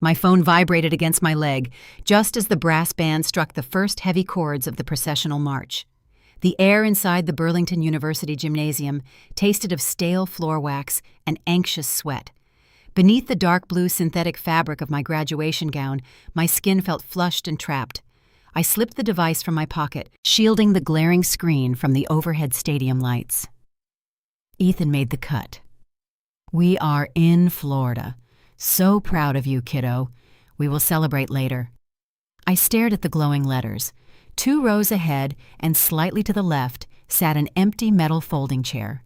My phone vibrated against my leg just as the brass band struck the first heavy chords of the processional march. The air inside the Burlington University gymnasium tasted of stale floor wax and anxious sweat. Beneath the dark blue synthetic fabric of my graduation gown, my skin felt flushed and trapped. I slipped the device from my pocket, shielding the glaring screen from the overhead stadium lights. Ethan made the cut. "We are in Florida. So proud of you, kiddo. We will celebrate later." I stared at the glowing letters. 2 rows ahead and slightly to the left sat an empty metal folding chair.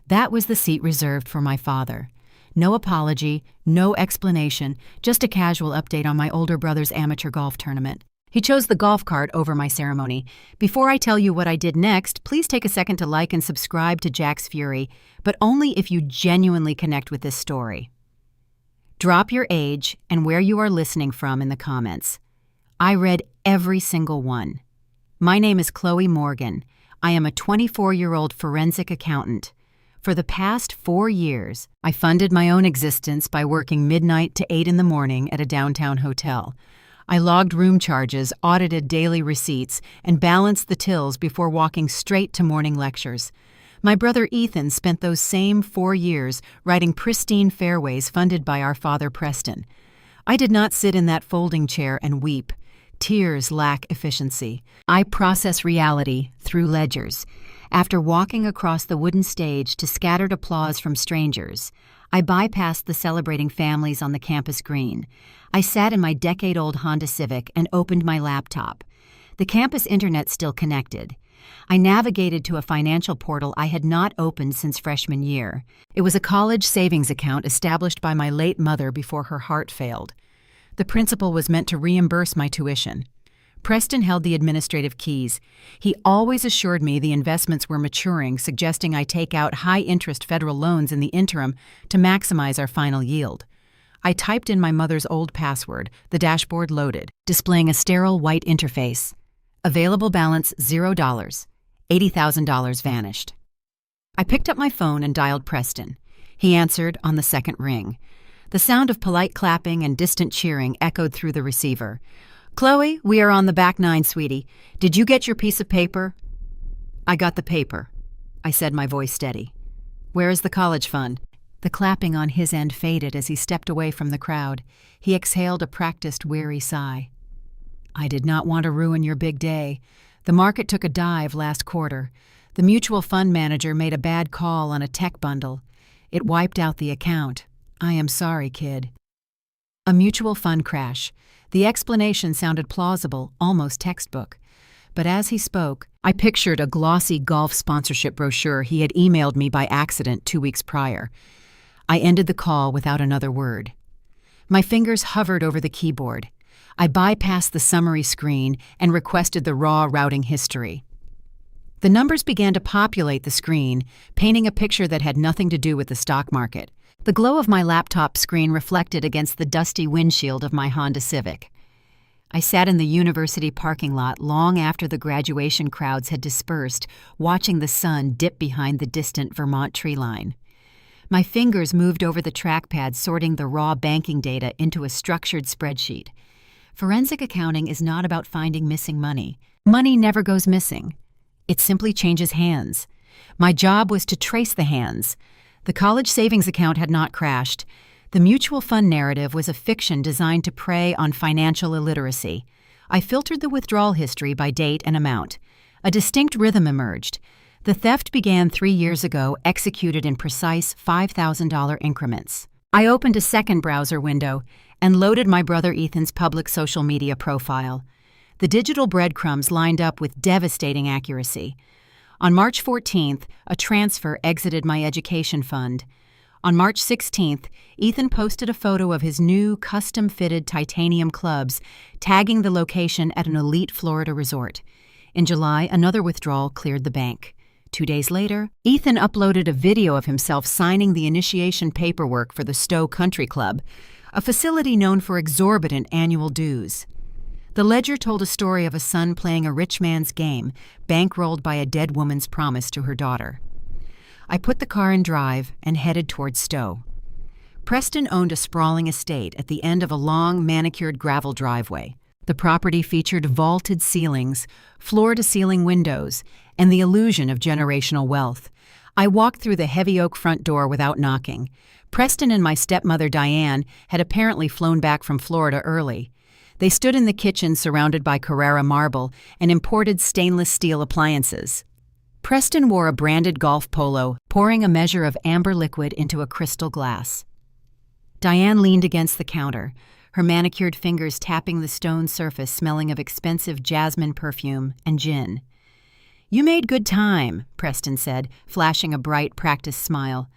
That was the seat reserved for my father. No apology, no explanation, just a casual update on my older brother's amateur golf tournament. He chose the golf cart over my ceremony. Before I tell you what I did next, please take a second to like and subscribe to Jack's Fury, but only if you genuinely connect with this story. Drop your age and where you are listening from in the comments. I read every single one. My name is Chloe Morgan. I am a 24-year-old forensic accountant. For the past 4 years, I funded my own existence by working midnight to 8 in the morning at a downtown hotel. I logged room charges, audited daily receipts, and balanced the tills before walking straight to morning lectures. My brother Ethan spent those same 4 years riding pristine fairways funded by our father Preston. I did not sit in that folding chair and weep. Tears lack efficiency. I process reality through ledgers. After walking across the wooden stage to scattered applause from strangers, I bypassed the celebrating families on the campus green. I sat in my decade-old Honda Civic and opened my laptop. The campus internet still connected. I navigated to a financial portal I had not opened since freshman year. It was a college savings account established by my late mother before her heart failed. The principal was meant to reimburse my tuition. Preston held the administrative keys. He always assured me the investments were maturing, suggesting I take out high-interest federal loans in the interim to maximize our final yield. I typed in my mother's old password. The dashboard loaded, displaying a sterile white interface. Available balance $0. $80,000 vanished. I picked up my phone and dialed Preston. He answered on the second ring. The sound of polite clapping and distant cheering echoed through the receiver. "Chloe, we are on the back nine, sweetie. Did you get your piece of paper?" "I got the paper," I said, my voice steady. "Where is the college fund?" The clapping on his end faded as he stepped away from the crowd. He exhaled a practiced, weary sigh. "I did not want to ruin your big day. The market took a dive last quarter. The mutual fund manager made a bad call on a tech bundle. It wiped out the account. I am sorry, kid." A mutual fund crash. The explanation sounded plausible, almost textbook. But as he spoke, I pictured a glossy golf sponsorship brochure he had emailed me by accident 2 weeks prior. I ended the call without another word. My fingers hovered over the keyboard. I bypassed the summary screen and requested the raw routing history. The numbers began to populate the screen, painting a picture that had nothing to do with the stock market. The glow of my laptop screen reflected against the dusty windshield of my Honda Civic. I sat in the university parking lot long after the graduation crowds had dispersed, watching the sun dip behind the distant Vermont tree line. My fingers moved over the trackpad, sorting the raw banking data into a structured spreadsheet. Forensic accounting is not about finding missing money. Money never goes missing. It simply changes hands. My job was to trace the hands. The college savings account had not crashed. The mutual fund narrative was a fiction designed to prey on financial illiteracy. I filtered the withdrawal history by date and amount. A distinct rhythm emerged. The theft began 3 years ago, executed in precise $5,000 increments. I opened a second browser window and loaded my brother Ethan's public social media profile. The digital breadcrumbs lined up with devastating accuracy. On March 14th, a transfer exited my education fund. On March 16th, Ethan posted a photo of his new custom-fitted titanium clubs, tagging the location at an elite Florida resort. In July, another withdrawal cleared the bank. 2 days later, Ethan uploaded a video of himself signing the initiation paperwork for the Stowe Country Club, a facility known for exorbitant annual dues. The ledger told a story of a son playing a rich man's game, bankrolled by a dead woman's promise to her daughter. I put the car in drive and headed towards Stowe. Preston owned a sprawling estate at the end of a long, manicured gravel driveway. The property featured vaulted ceilings, floor-to-ceiling windows, and the illusion of generational wealth. I walked through the heavy oak front door without knocking. Preston and my stepmother Diane had apparently flown back from Florida early. They stood in the kitchen surrounded by Carrara marble and imported stainless steel appliances. Preston wore a branded golf polo, pouring a measure of amber liquid into a crystal glass. Diane leaned against the counter, her manicured fingers tapping the stone surface smelling of expensive jasmine perfume and gin. "You made good time," Preston said, flashing a bright, practiced smile.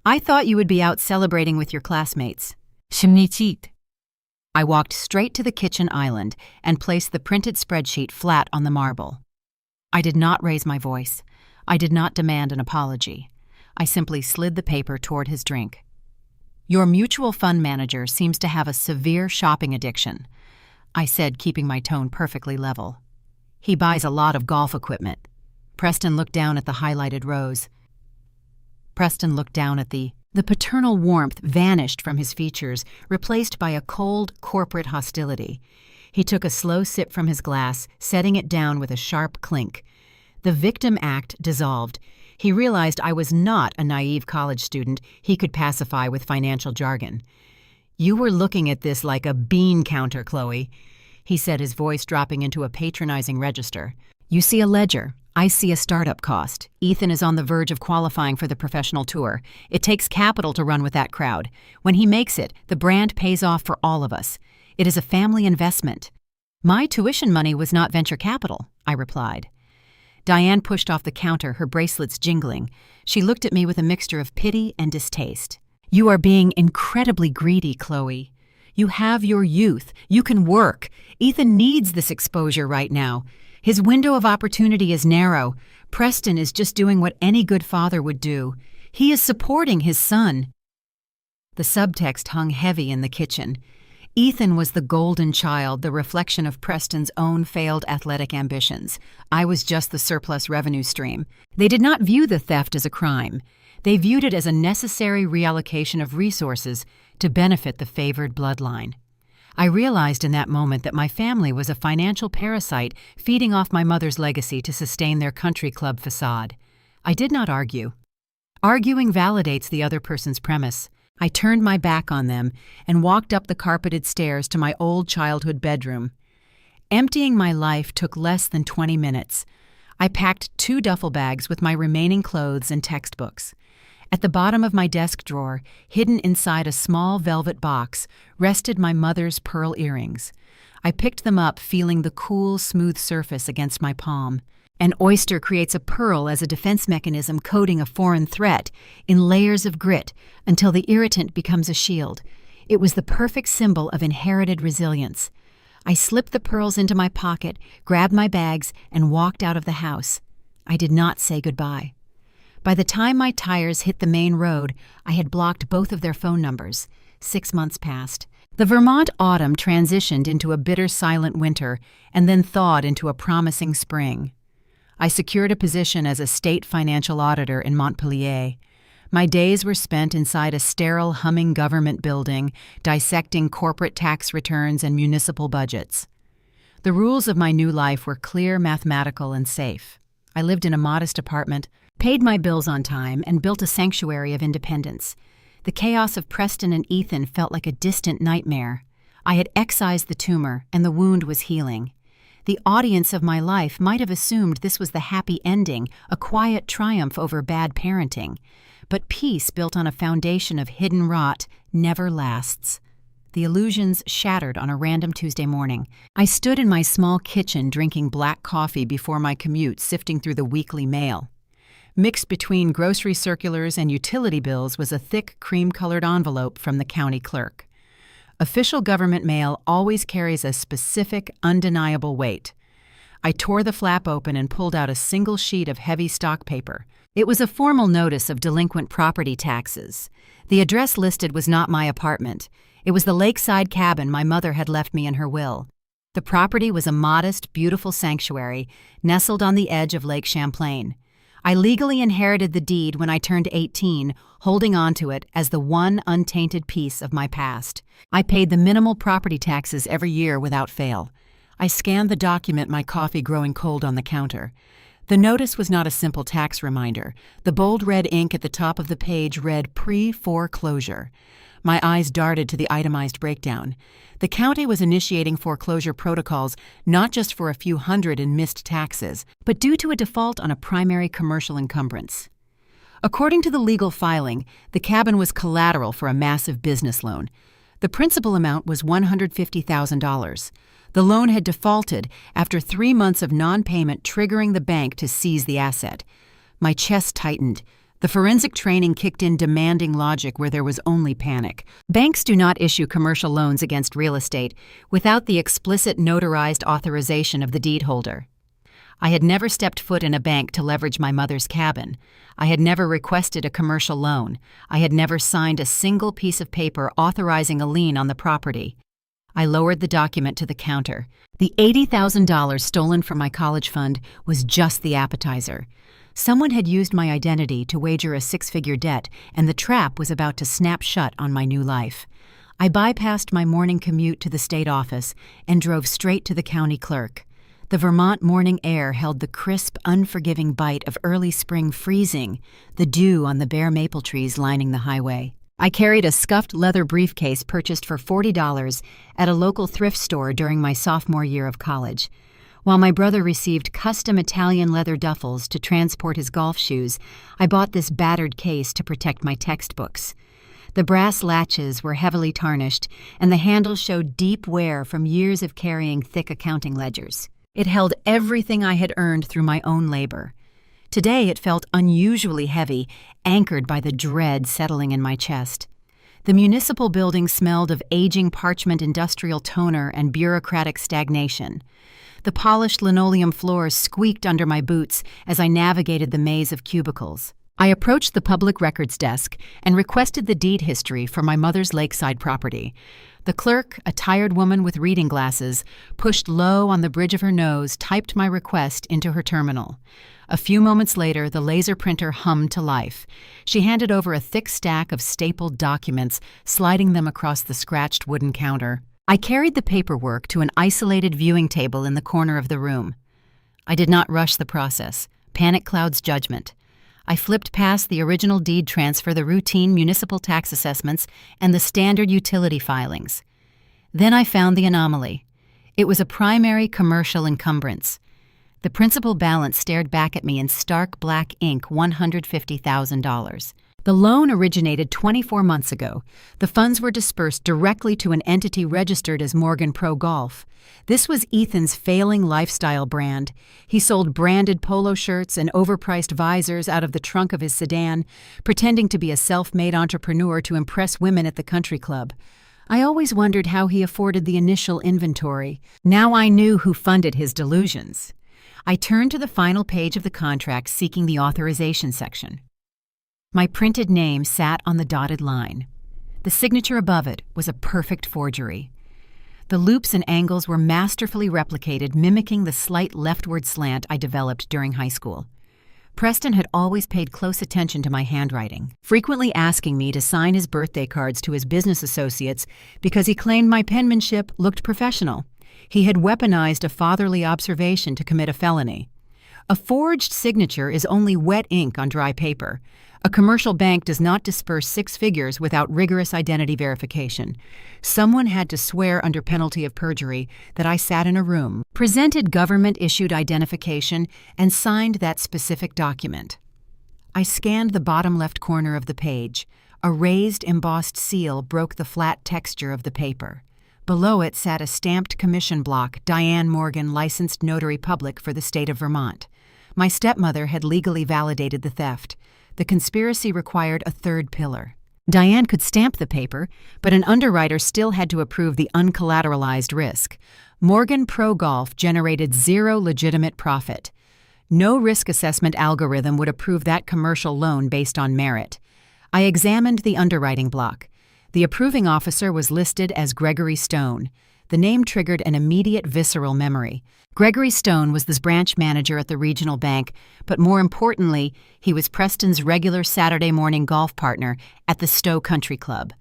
"I thought you would be out celebrating with your classmates." 심리짓. I walked straight to the kitchen island and placed the printed spreadsheet flat on the marble. I did not raise my voice. I did not demand an apology. I simply slid the paper toward his drink. "Your mutual fund manager seems to have a severe shopping addiction," I said, keeping my tone perfectly level. "He buys a lot of golf equipment." Preston looked down at the highlighted rows. The paternal warmth vanished from his features, replaced by a cold, corporate hostility. He took a slow sip from his glass, setting it down with a sharp clink. The victim act dissolved. He realized I was not a naive college student he could pacify with financial jargon. "You were looking at this like a bean counter, Chloe," he said, his voice dropping into a patronizing register. "You see a ledger. I see a startup cost. Ethan is on the verge of qualifying for the professional tour. It takes capital to run with that crowd. When he makes it, the brand pays off for all of us. It is a family investment." "My tuition money was not venture capital," I replied. Diane pushed off the counter, her bracelets jingling. She looked at me with a mixture of pity and distaste. "You are being incredibly greedy, Chloe. You have your youth. You can work. Ethan needs this exposure right now. His window of opportunity is narrow. Preston is just doing what any good father would do. He is supporting his son." The subtext hung heavy in the kitchen. Ethan was the golden child, the reflection of Preston's own failed athletic ambitions. I was just the surplus revenue stream. They did not view the theft as a crime. They viewed it as a necessary reallocation of resources to benefit the favored bloodline. I realized in that moment that my family was a financial parasite feeding off my mother's legacy to sustain their country club facade. I did not argue. Arguing validates the other person's premise. I turned my back on them and walked up the carpeted stairs to my old childhood bedroom. Emptying my life took less than 20 minutes. I packed 2 duffel bags with my remaining clothes and textbooks. At the bottom of my desk drawer, hidden inside a small velvet box, rested my mother's pearl earrings. I picked them up, feeling the cool, smooth surface against my palm. An oyster creates a pearl as a defense mechanism coating a foreign threat in layers of grit until the irritant becomes a shield. It was the perfect symbol of inherited resilience. I slipped the pearls into my pocket, grabbed my bags, and walked out of the house. I did not say goodbye. By the time my tires hit the main road, I had blocked both of their phone numbers. 6 months passed. The Vermont autumn transitioned into a bitter, silent winter and then thawed into a promising spring. I secured a position as a state financial auditor in Montpelier. My days were spent inside a sterile, humming government building, dissecting corporate tax returns and municipal budgets. The rules of my new life were clear, mathematical, and safe. I lived in a modest apartment, paid my bills on time, and built a sanctuary of independence. The chaos of Preston and Ethan felt like a distant nightmare. I had excised the tumor, and the wound was healing. The audience of my life might have assumed this was the happy ending, a quiet triumph over bad parenting. But peace built on a foundation of hidden rot never lasts. The illusions shattered on a random Tuesday morning. I stood in my small kitchen drinking black coffee before my commute, sifting through the weekly mail. Mixed between grocery circulars and utility bills was a thick, cream-colored envelope from the county clerk. Official government mail always carries a specific, undeniable weight. I tore the flap open and pulled out a single sheet of heavy stock paper. It was a formal notice of delinquent property taxes. The address listed was not my apartment. It was the lakeside cabin my mother had left me in her will. The property was a modest, beautiful sanctuary nestled on the edge of Lake Champlain. I legally inherited the deed when I turned 18, holding on to it as the one untainted piece of my past. I paid the minimal property taxes every year without fail. I scanned the document, my coffee growing cold on the counter. The notice was not a simple tax reminder. The bold red ink at the top of the page read pre-foreclosure. My eyes darted to the itemized breakdown. The county was initiating foreclosure protocols not just for a few hundred in missed taxes, but due to a default on a primary commercial encumbrance. According to the legal filing, the cabin was collateral for a massive business loan. The principal amount was $150,000. The loan had defaulted after 3 months of non-payment, triggering the bank to seize the asset. My chest tightened. The forensic training kicked in, demanding logic where there was only panic. Banks do not issue commercial loans against real estate without the explicit notarized authorization of the deed holder. I had never stepped foot in a bank to leverage my mother's cabin. I had never requested a commercial loan. I had never signed a single piece of paper authorizing a lien on the property. I lowered the document to the counter. The $80,000 stolen from my college fund was just the appetizer. Someone had used my identity to wager a 6-figure debt, and the trap was about to snap shut on my new life. I bypassed my morning commute to the state office and drove straight to the county clerk. The Vermont morning air held the crisp, unforgiving bite of early spring freezing, the dew on the bare maple trees lining the highway. I carried a scuffed leather briefcase purchased for $40 at a local thrift store during my sophomore year of college. While my brother received custom Italian leather duffels to transport his golf shoes, I bought this battered case to protect my textbooks. The brass latches were heavily tarnished, and the handle showed deep wear from years of carrying thick accounting ledgers. It held everything I had earned through my own labor. Today it felt unusually heavy, anchored by the dread settling in my chest. The municipal building smelled of aging parchment, industrial toner, and bureaucratic stagnation. The polished linoleum floors squeaked under my boots as I navigated the maze of cubicles. I approached the public records desk and requested the deed history for my mother's lakeside property. The clerk, a tired woman with reading glasses, pushed low on the bridge of her nose, typed my request into her terminal. A few moments later, the laser printer hummed to life. She handed over a thick stack of stapled documents, sliding them across the scratched wooden counter. I carried the paperwork to an isolated viewing table in the corner of the room. I did not rush the process. Panic clouds judgment. I flipped past the original deed transfer, the routine municipal tax assessments, and the standard utility filings. Then I found the anomaly. It was a primary commercial encumbrance. The principal balance stared back at me in stark black ink, $150,000. The loan originated 24 months ago. The funds were dispersed directly to an entity registered as Morgan Pro Golf. This was Ethan's failing lifestyle brand. He sold branded polo shirts and overpriced visors out of the trunk of his sedan, pretending to be a self-made entrepreneur to impress women at the country club. I always wondered how he afforded the initial inventory. Now I knew who funded his delusions. I turned to the final page of the contract, seeking the authorization section. My printed name sat on the dotted line. The signature above it was a perfect forgery. The loops and angles were masterfully replicated, mimicking the slight leftward slant I developed during high school. Preston had always paid close attention to my handwriting, frequently asking me to sign his birthday cards to his business associates because he claimed my penmanship looked professional. He had weaponized a fatherly observation to commit a felony. A forged signature is only wet ink on dry paper. A commercial bank does not disperse 6 figures without rigorous identity verification. Someone had to swear under penalty of perjury that I sat in a room, presented government-issued identification, and signed that specific document. I scanned the bottom left corner of the page. A raised, embossed seal broke the flat texture of the paper. Below it sat a stamped commission block, Diane Morgan, licensed notary public for the state of Vermont. My stepmother had legally validated the theft. The conspiracy required a third pillar. Diane could stamp the paper, but an underwriter still had to approve the uncollateralized risk. Morgan Pro Golf generated zero legitimate profit. No risk assessment algorithm would approve that commercial loan based on merit. I examined the underwriting block. The approving officer was listed as Gregory Stone. The name triggered an immediate visceral memory. Gregory Stone was the branch manager at the regional bank, but more importantly, he was Preston's regular Saturday morning golf partner at the Stowe Country Club.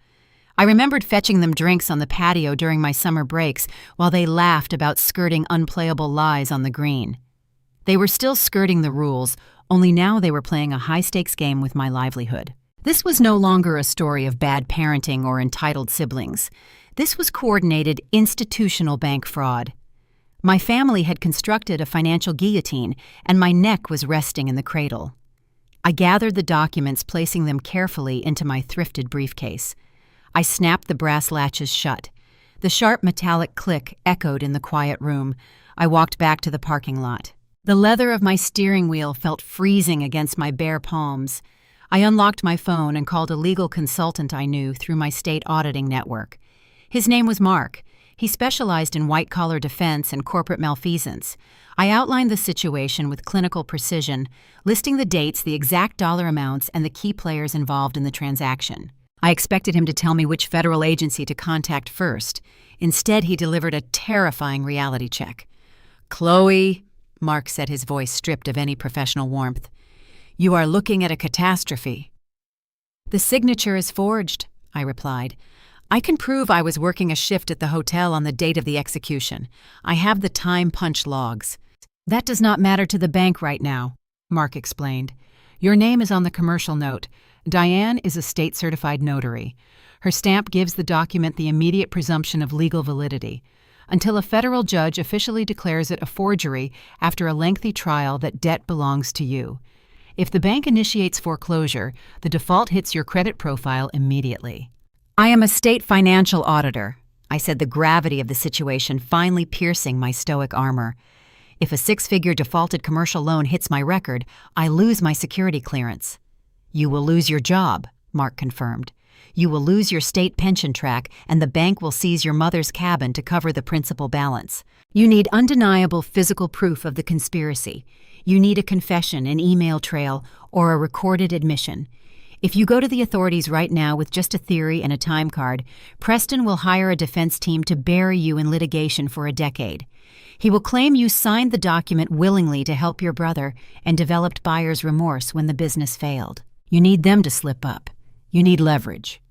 I remembered fetching them drinks on the patio during my summer breaks while they laughed about skirting unplayable lies on the green. They were still skirting the rules, only now they were playing a high-stakes game with my livelihood. This was no longer a story of bad parenting or entitled siblings. This was coordinated institutional bank fraud. My family had constructed a financial guillotine, and my neck was resting in the cradle. I gathered the documents, placing them carefully into my thrifted briefcase. I snapped the brass latches shut. The sharp metallic click echoed in the quiet room. I walked back to the parking lot. The leather of my steering wheel felt freezing against my bare palms. I unlocked my phone and called a legal consultant I knew through my state auditing network. His name was Mark. He specialized in white-collar defense and corporate malfeasance. I outlined the situation with clinical precision, listing the dates, the exact dollar amounts, and the key players involved in the transaction. I expected him to tell me which federal agency to contact first. Instead, he delivered a terrifying reality check. "Chloe," Mark said, his voice stripped of any professional warmth, "you are looking at a catastrophe." "The signature is forged," I replied. "I can prove I was working a shift at the hotel on the date of the execution. I have the time punch logs." "That does not matter to the bank right now," Mark explained. "Your name is on the commercial note. Diane is a state-certified notary. Her stamp gives the document the immediate presumption of legal validity, until a federal judge officially declares it a forgery after a lengthy trial that debt belongs to you. If the bank initiates foreclosure, the default hits your credit profile immediately." "I am a state financial auditor," I said, the gravity of the situation finally piercing my stoic armor. "If a six-figure defaulted commercial loan hits my record, I lose my security clearance." "You will lose your job," Mark confirmed. "You will lose your state pension track, and the bank will seize your mother's cabin to cover the principal balance. You need undeniable physical proof of the conspiracy. You need a confession, an email trail, or a recorded admission. If you go to the authorities right now with just a theory and a time card, Preston will hire a defense team to bury you in litigation for a decade. He will claim you signed the document willingly to help your brother and developed buyer's remorse when the business failed. You need them to slip up. You need leverage."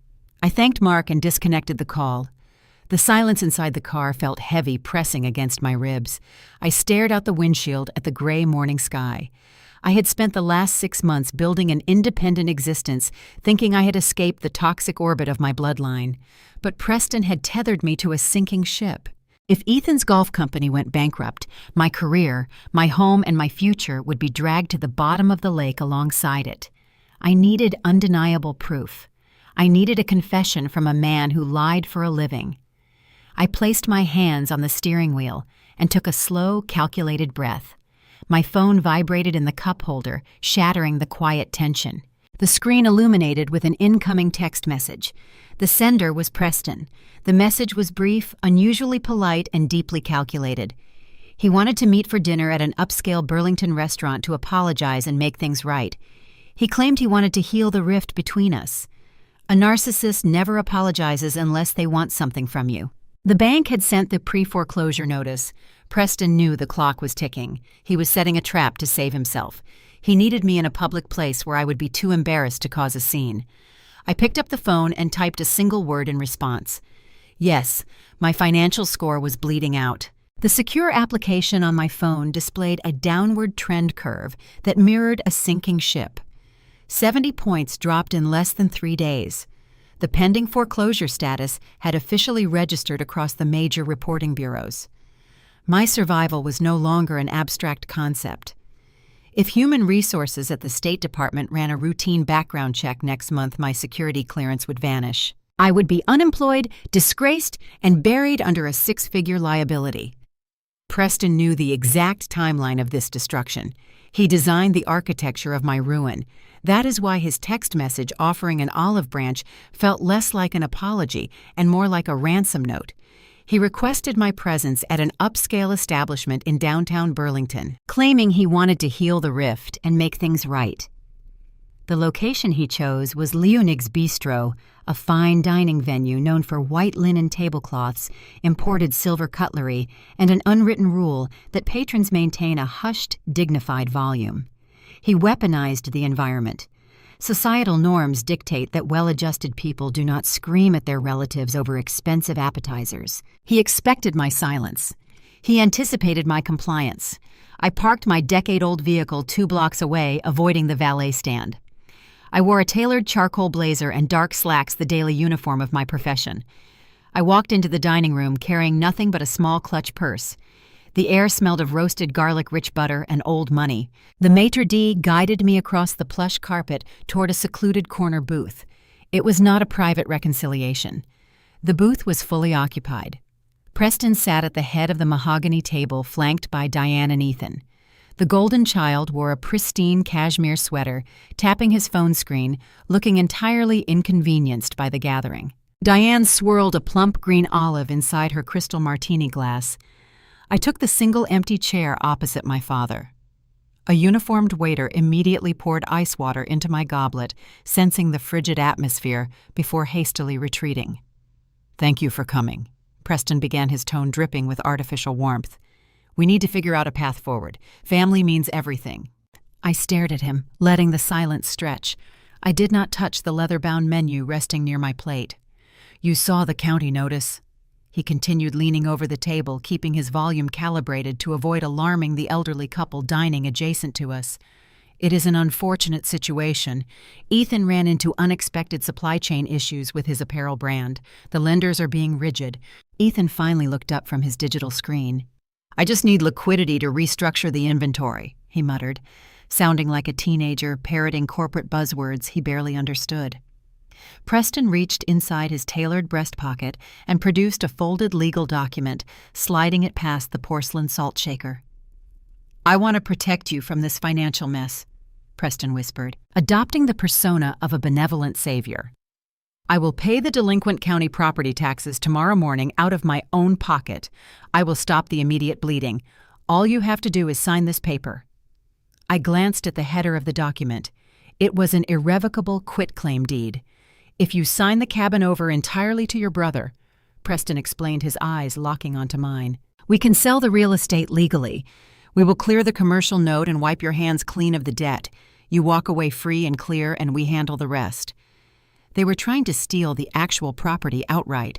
I thanked Mark and disconnected the call. The silence inside the car felt heavy, pressing against my ribs. I stared out the windshield at the gray morning sky. I had spent the last 6 months building an independent existence, thinking I had escaped the toxic orbit of my bloodline. But Preston had tethered me to a sinking ship. If Ethan's golf company went bankrupt, my career, my home, and my future would be dragged to the bottom of the lake alongside it. I needed undeniable proof. I needed a confession from a man who lied for a living. I placed my hands on the steering wheel and took a slow, calculated breath. My phone vibrated in the cup holder, shattering the quiet tension. The screen illuminated with an incoming text message. The sender was Preston. The message was brief, unusually polite, and deeply calculated. He wanted to meet for dinner at an upscale Burlington restaurant to apologize and make things right. He claimed he wanted to heal the rift between us. A narcissist never apologizes unless they want something from you. The bank had sent the pre-foreclosure notice. Preston knew the clock was ticking. He was setting a trap to save himself. He needed me in a public place where I would be too embarrassed to cause a scene. I picked up the phone and typed a single word in response. Yes, my financial score was bleeding out. The secure application on my phone displayed a downward trend curve that mirrored a sinking ship. 70 points dropped in less than 3 days. The pending foreclosure status had officially registered across the major reporting bureaus. My survival was no longer an abstract concept. If human resources at the State Department ran a routine background check next month, my security clearance would vanish. I would be unemployed, disgraced, and buried under a 6-figure liability. Preston knew the exact timeline of this destruction. He designed the architecture of my ruin. That is why his text message offering an olive branch felt less like an apology and more like a ransom note. He requested my presence at an upscale establishment in downtown Burlington, claiming he wanted to heal the rift and make things right. The location he chose was Leonig's Bistro, a fine dining venue known for white linen tablecloths, imported silver cutlery, and an unwritten rule that patrons maintain a hushed, dignified volume. He weaponized the environment. Societal norms dictate that well-adjusted people do not scream at their relatives over expensive appetizers. He expected my silence. He anticipated my compliance. I parked my decade-old vehicle 2 blocks away, avoiding the valet stand. I wore a tailored charcoal blazer and dark slacks, the daily uniform of my profession. I walked into the dining room carrying nothing but a small clutch purse. The air smelled of roasted garlic, rich butter, and old money. The maitre d' guided me across the plush carpet toward a secluded corner booth. It was not a private reconciliation. The booth was fully occupied. Preston sat at the head of the mahogany table, flanked by Diane and Ethan. The golden child wore a pristine cashmere sweater, tapping his phone screen, looking entirely inconvenienced by the gathering. Diane swirled a plump green olive inside her crystal martini glass. I took the single empty chair opposite my father. A uniformed waiter immediately poured ice water into my goblet, sensing the frigid atmosphere before hastily retreating. "Thank you for coming." Preston began, his tone dripping with artificial warmth. "We need to figure out a path forward. Family means everything." I stared at him, letting the silence stretch. I did not touch the leather-bound menu resting near my plate. "You saw the county notice?" He continued, leaning over the table, keeping his volume calibrated to avoid alarming the elderly couple dining adjacent to us. "It is an unfortunate situation. Ethan ran into unexpected supply chain issues with his apparel brand. The lenders are being rigid." Ethan finally looked up from his digital screen. "I just need liquidity to restructure the inventory," he muttered, sounding like a teenager parroting corporate buzzwords he barely understood. Preston reached inside his tailored breast pocket and produced a folded legal document, sliding it past the porcelain salt shaker. "I want to protect you from this financial mess," Preston whispered, adopting the persona of a benevolent savior. "I will pay the delinquent county property taxes tomorrow morning out of my own pocket. I will stop the immediate bleeding. All you have to do is sign this paper." I glanced at the header of the document. It was an irrevocable quitclaim deed. "If you sign the cabin over entirely to your brother," Preston explained, his eyes locking onto mine, "we can sell the real estate legally. We will clear the commercial note and wipe your hands clean of the debt. You walk away free and clear, and we handle the rest." They were trying to steal the actual property outright.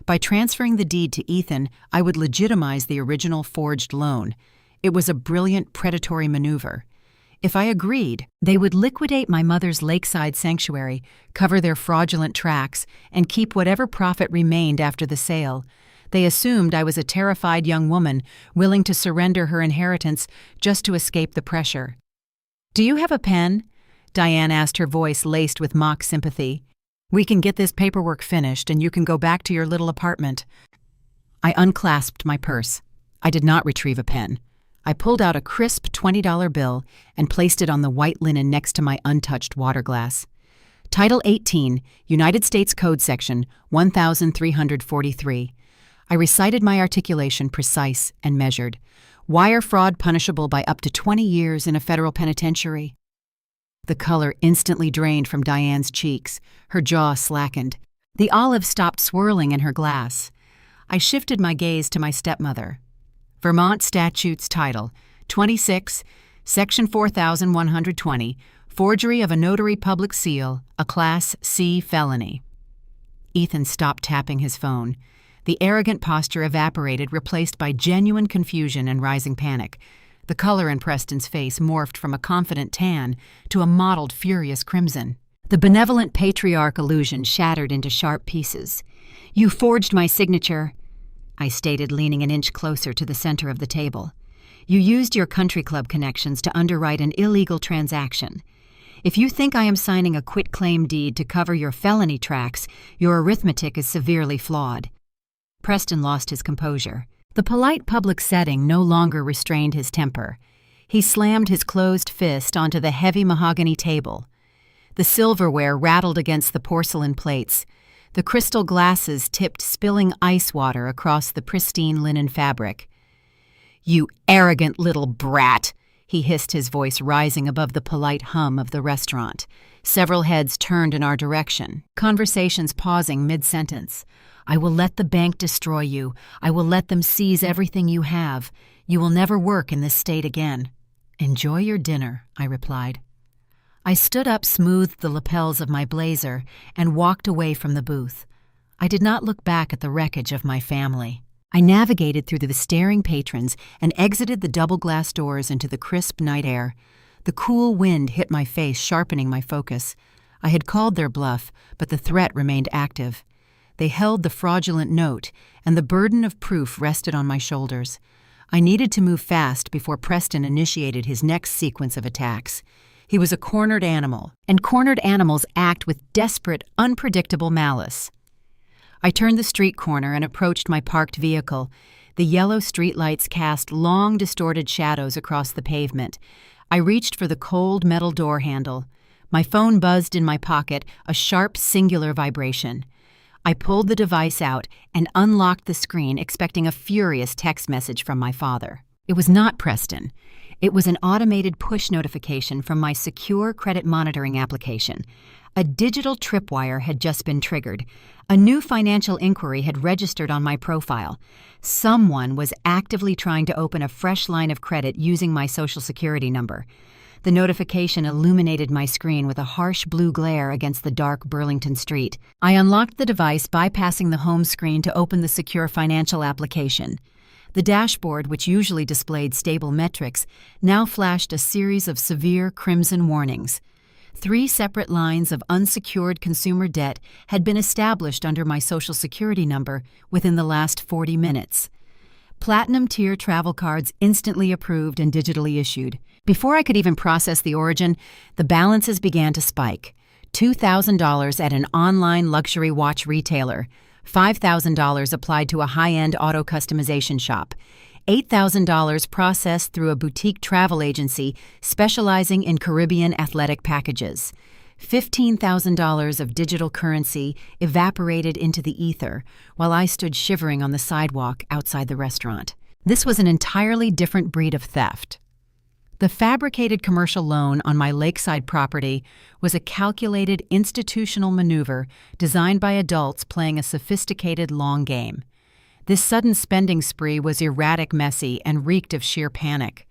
By transferring the deed to Ethan, I would legitimize the original forged loan. It was a brilliant predatory maneuver. If I agreed, they would liquidate my mother's lakeside sanctuary, cover their fraudulent tracks, and keep whatever profit remained after the sale. They assumed I was a terrified young woman, willing to surrender her inheritance just to escape the pressure. "Do you have a pen?" Diane asked, her voice laced with mock sympathy. "We can get this paperwork finished, and you can go back to your little apartment." I unclasped my purse. I did not retrieve a pen. I pulled out a crisp $20 bill and placed it on the white linen next to my untouched water glass. Title 18, United States Code Section 1343. I recited my articulation, precise and measured. Wire fraud punishable by up to 20 years in a federal penitentiary. The color instantly drained from Diane's cheeks. Her jaw slackened. The olive stopped swirling in her glass. I shifted my gaze to my stepmother. Vermont Statutes Title 26, Section 4120, Forgery of a notary public seal, a Class C felony. Ethan stopped tapping his phone. The arrogant posture evaporated, replaced by genuine confusion and rising panic. The color in Preston's face morphed from a confident tan to a mottled, furious crimson. The benevolent patriarch illusion shattered into sharp pieces. "You forged my signature," I stated, leaning an inch closer to the center of the table. "You used your country club connections to underwrite an illegal transaction. If you think I am signing a quitclaim deed to cover your felony tracks, your arithmetic is severely flawed." Preston lost his composure. The polite public setting no longer restrained his temper. He slammed his closed fist onto the heavy mahogany table. The silverware rattled against the porcelain plates. The crystal glasses tipped spilling ice water across the pristine linen fabric. "You arrogant little brat!" he hissed, his voice rising above the polite hum of the restaurant. Several heads turned in our direction, conversations pausing mid-sentence. "I will let the bank destroy you. I will let them seize everything you have. You will never work in this state again." "Enjoy your dinner," I replied. I stood up, smoothed the lapels of my blazer, and walked away from the booth. I did not look back at the wreckage of my family. I navigated through the staring patrons and exited the double-glass doors into the crisp night air. The cool wind hit my face, sharpening my focus. I had called their bluff, but the threat remained active. They held the fraudulent note, and the burden of proof rested on my shoulders. I needed to move fast before Preston initiated his next sequence of attacks. He was a cornered animal, and cornered animals act with desperate, unpredictable malice. I turned the street corner and approached my parked vehicle. The yellow streetlights cast long, distorted shadows across the pavement. I reached for the cold metal door handle. My phone buzzed in my pocket, a sharp, singular vibration. I pulled the device out and unlocked the screen, expecting a furious text message from my father. It was not Preston. It was an automated push notification from my secure credit monitoring application. A digital tripwire had just been triggered. A new financial inquiry had registered on my profile. Someone was actively trying to open a fresh line of credit using my Social Security number. The notification illuminated my screen with a harsh blue glare against the dark Burlington street. I unlocked the device, bypassing the home screen to open the secure financial application. The dashboard, which usually displayed stable metrics, now flashed a series of severe crimson warnings. 3 separate lines of unsecured consumer debt had been established under my Social Security number within the last 40 minutes. Platinum tier travel cards instantly approved and digitally issued. Before I could even process the origin, the balances began to spike. $2,000 at an online luxury watch retailer, $5,000 applied to a high-end auto customization shop, $8,000 processed through a boutique travel agency specializing in Caribbean athletic packages. $15,000 of digital currency evaporated into the ether while I stood shivering on the sidewalk outside the restaurant. This was an entirely different breed of theft. The fabricated commercial loan on my lakeside property was a calculated institutional maneuver designed by adults playing a sophisticated long game. This sudden spending spree was erratic, messy, and reeked of sheer panic.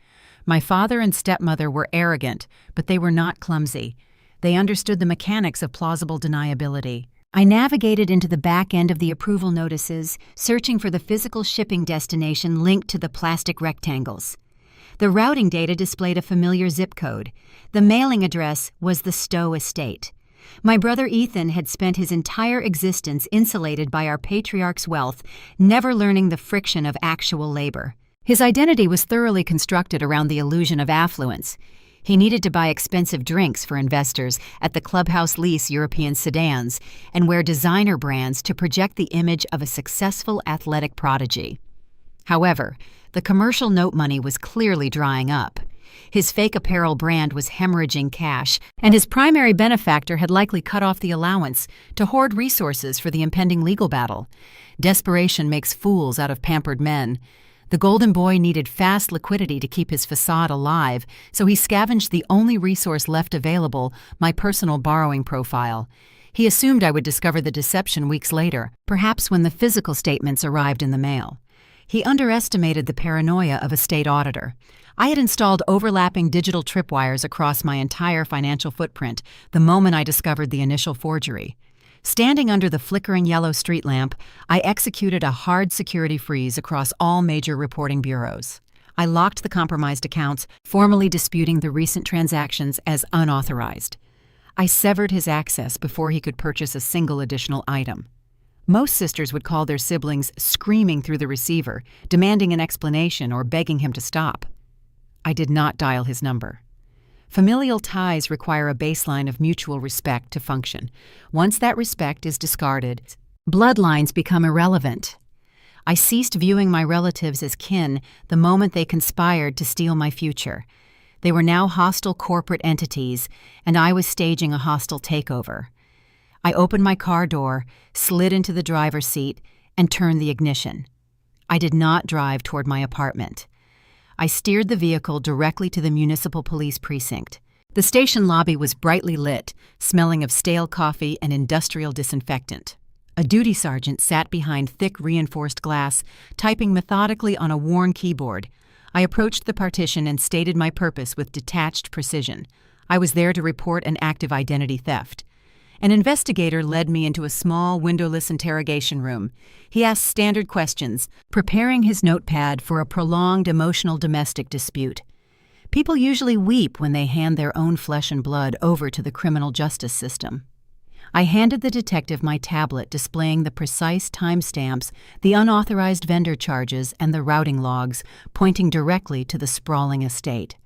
My father and stepmother were arrogant, but they were not clumsy. They understood the mechanics of plausible deniability. I navigated into the back end of the approval notices, searching for the physical shipping destination linked to the plastic rectangles. The routing data displayed a familiar zip code. The mailing address was the Stowe estate. My brother Ethan had spent his entire existence insulated by our patriarch's wealth, never learning the friction of actual labor. His identity was thoroughly constructed around the illusion of affluence. He needed to buy expensive drinks for investors at the clubhouse lease European sedans and wear designer brands to project the image of a successful athletic prodigy. However, the commercial note money was clearly drying up. His fake apparel brand was hemorrhaging cash, and his primary benefactor had likely cut off the allowance to hoard resources for the impending legal battle. Desperation makes fools out of pampered men. The golden boy needed fast liquidity to keep his facade alive, so he scavenged the only resource left available, my personal borrowing profile. He assumed I would discover the deception weeks later, perhaps when the physical statements arrived in the mail. He underestimated the paranoia of a state auditor. I had installed overlapping digital tripwires across my entire financial footprint the moment I discovered the initial forgery. Standing under the flickering yellow street lamp, I executed a hard security freeze across all major reporting bureaus. I locked the compromised accounts, formally disputing the recent transactions as unauthorized. I severed his access before he could purchase a single additional item. Most sisters would call their siblings screaming through the receiver, demanding an explanation or begging him to stop. I did not dial his number. Familial ties require a baseline of mutual respect to function. Once that respect is discarded, bloodlines become irrelevant. I ceased viewing my relatives as kin the moment they conspired to steal my future. They were now hostile corporate entities, and I was staging a hostile takeover. I opened my car door, slid into the driver's seat, and turned the ignition. I did not drive toward my apartment. I steered the vehicle directly to the municipal police precinct. The station lobby was brightly lit, smelling of stale coffee and industrial disinfectant. A duty sergeant sat behind thick reinforced glass, typing methodically on a worn keyboard. I approached the partition and stated my purpose with detached precision. I was there to report an active identity theft. An investigator led me into a small, windowless interrogation room. He asked standard questions, preparing his notepad for a prolonged emotional domestic dispute. People usually weep when they hand their own flesh and blood over to the criminal justice system. I handed the detective my tablet displaying the precise timestamps, the unauthorized vendor charges, and the routing logs, pointing directly to the sprawling estate.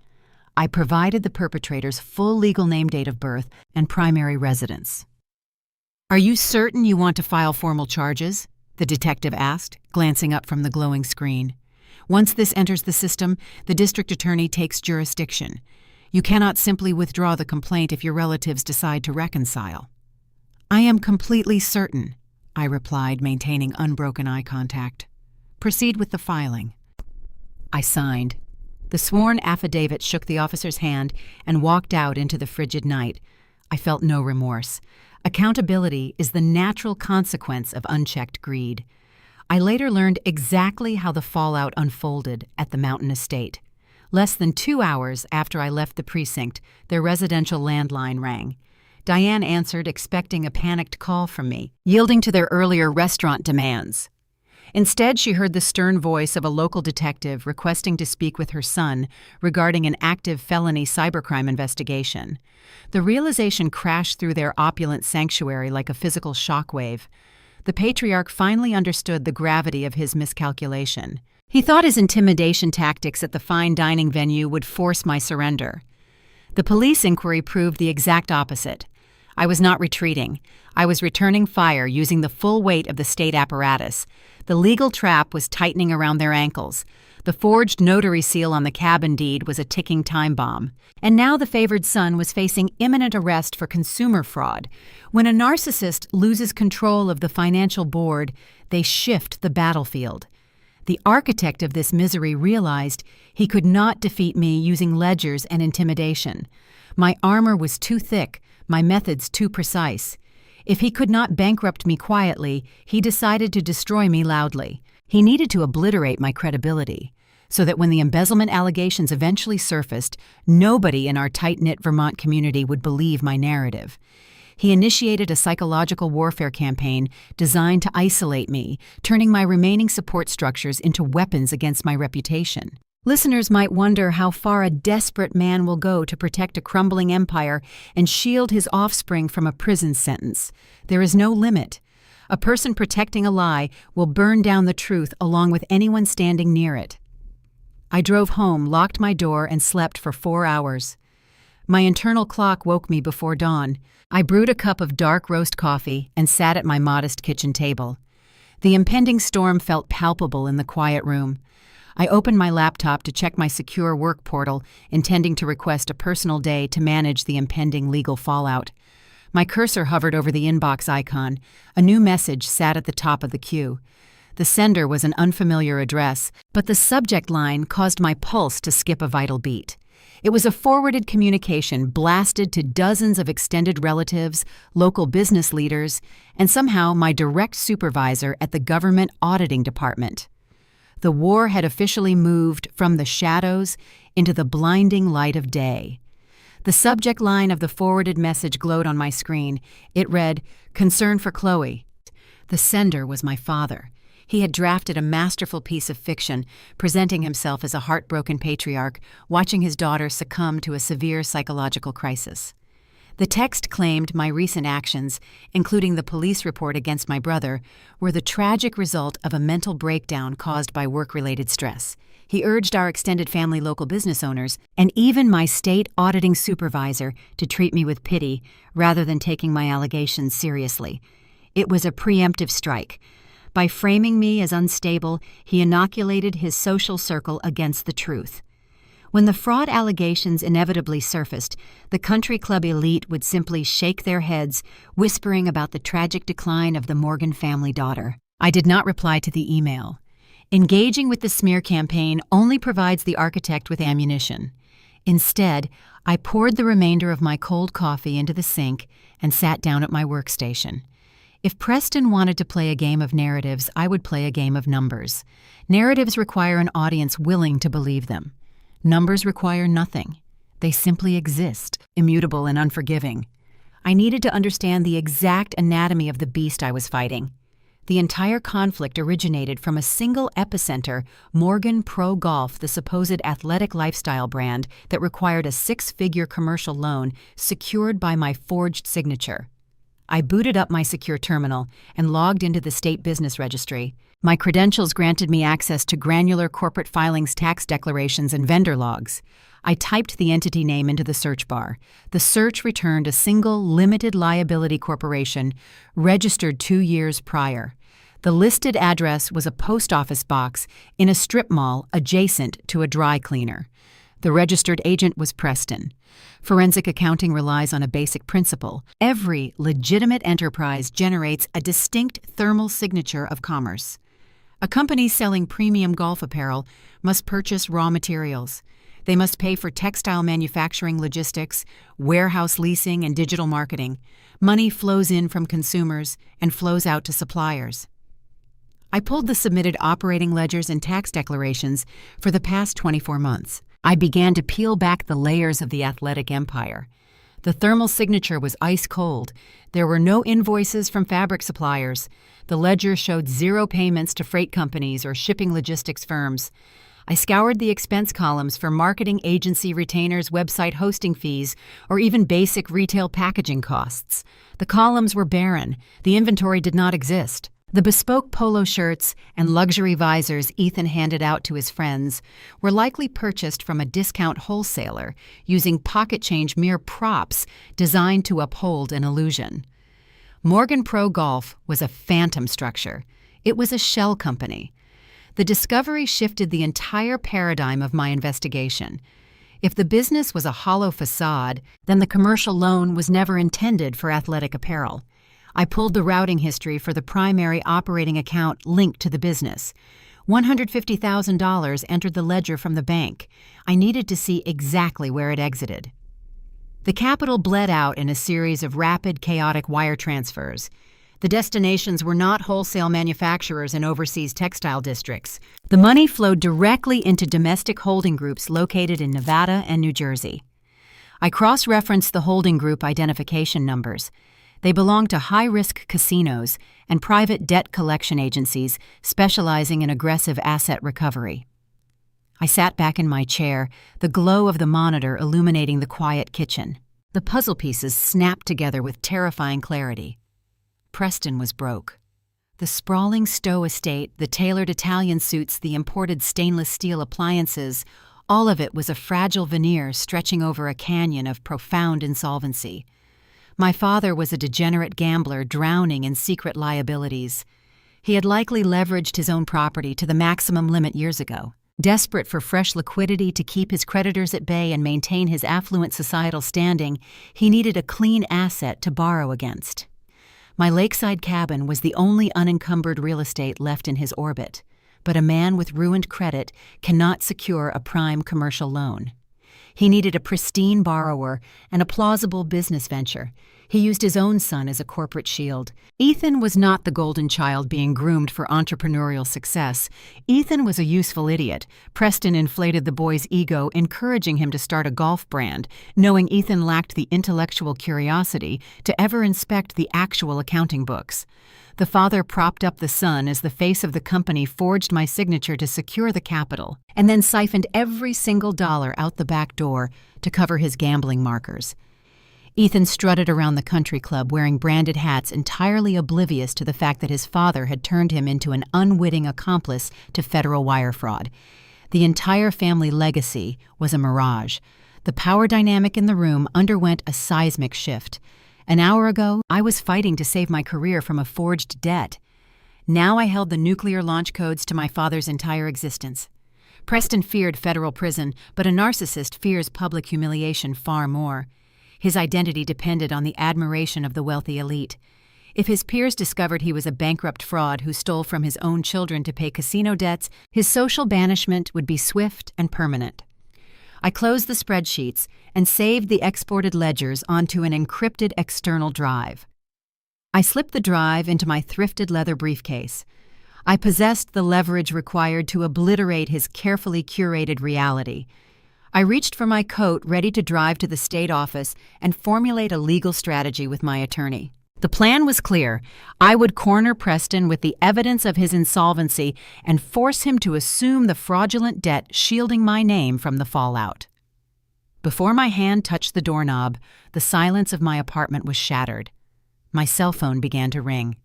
I provided the perpetrator's full legal name, date of birth, and primary residence. "Are you certain you want to file formal charges?" the detective asked, glancing up from the glowing screen. "Once this enters the system, the district attorney takes jurisdiction. You cannot simply withdraw the complaint if your relatives decide to reconcile." "I am completely certain," I replied, maintaining unbroken eye contact. "Proceed with the filing." I signed. The sworn affidavit shook the officer's hand and walked out into the frigid night. I felt no remorse. Accountability is the natural consequence of unchecked greed. I later learned exactly how the fallout unfolded at the Mountain Estate. Less than 2 hours after I left the precinct, their residential landline rang. Diane answered, expecting a panicked call from me, yielding to their earlier restaurant demands. Instead, she heard the stern voice of a local detective requesting to speak with her son regarding an active felony cybercrime investigation. The realization crashed through their opulent sanctuary like a physical shockwave. The patriarch finally understood the gravity of his miscalculation. He thought his intimidation tactics at the fine dining venue would force my surrender. The police inquiry proved the exact opposite. I was not retreating. I was returning fire using the full weight of the state apparatus. The legal trap was tightening around their ankles. The forged notary seal on the cabin deed was a ticking time bomb. And now the favored son was facing imminent arrest for consumer fraud. When a narcissist loses control of the financial board, they shift the battlefield. The architect of this misery realized he could not defeat me using ledgers and intimidation. My armor was too thick, my methods too precise. If he could not bankrupt me quietly, he decided to destroy me loudly. He needed to obliterate my credibility, so that when the embezzlement allegations eventually surfaced, nobody in our tight-knit Vermont community would believe my narrative. He initiated a psychological warfare campaign designed to isolate me, turning my remaining support structures into weapons against my reputation. Listeners might wonder how far a desperate man will go to protect a crumbling empire and shield his offspring from a prison sentence. There is no limit. A person protecting a lie will burn down the truth along with anyone standing near it. I drove home, locked my door, and slept for 4 hours. My internal clock woke me before dawn. I brewed a cup of dark roast coffee and sat at my modest kitchen table. The impending storm felt palpable in the quiet room. I opened my laptop to check my secure work portal, intending to request a personal day to manage the impending legal fallout. My cursor hovered over the inbox icon. A new message sat at the top of the queue. The sender was an unfamiliar address, but the subject line caused my pulse to skip a vital beat. It was a forwarded communication blasted to dozens of extended relatives, local business leaders, and somehow my direct supervisor at the government auditing department. The war had officially moved from the shadows into the blinding light of day. The subject line of the forwarded message glowed on my screen. It read, "Concern for Chloe." The sender was my father. He had drafted a masterful piece of fiction, presenting himself as a heartbroken patriarch, watching his daughter succumb to a severe psychological crisis. The text claimed my recent actions, including the police report against my brother, were the tragic result of a mental breakdown caused by work-related stress. He urged our extended family, local business owners, and even my state auditing supervisor to treat me with pity rather than taking my allegations seriously. It was a preemptive strike. By framing me as unstable, he inoculated his social circle against the truth. When the fraud allegations inevitably surfaced, the country club elite would simply shake their heads, whispering about the tragic decline of the Morgan family daughter. I did not reply to the email. Engaging with the smear campaign only provides the architect with ammunition. Instead, I poured the remainder of my cold coffee into the sink and sat down at my workstation. If Preston wanted to play a game of narratives, I would play a game of numbers. Narratives require an audience willing to believe them. Numbers require nothing. They simply exist, immutable and unforgiving. I needed to understand the exact anatomy of the beast I was fighting. The entire conflict originated from a single epicenter, Morgan Pro Golf, the supposed athletic lifestyle brand that required a six-figure commercial loan secured by my forged signature. I booted up my secure terminal and logged into the state business registry. My credentials granted me access to granular corporate filings, tax declarations, and vendor logs. I typed the entity name into the search bar. The search returned a single limited liability corporation registered 2 years prior. The listed address was a post office box in a strip mall adjacent to a dry cleaner. The registered agent was Preston. Forensic accounting relies on a basic principle. Every legitimate enterprise generates a distinct thermal signature of commerce. A company selling premium golf apparel must purchase raw materials. They must pay for textile manufacturing, logistics, warehouse leasing, and digital marketing. Money flows in from consumers and flows out to suppliers. I pulled the submitted operating ledgers and tax declarations for the past 24 months. I began to peel back the layers of the athletic empire. The thermal signature was ice cold. There were no invoices from fabric suppliers. The ledger showed zero payments to freight companies or shipping logistics firms. I scoured the expense columns for marketing agency retainers, website hosting fees, or even basic retail packaging costs. The columns were barren. The inventory did not exist. The bespoke polo shirts and luxury visors Ethan handed out to his friends were likely purchased from a discount wholesaler using pocket change, mere props designed to uphold an illusion. Morgan Pro Golf was a phantom structure. It was a shell company. The discovery shifted the entire paradigm of my investigation. If the business was a hollow facade, then the commercial loan was never intended for athletic apparel. I pulled the routing history for the primary operating account linked to the business. $150,000 entered the ledger from the bank. I needed to see exactly where it exited. The capital bled out in a series of rapid, chaotic wire transfers. The destinations were not wholesale manufacturers in overseas textile districts. The money flowed directly into domestic holding groups located in Nevada and New Jersey. I cross-referenced the holding group identification numbers. They belonged to high-risk casinos and private debt collection agencies specializing in aggressive asset recovery. I sat back in my chair, the glow of the monitor illuminating the quiet kitchen. The puzzle pieces snapped together with terrifying clarity. Preston was broke. The sprawling Stowe estate, the tailored Italian suits, the imported stainless steel appliances, all of it was a fragile veneer stretching over a canyon of profound insolvency. My father was a degenerate gambler drowning in secret liabilities. He had likely leveraged his own property to the maximum limit years ago. Desperate for fresh liquidity to keep his creditors at bay and maintain his affluent societal standing, he needed a clean asset to borrow against. My lakeside cabin was the only unencumbered real estate left in his orbit, but a man with ruined credit cannot secure a prime commercial loan. He needed a pristine borrower and a plausible business venture. He used his own son as a corporate shield. Ethan was not the golden child being groomed for entrepreneurial success. Ethan was a useful idiot. Preston inflated the boy's ego, encouraging him to start a golf brand, knowing Ethan lacked the intellectual curiosity to ever inspect the actual accounting books. The father propped up the son as the face of the company forged my signature to secure the capital, and then siphoned every single dollar out the back door to cover his gambling markers. Ethan strutted around the country club wearing branded hats, entirely oblivious to the fact that his father had turned him into an unwitting accomplice to federal wire fraud. The entire family legacy was a mirage. The power dynamic in the room underwent a seismic shift. An hour ago, I was fighting to save my career from a forged debt. Now I held the nuclear launch codes to my father's entire existence. Preston feared federal prison, but a narcissist fears public humiliation far more. His identity depended on the admiration of the wealthy elite. If his peers discovered he was a bankrupt fraud who stole from his own children to pay casino debts, his social banishment would be swift and permanent. I closed the spreadsheets and saved the exported ledgers onto an encrypted external drive. I slipped the drive into my thrifted leather briefcase. I possessed the leverage required to obliterate his carefully curated reality. I reached for my coat, ready to drive to the state office and formulate a legal strategy with my attorney. The plan was clear. I would corner Preston with the evidence of his insolvency and force him to assume the fraudulent debt shielding my name from the fallout. Before my hand touched the doorknob, the silence of my apartment was shattered. My cell phone began to ring.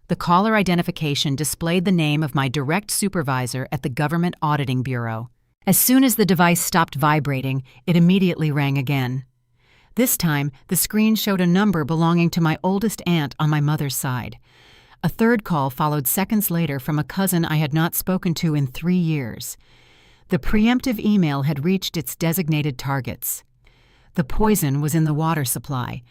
The caller identification displayed the name of my direct supervisor at the Government Auditing Bureau. As soon as the device stopped vibrating, it immediately rang again. This time, the screen showed a number belonging to my oldest aunt on my mother's side. A third call followed seconds later from a cousin I had not spoken to in 3 years. The preemptive email had reached its designated targets. The poison was in the water supply.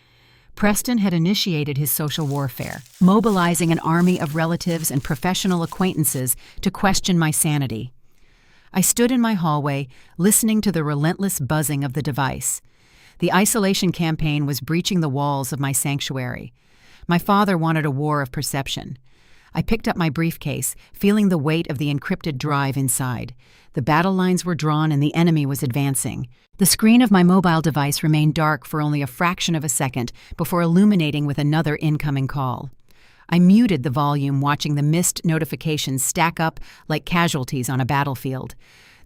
Preston had initiated his social warfare, mobilizing an army of relatives and professional acquaintances to question my sanity. I stood in my hallway, listening to the relentless buzzing of the device. The isolation campaign was breaching the walls of my sanctuary. My father wanted a war of perception. I picked up my briefcase, feeling the weight of the encrypted drive inside. The battle lines were drawn and the enemy was advancing. The screen of my mobile device remained dark for only a fraction of a second before illuminating with another incoming call. I muted the volume, watching the missed notifications stack up like casualties on a battlefield.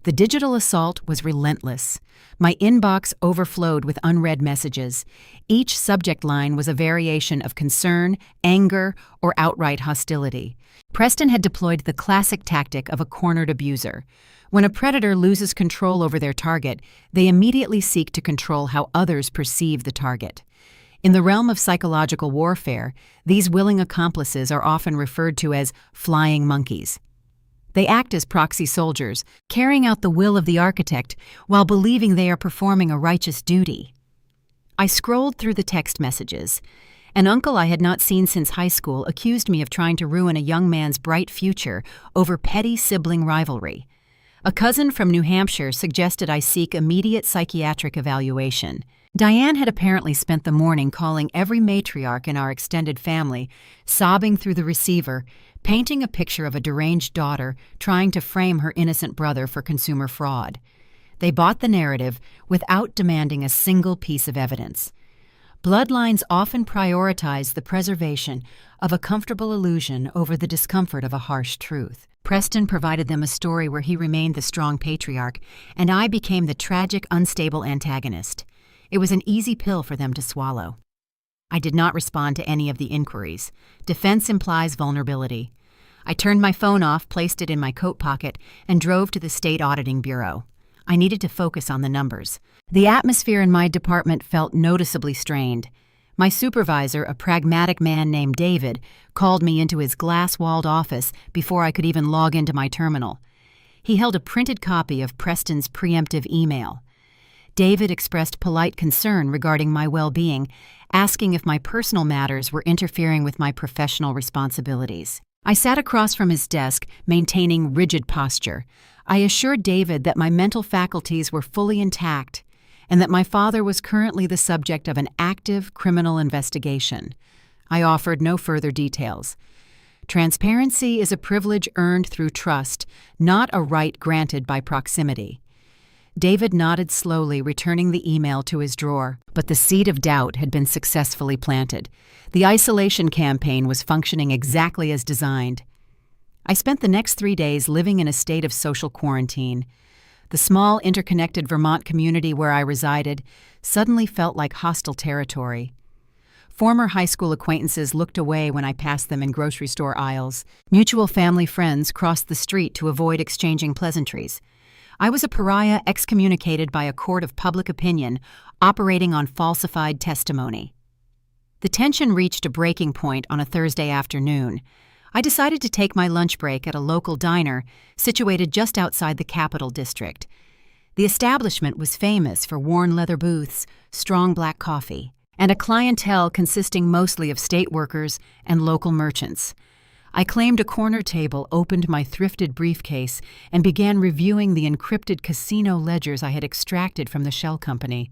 The digital assault was relentless. My inbox overflowed with unread messages. Each subject line was a variation of concern, anger, or outright hostility. Preston had deployed the classic tactic of a cornered abuser. When a predator loses control over their target, they immediately seek to control how others perceive the target. In the realm of psychological warfare, these willing accomplices are often referred to as flying monkeys. They act as proxy soldiers, carrying out the will of the architect while believing they are performing a righteous duty. I scrolled through the text messages. An uncle I had not seen since high school accused me of trying to ruin a young man's bright future over petty sibling rivalry. A cousin from New Hampshire suggested I seek immediate psychiatric evaluation. Diane had apparently spent the morning calling every matriarch in our extended family, sobbing through the receiver, painting a picture of a deranged daughter trying to frame her innocent brother for consumer fraud. They bought the narrative without demanding a single piece of evidence. Bloodlines often prioritize the preservation of a comfortable illusion over the discomfort of a harsh truth. Preston provided them a story where he remained the strong patriarch, and I became the tragic, unstable antagonist. It was an easy pill for them to swallow. I did not respond to any of the inquiries. Defense implies vulnerability. I turned my phone off, placed it in my coat pocket, and drove to the State Auditing Bureau. I needed to focus on the numbers. The atmosphere in my department felt noticeably strained. My supervisor, a pragmatic man named David, called me into his glass-walled office before I could even log into my terminal. He held a printed copy of Preston's preemptive email. David expressed polite concern regarding my well-being, asking if my personal matters were interfering with my professional responsibilities. I sat across from his desk, maintaining rigid posture. I assured David that my mental faculties were fully intact and that my father was currently the subject of an active criminal investigation. I offered no further details. Transparency is a privilege earned through trust, not a right granted by proximity. David nodded slowly, returning the email to his drawer, but the seed of doubt had been successfully planted. The isolation campaign was functioning exactly as designed. I spent the next 3 days living in a state of social quarantine. The small, interconnected Vermont community where I resided suddenly felt like hostile territory. Former high school acquaintances looked away when I passed them in grocery store aisles. Mutual family friends crossed the street to avoid exchanging pleasantries. I was a pariah excommunicated by a court of public opinion, operating on falsified testimony. The tension reached a breaking point on a Thursday afternoon. I decided to take my lunch break at a local diner situated just outside the Capital District. The establishment was famous for worn leather booths, strong black coffee, and a clientele consisting mostly of state workers and local merchants. I claimed a corner table, opened my thrifted briefcase, and began reviewing the encrypted casino ledgers I had extracted from the shell company.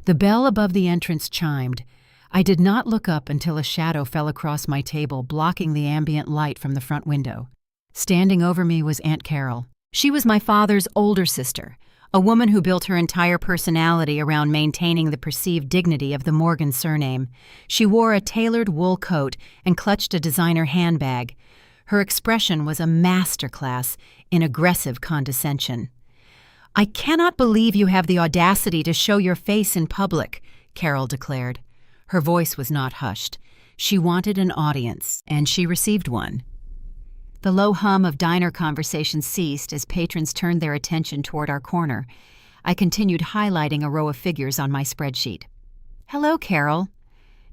The bell above the entrance chimed. I did not look up until a shadow fell across my table, blocking the ambient light from the front window. Standing over me was Aunt Carol. She was my father's older sister, a woman who built her entire personality around maintaining the perceived dignity of the Morgan surname. She wore a tailored wool coat and clutched a designer handbag. Her expression was a masterclass in aggressive condescension. "I cannot believe you have the audacity to show your face in public," Carol declared. Her voice was not hushed. She wanted an audience, and she received one. The low hum of diner conversation ceased as patrons turned their attention toward our corner. I continued highlighting a row of figures on my spreadsheet. "Hello, Carol."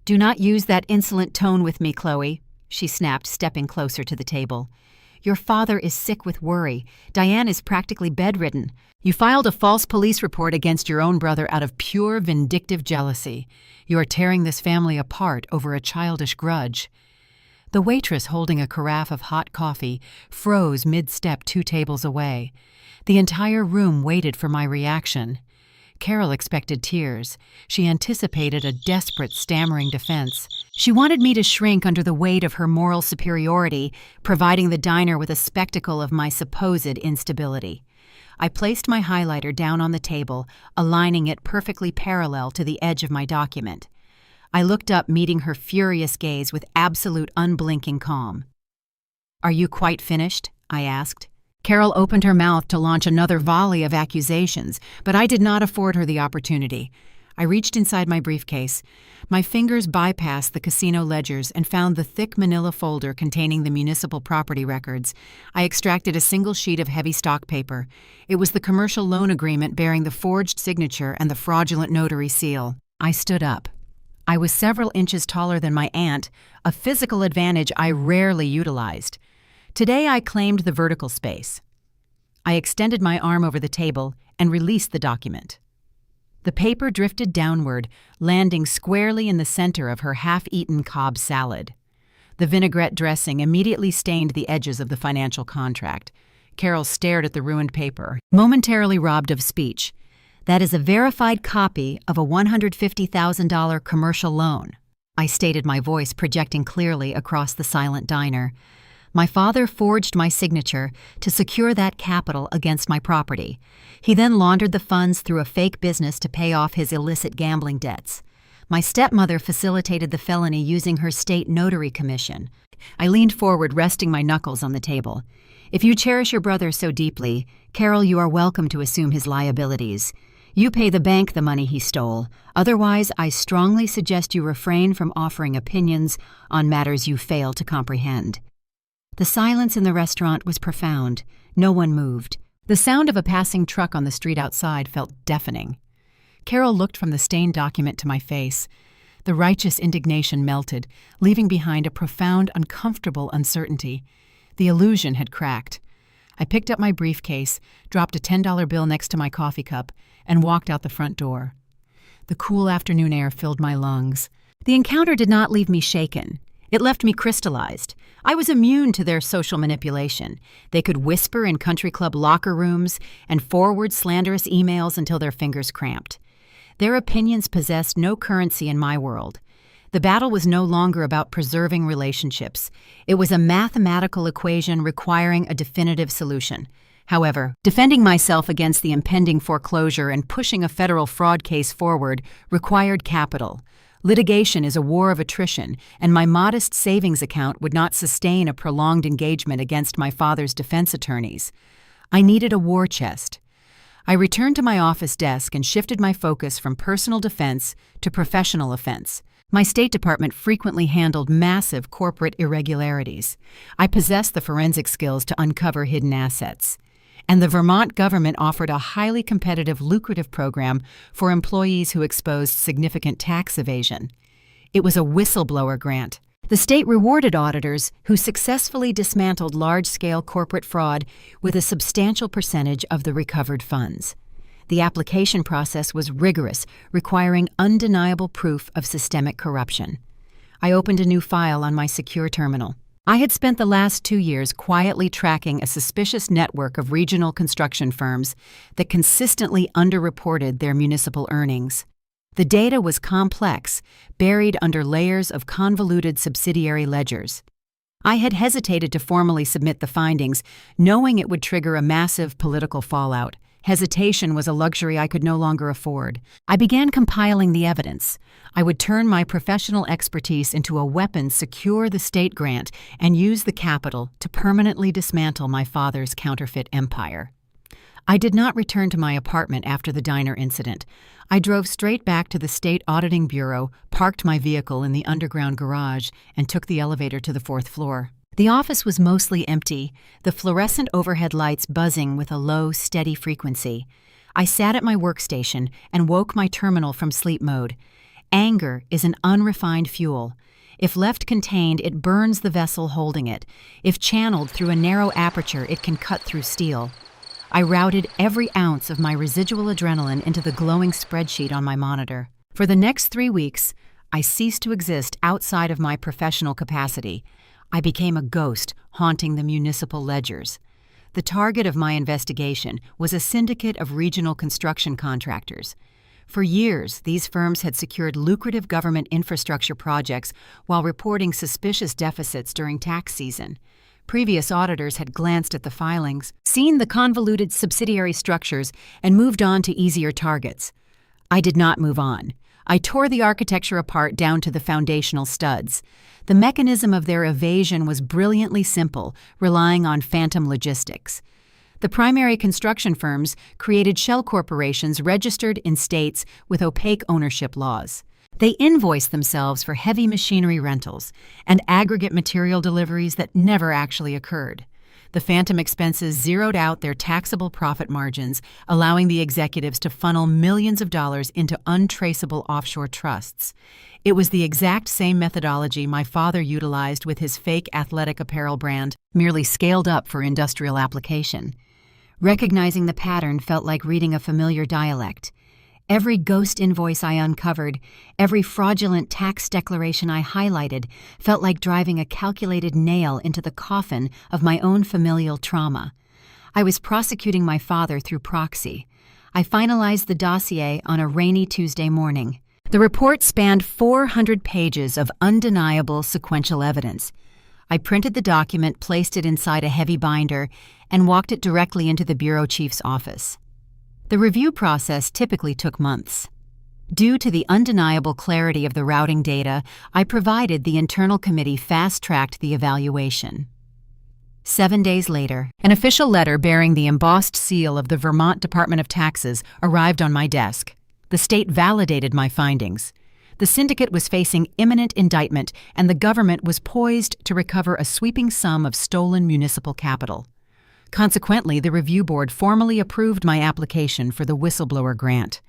"Do not use that insolent tone with me, Chloe," she snapped, stepping closer to the table. "Your father is sick with worry. Diane is practically bedridden. You filed a false police report against your own brother out of pure vindictive jealousy. You are tearing this family apart over a childish grudge." The waitress holding a carafe of hot coffee froze mid-step 2 tables away. The entire room waited for my reaction. Carol expected tears. She anticipated a desperate, stammering defense. She wanted me to shrink under the weight of her moral superiority, providing the diner with a spectacle of my supposed instability. I placed my highlighter down on the table, aligning it perfectly parallel to the edge of my document. I looked up, meeting her furious gaze with absolute unblinking calm. "Are you quite finished?" I asked. Carol opened her mouth to launch another volley of accusations, but I did not afford her the opportunity. I reached inside my briefcase. My fingers bypassed the casino ledgers and found the thick manila folder containing the municipal property records. I extracted a single sheet of heavy stock paper. It was the commercial loan agreement bearing the forged signature and the fraudulent notary seal. I stood up. I was several inches taller than my aunt, a physical advantage I rarely utilized. Today I claimed the vertical space. I extended my arm over the table and released the document. The paper drifted downward, landing squarely in the center of her half-eaten Cobb salad. The vinaigrette dressing immediately stained the edges of the financial contract. Carol stared at the ruined paper, momentarily robbed of speech. "That is a verified copy of a $150,000 commercial loan," I stated, my voice projecting clearly across the silent diner. "My father forged my signature to secure that capital against my property. He then laundered the funds through a fake business to pay off his illicit gambling debts. My stepmother facilitated the felony using her state notary commission." I leaned forward, resting my knuckles on the table. "If you cherish your brother so deeply, Carol, you are welcome to assume his liabilities. You pay the bank the money he stole. Otherwise, I strongly suggest you refrain from offering opinions on matters you fail to comprehend." The silence in the restaurant was profound. No one moved. The sound of a passing truck on the street outside felt deafening. Carol looked from the stained document to my face. The righteous indignation melted, leaving behind a profound, uncomfortable uncertainty. The illusion had cracked. I picked up my briefcase, dropped a $10 bill next to my coffee cup, and walked out the front door. The cool afternoon air filled my lungs. The encounter did not leave me shaken. It left me crystallized. I was immune to their social manipulation. They could whisper in country club locker rooms and forward slanderous emails until their fingers cramped. Their opinions possessed no currency in my world. The battle was no longer about preserving relationships. It was a mathematical equation requiring a definitive solution. However, defending myself against the impending foreclosure and pushing a federal fraud case forward required capital. Litigation is a war of attrition, and my modest savings account would not sustain a prolonged engagement against my father's defense attorneys. I needed a war chest. I returned to my office desk and shifted my focus from personal defense to professional offense. My State Department frequently handled massive corporate irregularities. I possessed the forensic skills to uncover hidden assets. And the Vermont government offered a highly competitive, lucrative program for employees who exposed significant tax evasion. It was a whistleblower grant. The state rewarded auditors who successfully dismantled large-scale corporate fraud with a substantial percentage of the recovered funds. The application process was rigorous, requiring undeniable proof of systemic corruption. I opened a new file on my secure terminal. I had spent the last 2 years quietly tracking a suspicious network of regional construction firms that consistently underreported their municipal earnings. The data was complex, buried under layers of convoluted subsidiary ledgers. I had hesitated to formally submit the findings, knowing it would trigger a massive political fallout. Hesitation was a luxury I could no longer afford. I began compiling the evidence. I would turn my professional expertise into a weapon, secure the state grant, and use the capital to permanently dismantle my father's counterfeit empire. I did not return to my apartment after the diner incident. I drove straight back to the State Auditing Bureau, parked my vehicle in the underground garage, and took the elevator to the 4th floor. The office was mostly empty, the fluorescent overhead lights buzzing with a low, steady frequency. I sat at my workstation and woke my terminal from sleep mode. Anger is an unrefined fuel. If left contained, it burns the vessel holding it. If channeled through a narrow aperture, it can cut through steel. I routed every ounce of my residual adrenaline into the glowing spreadsheet on my monitor. For the next 3 weeks, I ceased to exist outside of my professional capacity. I became a ghost haunting the municipal ledgers. The target of my investigation was a syndicate of regional construction contractors. For years, these firms had secured lucrative government infrastructure projects while reporting suspicious deficits during tax season. Previous auditors had glanced at the filings, seen the convoluted subsidiary structures, and moved on to easier targets. I did not move on. I tore the architecture apart down to the foundational studs. The mechanism of their evasion was brilliantly simple, relying on phantom logistics. The primary construction firms created shell corporations registered in states with opaque ownership laws. They invoiced themselves for heavy machinery rentals and aggregate material deliveries that never actually occurred. The phantom expenses zeroed out their taxable profit margins, allowing the executives to funnel millions of dollars into untraceable offshore trusts. It was the exact same methodology my father utilized with his fake athletic apparel brand, merely scaled up for industrial application. Recognizing the pattern felt like reading a familiar dialect. Every ghost invoice I uncovered, every fraudulent tax declaration I highlighted, felt like driving a calculated nail into the coffin of my own familial trauma. I was prosecuting my father through proxy. I finalized the dossier on a rainy Tuesday morning. The report spanned 400 pages of undeniable sequential evidence. I printed the document, placed it inside a heavy binder, and walked it directly into the bureau chief's office. The review process typically took months. Due to the undeniable clarity of the routing data, I provided the internal committee fast-tracked the evaluation. 7 days later, an official letter bearing the embossed seal of the Vermont Department of Taxes arrived on my desk. The state validated my findings. The syndicate was facing imminent indictment, and the government was poised to recover a sweeping sum of stolen municipal capital. Consequently, the review board formally approved my application for the whistleblower grant.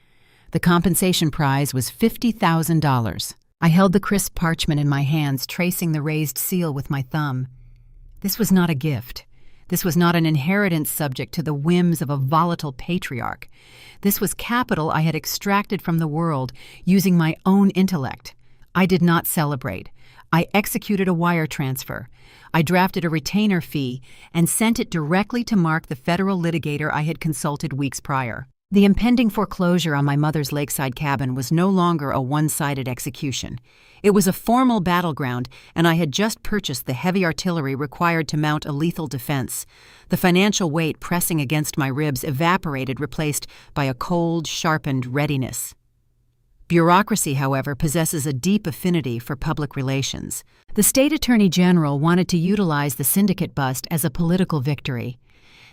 The compensation prize was $50,000. I held the crisp parchment in my hands, tracing the raised seal with my thumb. This was not a gift. This was not an inheritance subject to the whims of a volatile patriarch. This was capital I had extracted from the world using my own intellect. I did not celebrate. I executed a wire transfer. I drafted a retainer fee and sent it directly to Mark, the federal litigator I had consulted weeks prior. The impending foreclosure on my mother's lakeside cabin was no longer a one-sided execution. It was a formal battleground, and I had just purchased the heavy artillery required to mount a lethal defense. The financial weight pressing against my ribs evaporated, replaced by a cold, sharpened readiness. Bureaucracy, however, possesses a deep affinity for public relations. The state attorney general wanted to utilize the syndicate bust as a political victory.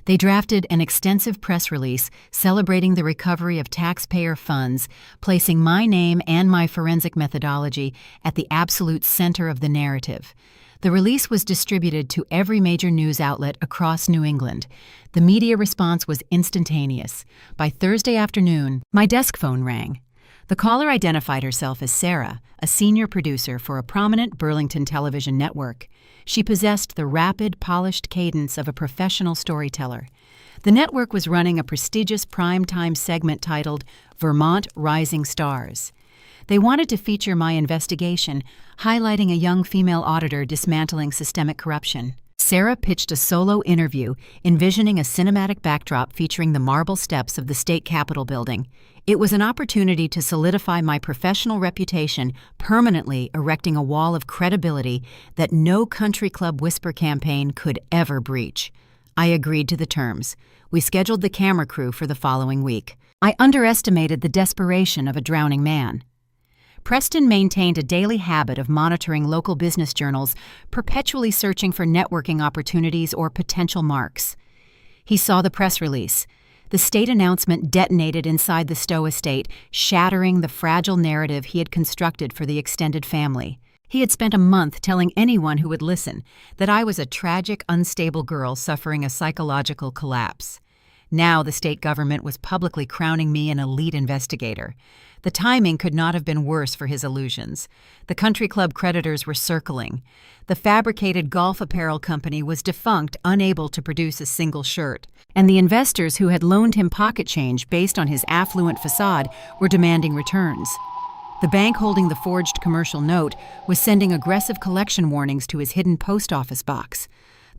They drafted an extensive press release celebrating the recovery of taxpayer funds, placing my name and my forensic methodology at the absolute center of the narrative. The release was distributed to every major news outlet across New England. The media response was instantaneous. By Thursday afternoon, my desk phone rang. The caller identified herself as Sarah, a senior producer for a prominent Burlington television network. She possessed the rapid, polished cadence of a professional storyteller. The network was running a prestigious primetime segment titled Vermont Rising Stars. They wanted to feature my investigation, highlighting a young female auditor dismantling systemic corruption. Sarah pitched a solo interview, envisioning a cinematic backdrop featuring the marble steps of the state capitol building. It was an opportunity to solidify my professional reputation, permanently erecting a wall of credibility that no country club whisper campaign could ever breach. I agreed to the terms. We scheduled the camera crew for the following week. I underestimated the desperation of a drowning man. Preston maintained a daily habit of monitoring local business journals, perpetually searching for networking opportunities or potential marks. He saw the press release. The state announcement detonated inside the Stowe estate, shattering the fragile narrative he had constructed for the extended family. He had spent a month telling anyone who would listen that I was a tragic, unstable girl suffering a psychological collapse. Now the state government was publicly crowning me an elite investigator. The timing could not have been worse for his illusions. The country club creditors were circling. The fabricated golf apparel company was defunct, unable to produce a single shirt. And the investors who had loaned him pocket change based on his affluent facade were demanding returns. The bank holding the forged commercial note was sending aggressive collection warnings to his hidden post office box.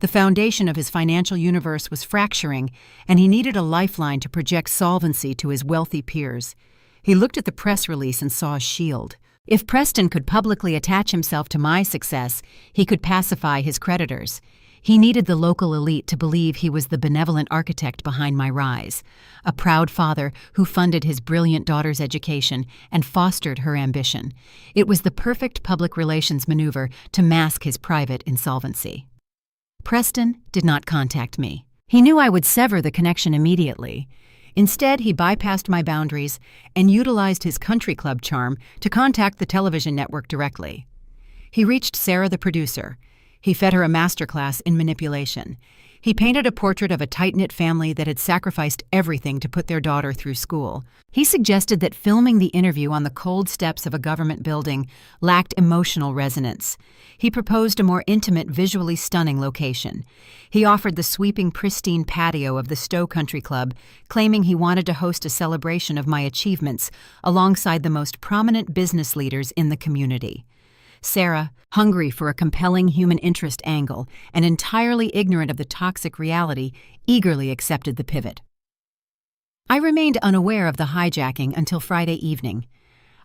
The foundation of his financial universe was fracturing, and he needed a lifeline to project solvency to his wealthy peers. He looked at the press release and saw a shield. If Preston could publicly attach himself to my success, he could pacify his creditors. He needed the local elite to believe he was the benevolent architect behind my rise, a proud father who funded his brilliant daughter's education and fostered her ambition. It was the perfect public relations maneuver to mask his private insolvency. Preston did not contact me. He knew I would sever the connection immediately. Instead, he bypassed my boundaries and utilized his country club charm to contact the television network directly. He reached Sarah, the producer. He fed her a masterclass in manipulation. He painted a portrait of a tight-knit family that had sacrificed everything to put their daughter through school. He suggested that filming the interview on the cold steps of a government building lacked emotional resonance. He proposed a more intimate, visually stunning location. He offered the sweeping, pristine patio of the Stowe Country Club, claiming he wanted to host a celebration of my achievements alongside the most prominent business leaders in the community. Sarah, hungry for a compelling human interest angle and entirely ignorant of the toxic reality, eagerly accepted the pivot. I remained unaware of the hijacking until Friday evening.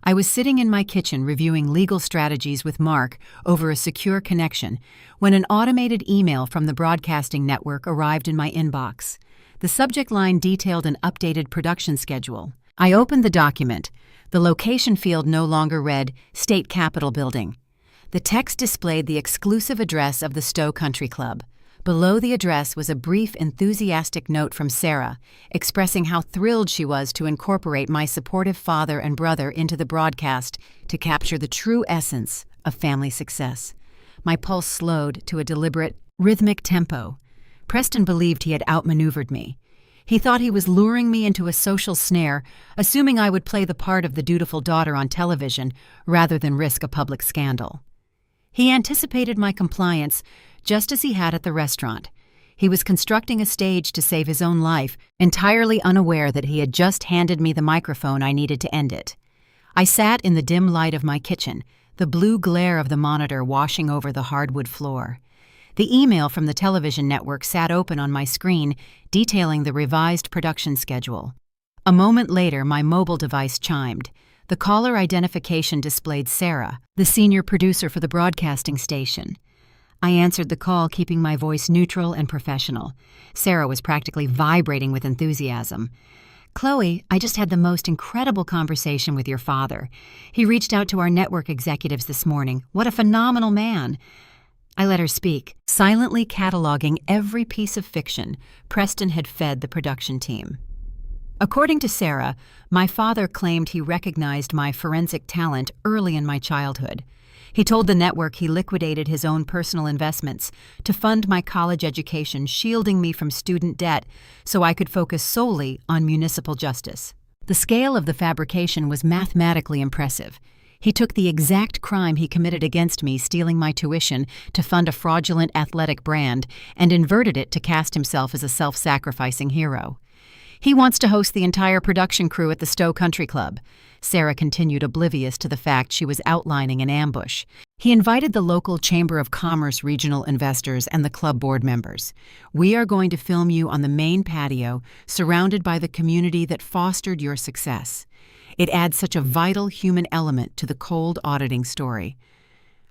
I was sitting in my kitchen reviewing legal strategies with Mark over a secure connection when an automated email from the broadcasting network arrived in my inbox. The subject line detailed an updated production schedule. I opened the document. The location field no longer read State Capitol Building. The text displayed the exclusive address of the Stowe Country Club. Below the address was a brief, enthusiastic note from Sarah, expressing how thrilled she was to incorporate my supportive father and brother into the broadcast to capture the true essence of family success. My pulse slowed to a deliberate, rhythmic tempo. Preston believed he had outmaneuvered me. He thought he was luring me into a social snare, assuming I would play the part of the dutiful daughter on television rather than risk a public scandal. He anticipated my compliance, just as he had at the restaurant. He was constructing a stage to save his own life, entirely unaware that he had just handed me the microphone I needed to end it. I sat in the dim light of my kitchen, the blue glare of the monitor washing over the hardwood floor. The email from the television network sat open on my screen, detailing the revised production schedule. A moment later, my mobile device chimed. The caller identification displayed Sarah, the senior producer for the broadcasting station. I answered the call, keeping my voice neutral and professional. Sarah was practically vibrating with enthusiasm. "Chloe, I just had the most incredible conversation with your father. He reached out to our network executives this morning. What a phenomenal man." I let her speak, silently cataloging every piece of fiction Preston had fed the production team. According to Sarah, my father claimed he recognized my forensic talent early in my childhood. He told the network he liquidated his own personal investments to fund my college education, shielding me from student debt so I could focus solely on municipal justice. The scale of the fabrication was mathematically impressive. He took the exact crime he committed against me, stealing my tuition to fund a fraudulent athletic brand, and inverted it to cast himself as a self-sacrificing hero. He wants to host the entire production crew at the Stowe Country Club. Sarah continued, oblivious to the fact she was outlining an ambush. He invited the local Chamber of Commerce regional investors and the club board members. We are going to film you on the main patio, surrounded by the community that fostered your success. It adds such a vital human element to the cold auditing story.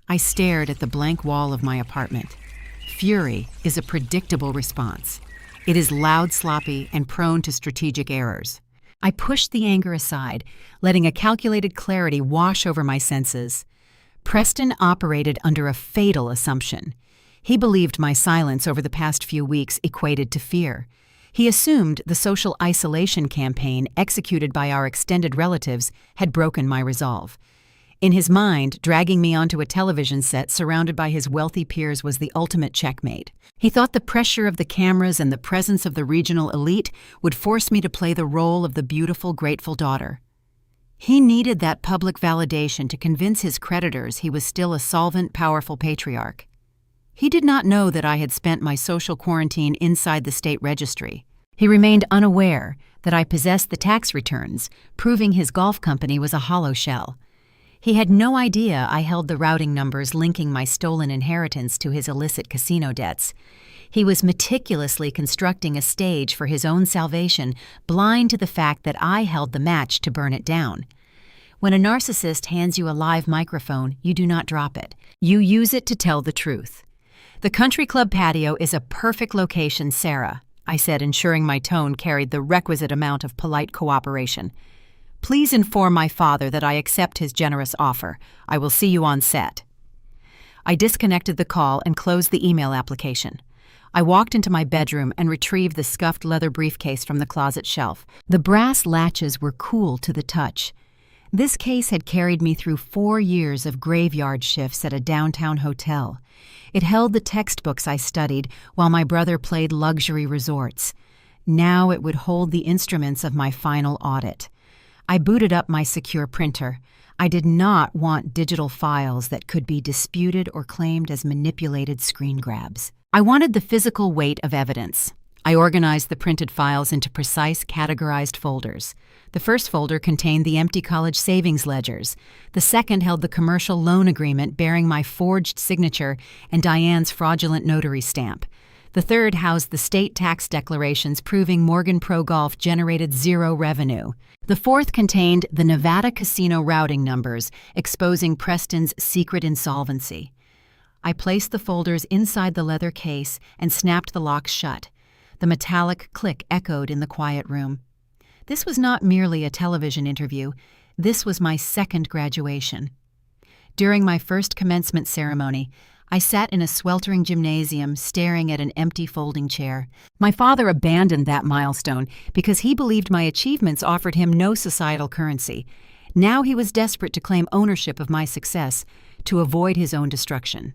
I stared at the blank wall of my apartment. Fury is a predictable response. It is loud, sloppy, and prone to strategic errors. I pushed the anger aside, letting a calculated clarity wash over my senses. Preston operated under a fatal assumption. He believed my silence over the past few weeks equated to fear. He assumed the social isolation campaign executed by our extended relatives had broken my resolve. In his mind, dragging me onto a television set surrounded by his wealthy peers was the ultimate checkmate. He thought the pressure of the cameras and the presence of the regional elite would force me to play the role of the beautiful, grateful daughter. He needed that public validation to convince his creditors he was still a solvent, powerful patriarch. He did not know that I had spent my social quarantine inside the state registry. He remained unaware that I possessed the tax returns, proving his golf company was a hollow shell. He had no idea I held the routing numbers linking my stolen inheritance to his illicit casino debts. He was meticulously constructing a stage for his own salvation, blind to the fact that I held the match to burn it down. When a narcissist hands you a live microphone, you do not drop it. You use it to tell the truth. "The country club patio is a perfect location, Sarah," I said, ensuring my tone carried the requisite amount of polite cooperation. "Please inform my father that I accept his generous offer. I will see you on set." I disconnected the call and closed the email application. I walked into my bedroom and retrieved the scuffed leather briefcase from the closet shelf. The brass latches were cool to the touch. This case had carried me through 4 years of graveyard shifts at a downtown hotel. It held the textbooks I studied while my brother played luxury resorts. Now it would hold the instruments of my final audit. I booted up my secure printer. I did not want digital files that could be disputed or claimed as manipulated screen grabs. I wanted the physical weight of evidence. I organized the printed files into precise, categorized folders. The first folder contained the empty college savings ledgers. The second held the commercial loan agreement bearing my forged signature and Diane's fraudulent notary stamp. The third housed the state tax declarations proving Morgan Pro Golf generated zero revenue. The fourth contained the Nevada casino routing numbers, exposing Preston's secret insolvency. I placed the folders inside the leather case and snapped the locks shut. The metallic click echoed in the quiet room. This was not merely a television interview. This was my second graduation. During my first commencement ceremony, I sat in a sweltering gymnasium staring at an empty folding chair. My father abandoned that milestone because he believed my achievements offered him no societal currency. Now he was desperate to claim ownership of my success to avoid his own destruction.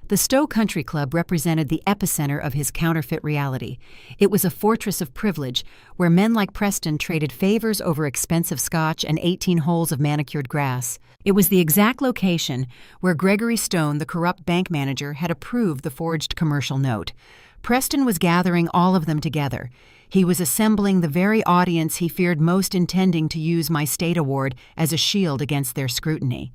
The Stowe Country Club represented the epicenter of his counterfeit reality. It was a fortress of privilege where men like Preston traded favors over expensive scotch and 18 holes of manicured grass. It was the exact location where Gregory Stone, the corrupt bank manager, had approved the forged commercial note. Preston was gathering all of them together. He was assembling the very audience he feared most, intending to use my state award as a shield against their scrutiny.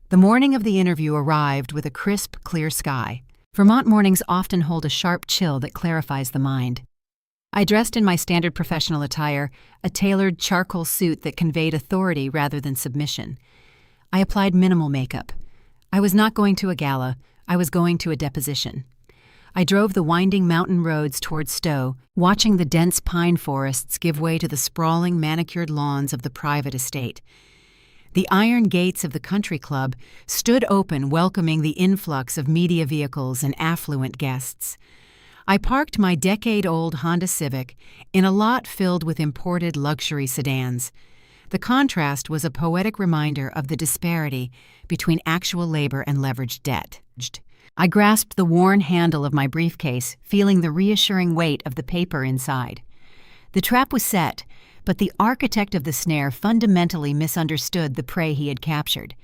The morning of the interview arrived with a crisp, clear sky. Vermont mornings often hold a sharp chill that clarifies the mind. I dressed in my standard professional attire, a tailored charcoal suit that conveyed authority rather than submission. I applied minimal makeup. I was not going to a gala. I was going to a deposition. I drove the winding mountain roads toward Stowe, watching the dense pine forests give way to the sprawling, manicured lawns of the private estate. The iron gates of the country club stood open, welcoming the influx of media vehicles and affluent guests. I parked my decade-old Honda Civic in a lot filled with imported luxury sedans. The contrast was a poetic reminder of the disparity between actual labor and leveraged debt. I grasped the worn handle of my briefcase, feeling the reassuring weight of the paper inside. The trap was set, but the architect of the snare fundamentally misunderstood the prey he had captured.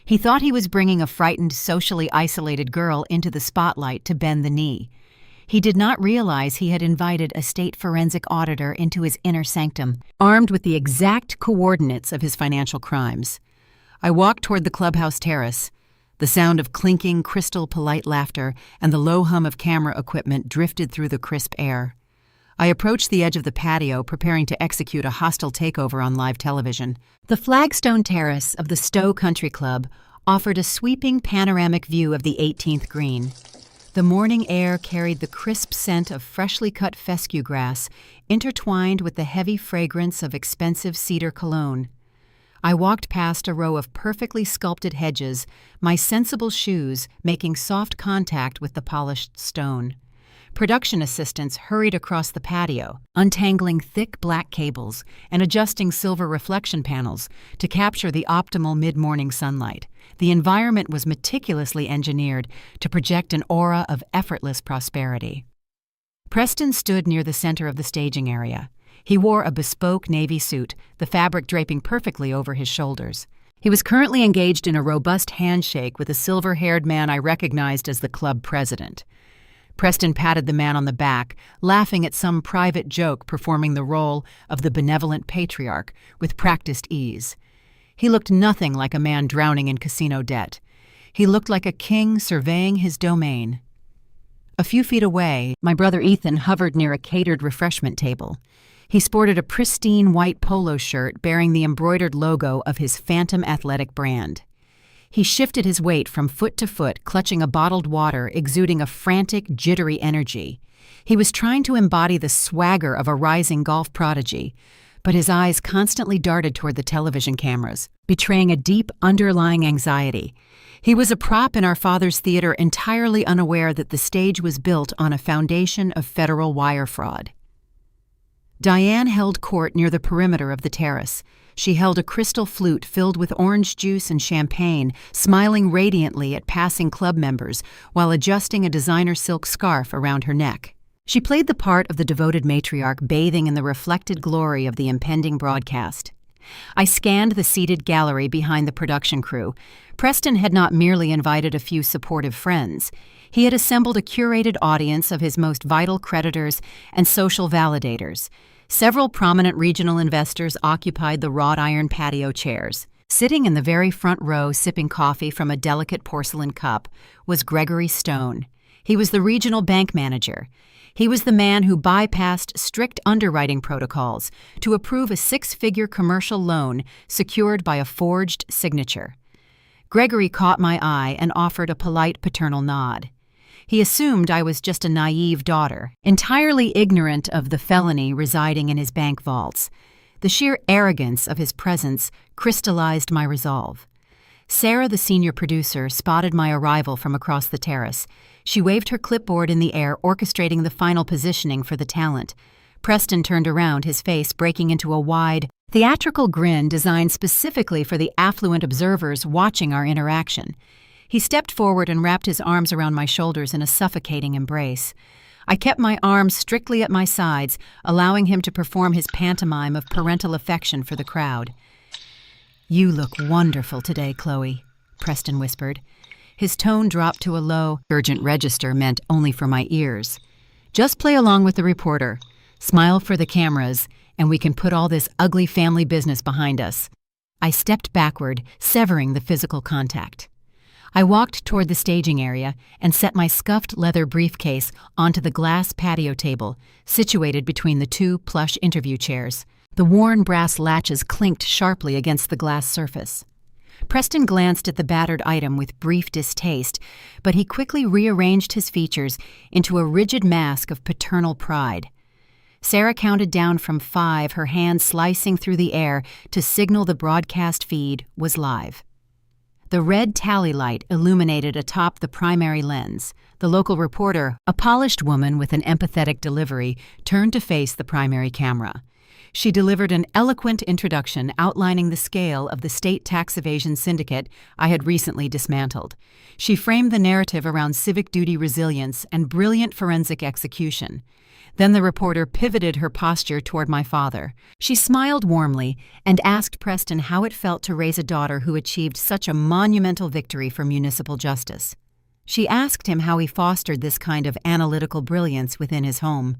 He thought he was bringing a frightened, socially isolated girl into the spotlight to bend the knee. He did not realize he had invited a state forensic auditor into his inner sanctum, armed with the exact coordinates of his financial crimes. I walked toward the clubhouse terrace. The sound of clinking, crystal-polite laughter and the low hum of camera equipment drifted through the crisp air. I approached the edge of the patio, preparing to execute a hostile takeover on live television. The flagstone terrace of the Stowe Country Club offered a sweeping panoramic view of the 18th green. The morning air carried the crisp scent of freshly cut fescue grass, intertwined with the heavy fragrance of expensive cedar cologne. I walked past a row of perfectly sculpted hedges, my sensible shoes making soft contact with the polished stone. Production assistants hurried across the patio, untangling thick black cables and adjusting silver reflection panels to capture the optimal mid-morning sunlight. The environment was meticulously engineered to project an aura of effortless prosperity. Preston stood near the center of the staging area. He wore a bespoke navy suit, the fabric draping perfectly over his shoulders. He was currently engaged in a robust handshake with a silver-haired man I recognized as the club president. Preston patted the man on the back, laughing at some private joke performing the role of the benevolent patriarch with practiced ease. He looked nothing like a man drowning in casino debt. He looked like a king surveying his domain. A few feet away, my brother Ethan hovered near a catered refreshment table. He sported a pristine white polo shirt bearing the embroidered logo of his Phantom Athletic brand. He shifted his weight from foot to foot, clutching a bottled water, exuding a frantic, jittery energy. He was trying to embody the swagger of a rising golf prodigy, but his eyes constantly darted toward the television cameras, betraying a deep, underlying anxiety. He was a prop in our father's theater, entirely unaware that the stage was built on a foundation of federal wire fraud. Diane held court near the perimeter of the terrace. She held a crystal flute filled with orange juice and champagne, smiling radiantly at passing club members while adjusting a designer silk scarf around her neck. She played the part of the devoted matriarch bathing in the reflected glory of the impending broadcast. I scanned the seated gallery behind the production crew. Preston had not merely invited a few supportive friends. He had assembled a curated audience of his most vital creditors and social validators. Several prominent regional investors occupied the wrought iron patio chairs. Sitting in the very front row, sipping coffee from a delicate porcelain cup, was Gregory Stone. He was the regional bank manager. He was the man who bypassed strict underwriting protocols to approve a six-figure commercial loan secured by a forged signature. Gregory caught my eye and offered a polite paternal nod. He assumed I was just a naive daughter, entirely ignorant of the felony residing in his bank vaults. The sheer arrogance of his presence crystallized my resolve. Sarah, the senior producer, spotted my arrival from across the terrace. She waved her clipboard in the air, orchestrating the final positioning for the talent. Preston turned around, his face breaking into a wide, theatrical grin designed specifically for the affluent observers watching our interaction. He stepped forward and wrapped his arms around my shoulders in a suffocating embrace. I kept my arms strictly at my sides, allowing him to perform his pantomime of parental affection for the crowd. "You look wonderful today, Chloe," Preston whispered. His tone dropped to a low, urgent register meant only for my ears. "Just play along with the reporter. Smile for the cameras, and we can put all this ugly family business behind us." I stepped backward, severing the physical contact. I walked toward the staging area and set my scuffed leather briefcase onto the glass patio table, situated between the two plush interview chairs. The worn brass latches clinked sharply against the glass surface. Preston glanced at the battered item with brief distaste, but he quickly rearranged his features into a rigid mask of paternal pride. Sarah counted down from 5, her hand slicing through the air to signal the broadcast feed was live. The red tally light illuminated atop the primary lens. The local reporter, a polished woman with an empathetic delivery, turned to face the primary camera. She delivered an eloquent introduction outlining the scale of the state tax evasion syndicate I had recently dismantled. She framed the narrative around civic duty resilience and brilliant forensic execution. Then the reporter pivoted her posture toward my father. She smiled warmly and asked Preston how it felt to raise a daughter who achieved such a monumental victory for municipal justice. She asked him how he fostered this kind of analytical brilliance within his home.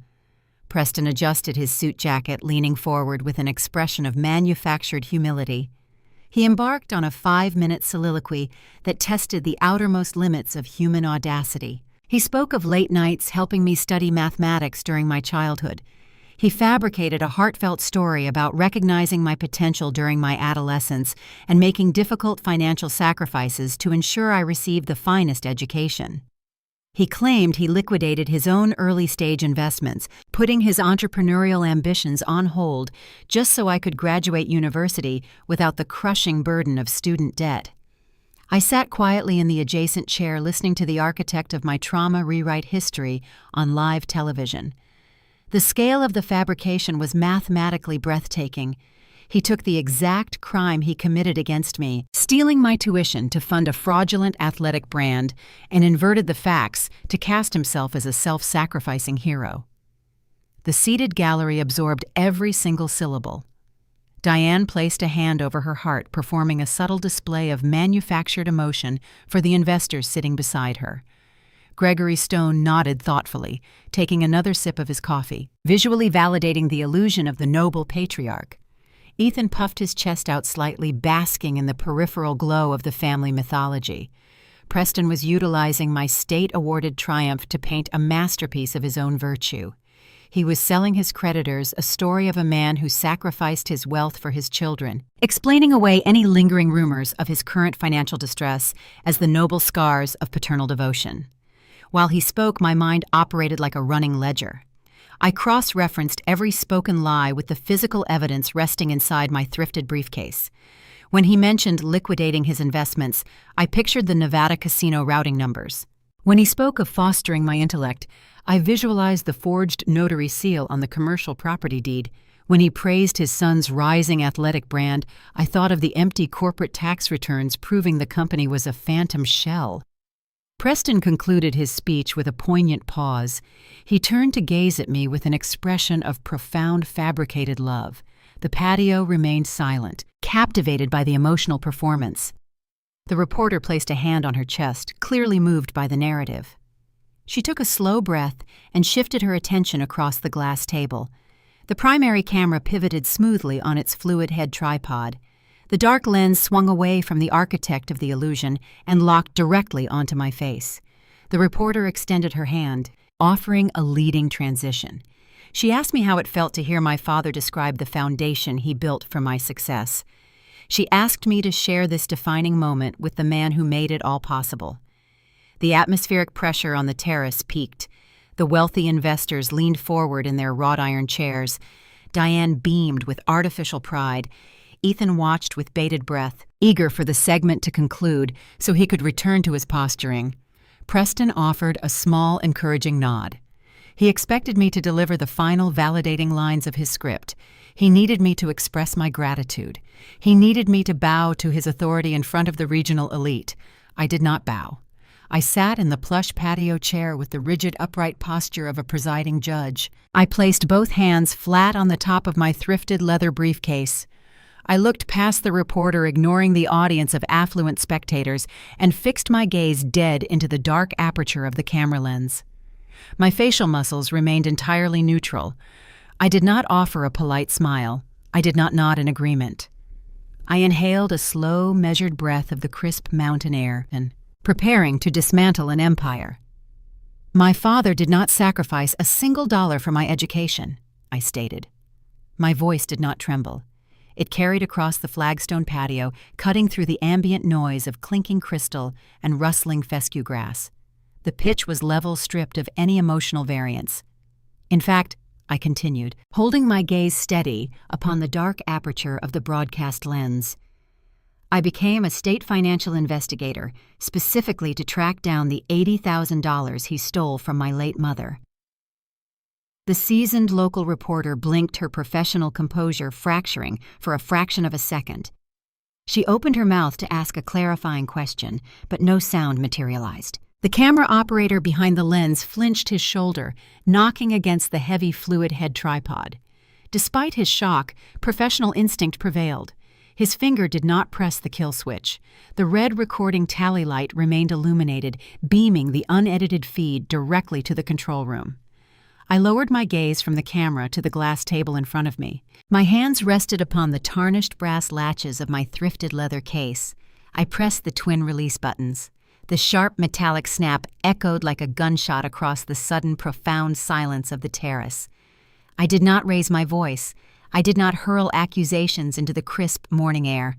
Preston adjusted his suit jacket, leaning forward with an expression of manufactured humility. He embarked on a 5-minute soliloquy that tested the outermost limits of human audacity. He spoke of late nights helping me study mathematics during my childhood. He fabricated a heartfelt story about recognizing my potential during my adolescence and making difficult financial sacrifices to ensure I received the finest education. He claimed he liquidated his own early-stage investments, putting his entrepreneurial ambitions on hold just so I could graduate university without the crushing burden of student debt. I sat quietly in the adjacent chair listening to the architect of my trauma rewrite history on live television. The scale of the fabrication was mathematically breathtaking. He took the exact crime he committed against me, stealing my tuition to fund a fraudulent athletic brand, and inverted the facts to cast himself as a self-sacrificing hero. The seated gallery absorbed every single syllable. Diane placed a hand over her heart, performing a subtle display of manufactured emotion for the investors sitting beside her. Gregory Stone nodded thoughtfully, taking another sip of his coffee, visually validating the illusion of the noble patriarch. Ethan puffed his chest out slightly, basking in the peripheral glow of the family mythology. Preston was utilizing my state-awarded triumph to paint a masterpiece of his own virtue. He was selling his creditors a story of a man who sacrificed his wealth for his children, explaining away any lingering rumors of his current financial distress as the noble scars of paternal devotion. While he spoke, my mind operated like a running ledger. I cross-referenced every spoken lie with the physical evidence resting inside my thrifted briefcase. When he mentioned liquidating his investments, I pictured the Nevada casino routing numbers. When he spoke of fostering my intellect, I visualized the forged notary seal on the commercial property deed. When he praised his son's rising athletic brand, I thought of the empty corporate tax returns proving the company was a phantom shell. Preston concluded his speech with a poignant pause. He turned to gaze at me with an expression of profound fabricated love. The patio remained silent, captivated by the emotional performance. The reporter placed a hand on her chest, clearly moved by the narrative. She took a slow breath and shifted her attention across the glass table. The primary camera pivoted smoothly on its fluid head tripod. The dark lens swung away from the architect of the illusion and locked directly onto my face. The reporter extended her hand, offering a leading transition. She asked me how it felt to hear my father describe the foundation he built for my success. She asked me to share this defining moment with the man who made it all possible. The atmospheric pressure on the terrace peaked. The wealthy investors leaned forward in their wrought iron chairs. Diane beamed with artificial pride. Ethan watched with bated breath, eager for the segment to conclude so he could return to his posturing. Preston offered a small, encouraging nod. He expected me to deliver the final validating lines of his script. He needed me to express my gratitude. He needed me to bow to his authority in front of the regional elite. I did not bow. I sat in the plush patio chair with the rigid, upright posture of a presiding judge. I placed both hands flat on the top of my thrifted leather briefcase. I looked past the reporter, ignoring the audience of affluent spectators, and fixed my gaze dead into the dark aperture of the camera lens. My facial muscles remained entirely neutral. I did not offer a polite smile. I did not nod in agreement. I inhaled a slow, measured breath of the crisp mountain air, and preparing to dismantle an empire. My father did not sacrifice a single dollar for my education, I stated. My voice did not tremble. It carried across the flagstone patio, cutting through the ambient noise of clinking crystal and rustling fescue grass. The pitch was level, stripped of any emotional variance. In fact, I continued, holding my gaze steady upon the dark aperture of the broadcast lens. I became a state financial investigator, specifically to track down the $80,000 he stole from my late mother. The seasoned local reporter blinked, her professional composure fracturing for a fraction of a second. She opened her mouth to ask a clarifying question, but no sound materialized. The camera operator behind the lens flinched his shoulder, knocking against the heavy fluid head tripod. Despite his shock, professional instinct prevailed. His finger did not press the kill switch. The red recording tally light remained illuminated, beaming the unedited feed directly to the control room. I lowered my gaze from the camera to the glass table in front of me. My hands rested upon the tarnished brass latches of my thrifted leather case. I pressed the twin release buttons. The sharp metallic snap echoed like a gunshot across the sudden, profound silence of the terrace. I did not raise my voice. I did not hurl accusations into the crisp morning air.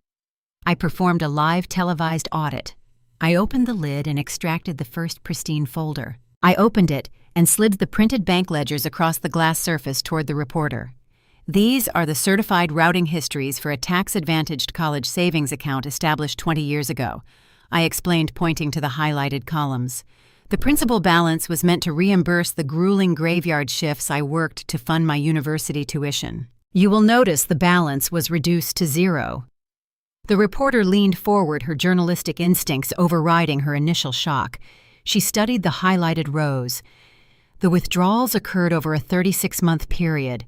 I performed a live televised audit. I opened the lid and extracted the first pristine folder. I opened it and slid the printed bank ledgers across the glass surface toward the reporter. These are the certified routing histories for a tax-advantaged college savings account established 20 years ago, I explained, pointing to the highlighted columns. The principal balance was meant to reimburse the grueling graveyard shifts I worked to fund my university tuition. You will notice the balance was reduced to zero. The reporter leaned forward, her journalistic instincts overriding her initial shock. She studied the highlighted rows. The withdrawals occurred over a 36-month period.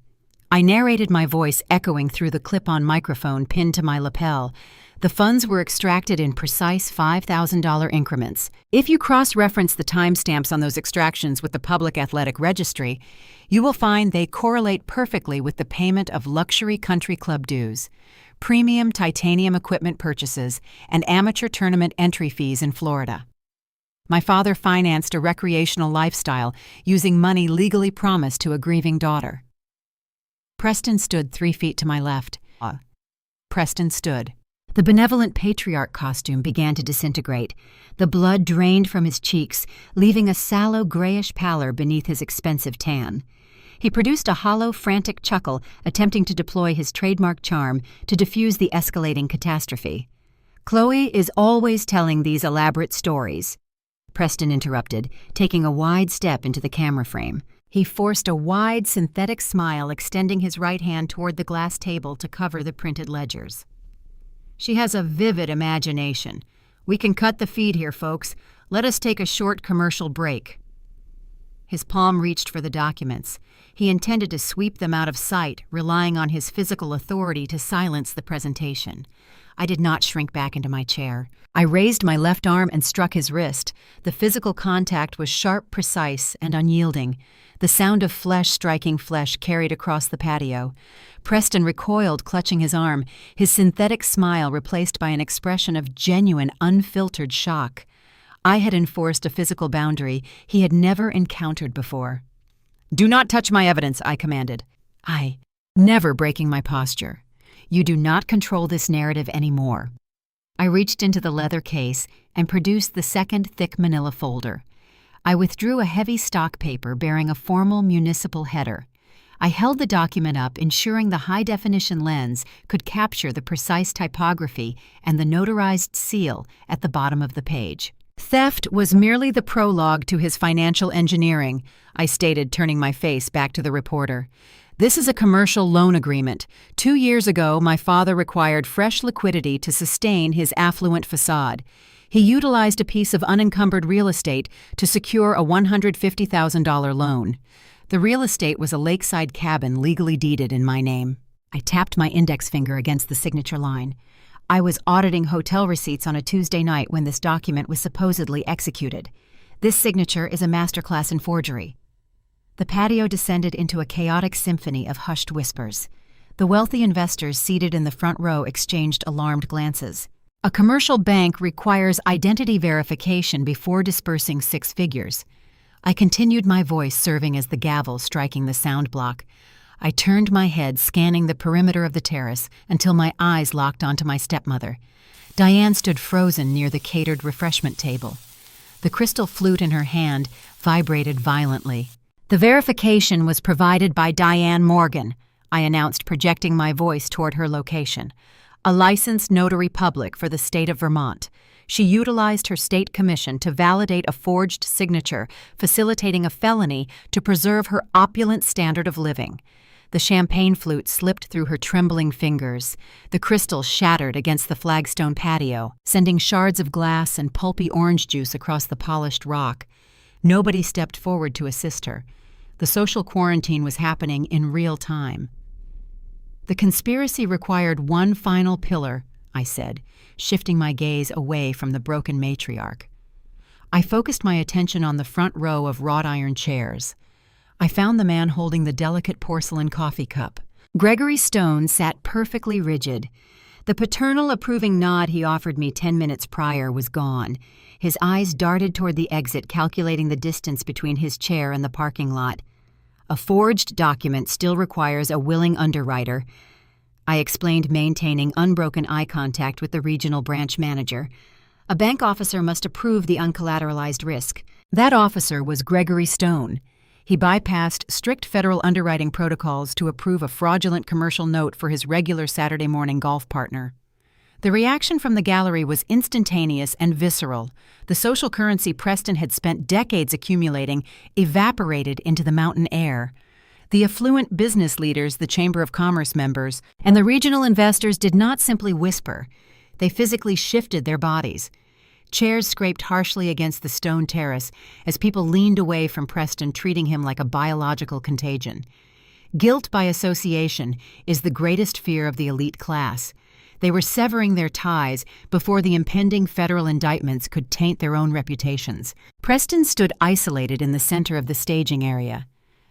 I narrated, my voice echoing through the clip-on microphone pinned to my lapel. The funds were extracted in precise $5,000 increments. If you cross-reference the timestamps on those extractions with the Public Athletic Registry, you will find they correlate perfectly with the payment of luxury country club dues, premium titanium equipment purchases, and amateur tournament entry fees in Florida. My father financed a recreational lifestyle using money legally promised to a grieving daughter. Preston stood 3 feet to my left. Preston stood. The benevolent patriarch costume began to disintegrate. The blood drained from his cheeks, leaving a sallow grayish pallor beneath his expensive tan. He produced a hollow, frantic chuckle, attempting to deploy his trademark charm to diffuse the escalating catastrophe. "Chloe is always telling these elaborate stories," Preston interrupted, taking a wide step into the camera frame. He forced a wide, synthetic smile, extending his right hand toward the glass table to cover the printed ledgers. "She has a vivid imagination. We can cut the feed here, folks. Let us take a short commercial break." His palm reached for the documents. He intended to sweep them out of sight, relying on his physical authority to silence the presentation. I did not shrink back into my chair. I raised my left arm and struck his wrist. The physical contact was sharp, precise, and unyielding. The sound of flesh striking flesh carried across the patio. Preston recoiled, clutching his arm, his synthetic smile replaced by an expression of genuine, unfiltered shock. I had enforced a physical boundary he had never encountered before. "Do not touch my evidence," I commanded. Never breaking my posture. "You do not control this narrative anymore." I reached into the leather case and produced the second thick manila folder. I withdrew a heavy stock paper bearing a formal municipal header. I held the document up, ensuring the high-definition lens could capture the precise typography and the notarized seal at the bottom of the page. "Theft was merely the prologue to his financial engineering," I stated, turning my face back to the reporter. "This is a commercial loan agreement. 2 years ago, my father required fresh liquidity to sustain his affluent facade. He utilized a piece of unencumbered real estate to secure a $150,000 loan. The real estate was a lakeside cabin legally deeded in my name." I tapped my index finger against the signature line. I was auditing hotel receipts on a Tuesday night when this document was supposedly executed. This signature is a masterclass in forgery. The patio descended into a chaotic symphony of hushed whispers. The wealthy investors seated in the front row exchanged alarmed glances. A commercial bank requires identity verification before dispersing 6 figures. I continued, my voice serving as the gavel striking the sound block. I turned my head, scanning the perimeter of the terrace until my eyes locked onto my stepmother. Diane stood frozen near the catered refreshment table. The crystal flute in her hand vibrated violently. "The verification was provided by Diane Morgan," I announced, projecting my voice toward her location. "A licensed notary public for the state of Vermont. She utilized her state commission to validate a forged signature, facilitating a felony to preserve her opulent standard of living. The champagne flute slipped through her trembling fingers. The crystal shattered against the flagstone patio, sending shards of glass and pulpy orange juice across the polished rock. Nobody stepped forward to assist her. The social quarantine was happening in real time. The conspiracy required one final pillar, I said, shifting my gaze away from the broken matriarch. I focused my attention on the front row of wrought iron chairs. I found the man holding the delicate porcelain coffee cup. Gregory Stone sat perfectly rigid. The paternal approving nod he offered me 10 minutes prior was gone. His eyes darted toward the exit, calculating the distance between his chair and the parking lot. A forged document still requires a willing underwriter, I explained, maintaining unbroken eye contact with the regional branch manager. A bank officer must approve the uncollateralized risk. That officer was Gregory Stone. He bypassed strict federal underwriting protocols to approve a fraudulent commercial note for his regular Saturday morning golf partner. The reaction from the gallery was instantaneous and visceral. The social currency Preston had spent decades accumulating evaporated into the mountain air. The affluent business leaders, the Chamber of Commerce members, and the regional investors did not simply whisper. They physically shifted their bodies. Chairs scraped harshly against the stone terrace as people leaned away from Preston, treating him like a biological contagion. Guilt by association is the greatest fear of the elite class. They were severing their ties before the impending federal indictments could taint their own reputations. Preston stood isolated in the center of the staging area.